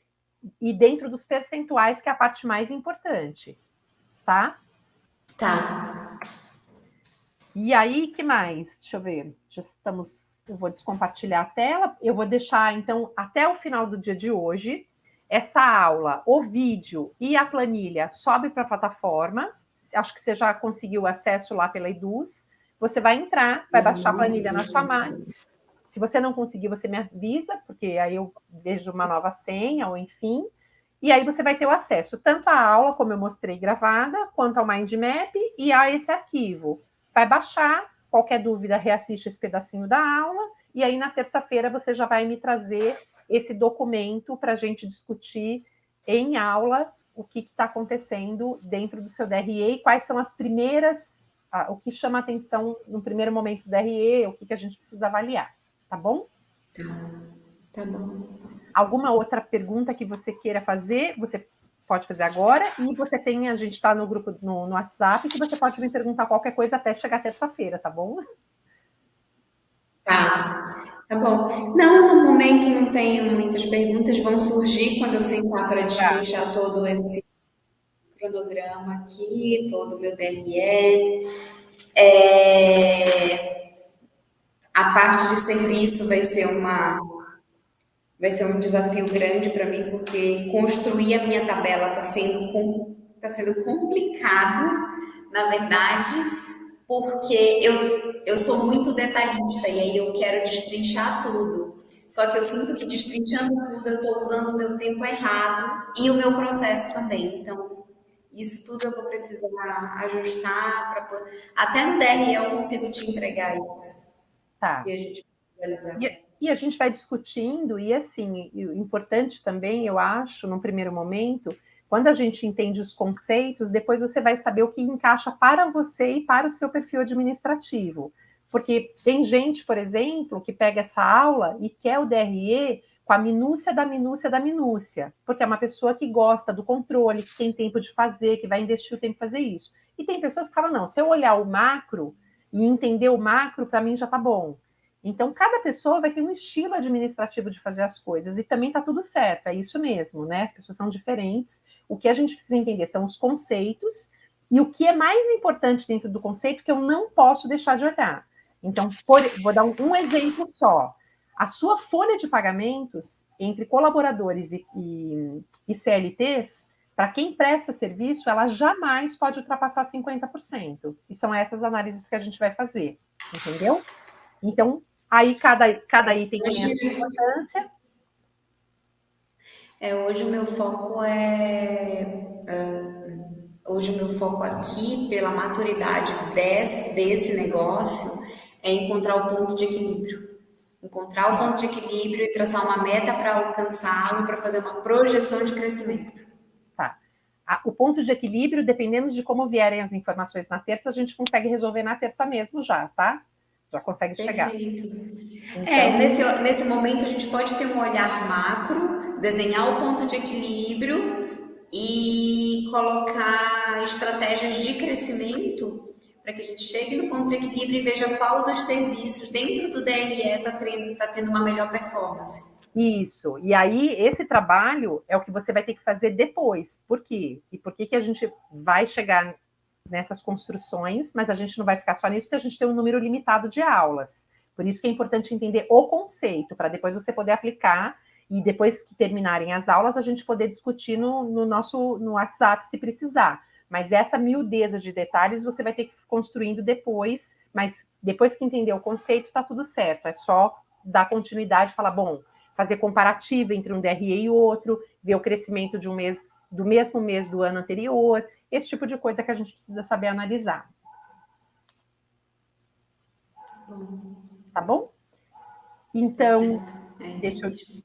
e dentro dos percentuais, que é a parte mais importante, tá? Tá. E aí, que mais? Deixa eu ver. Eu vou descompartilhar a tela. Eu vou deixar, então, até o final do dia de hoje, essa aula, o vídeo e a planilha sobe para a plataforma. Acho que você já conseguiu acesso lá pela Eduz. Você vai entrar, vai baixar a planilha na sua máquina. Se você não conseguir, você me avisa, porque aí eu vejo uma nova senha, ou enfim. E aí você vai ter o acesso tanto à aula, como eu mostrei gravada, quanto ao mind map e a esse arquivo. Vai baixar, qualquer dúvida, reassiste esse pedacinho da aula, e aí na terça-feira você já vai me trazer esse documento para a gente discutir em aula o que está acontecendo dentro do seu DRE e quais são as primeiras, o que chama atenção no primeiro momento do DRE, o que a gente precisa avaliar. Tá bom? Tá bom. Alguma outra pergunta que você queira fazer, você pode fazer agora. E a gente está no grupo no WhatsApp, que você pode me perguntar qualquer coisa até chegar terça-feira, tá bom? Tá bom. Não, no momento não tenho muitas perguntas, vão surgir quando eu sentar para destrinchar todo esse cronograma aqui, todo o meu DRE. A parte de serviço vai ser um desafio grande para mim, porque construir a minha tabela está sendo complicado, na verdade, porque eu sou muito detalhista e aí eu quero destrinchar tudo. Só que eu sinto que destrinchando tudo eu estou usando o meu tempo errado e o meu processo também. Então, isso tudo eu vou precisar ajustar. Até no DRE eu consigo te entregar isso. Tá. E a gente vai realizar. E a gente vai discutindo, e assim, o importante também, eu acho, num primeiro momento, quando a gente entende os conceitos, depois você vai saber o que encaixa para você e para o seu perfil administrativo. Porque tem gente, por exemplo, que pega essa aula e quer o DRE com a minúcia da minúcia da minúcia, porque é uma pessoa que gosta do controle, que tem tempo de fazer, que vai investir o tempo em fazer isso. E tem pessoas que falam, não, se eu olhar o macro e entender o macro, para mim já está bom. Então, cada pessoa vai ter um estilo administrativo de fazer as coisas, e também está tudo certo, é isso mesmo, né? As pessoas são diferentes. O que a gente precisa entender são os conceitos, e o que é mais importante dentro do conceito que eu não posso deixar de olhar. Então, vou dar um exemplo só. A sua folha de pagamentos entre colaboradores e CLTs, para quem presta serviço, ela jamais pode ultrapassar 50%. E são essas análises que a gente vai fazer, entendeu? Então, aí cada item tem a sua importância. Hoje o meu foco hoje o meu foco aqui, pela maturidade desse negócio, é encontrar o ponto de equilíbrio. Encontrar o ponto de equilíbrio e traçar uma meta para alcançá-lo, para fazer uma projeção de crescimento. Tá. O ponto de equilíbrio, dependendo de como vierem as informações na terça, a gente consegue resolver na terça mesmo já, tá? Já consegue chegar. Então, nesse momento a gente pode ter um olhar macro, desenhar o ponto de equilíbrio e colocar estratégias de crescimento para que a gente chegue no ponto de equilíbrio e veja qual dos serviços dentro do DRE está tendo uma melhor performance. Isso. E aí, esse trabalho é o que você vai ter que fazer depois. Por quê? E por que a gente vai chegar nessas construções, mas a gente não vai ficar só nisso, porque a gente tem um número limitado de aulas. Por isso que é importante entender o conceito, para depois você poder aplicar, e depois que terminarem as aulas, a gente poder discutir no WhatsApp, se precisar. Mas essa miudeza de detalhes você vai ter que ir construindo depois, mas depois que entender o conceito, está tudo certo. É só dar continuidade e falar, bom, fazer comparativo entre um DRE e outro, ver o crescimento de um mês, do mesmo mês do ano anterior, esse tipo de coisa que a gente precisa saber analisar. Tá bom? Então,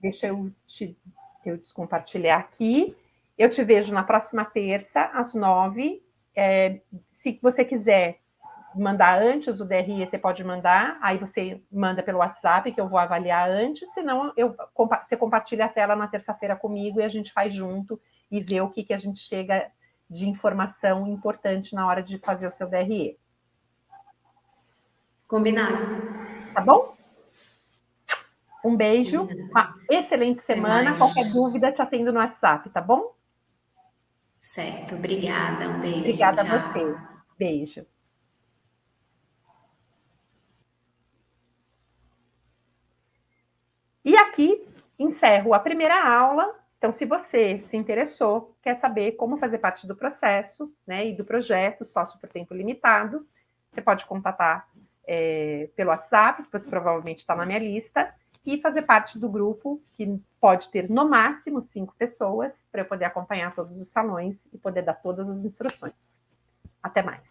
deixa eu descompartilhar aqui. Eu te vejo na próxima terça, às 9h. Se você quiser mandar antes o DRE, você pode mandar, aí você manda pelo WhatsApp, que eu vou avaliar antes, senão você compartilha a tela na terça-feira comigo e a gente faz junto e vê o que a gente chega de informação importante na hora de fazer o seu DRE. Combinado. Tá bom? Um beijo, uma excelente semana. Qualquer dúvida, te atendo no WhatsApp, tá bom? Certo, obrigada. Um beijo. Obrigada a você. Beijo. E aqui encerro a primeira aula. Então, se você se interessou, quer saber como fazer parte do processo, né, e do projeto Sócio por Tempo Limitado, você pode contatar pelo WhatsApp, que você provavelmente está na minha lista, e fazer parte do grupo, que pode ter no máximo 5 pessoas, para eu poder acompanhar todos os salões e poder dar todas as instruções. Até mais.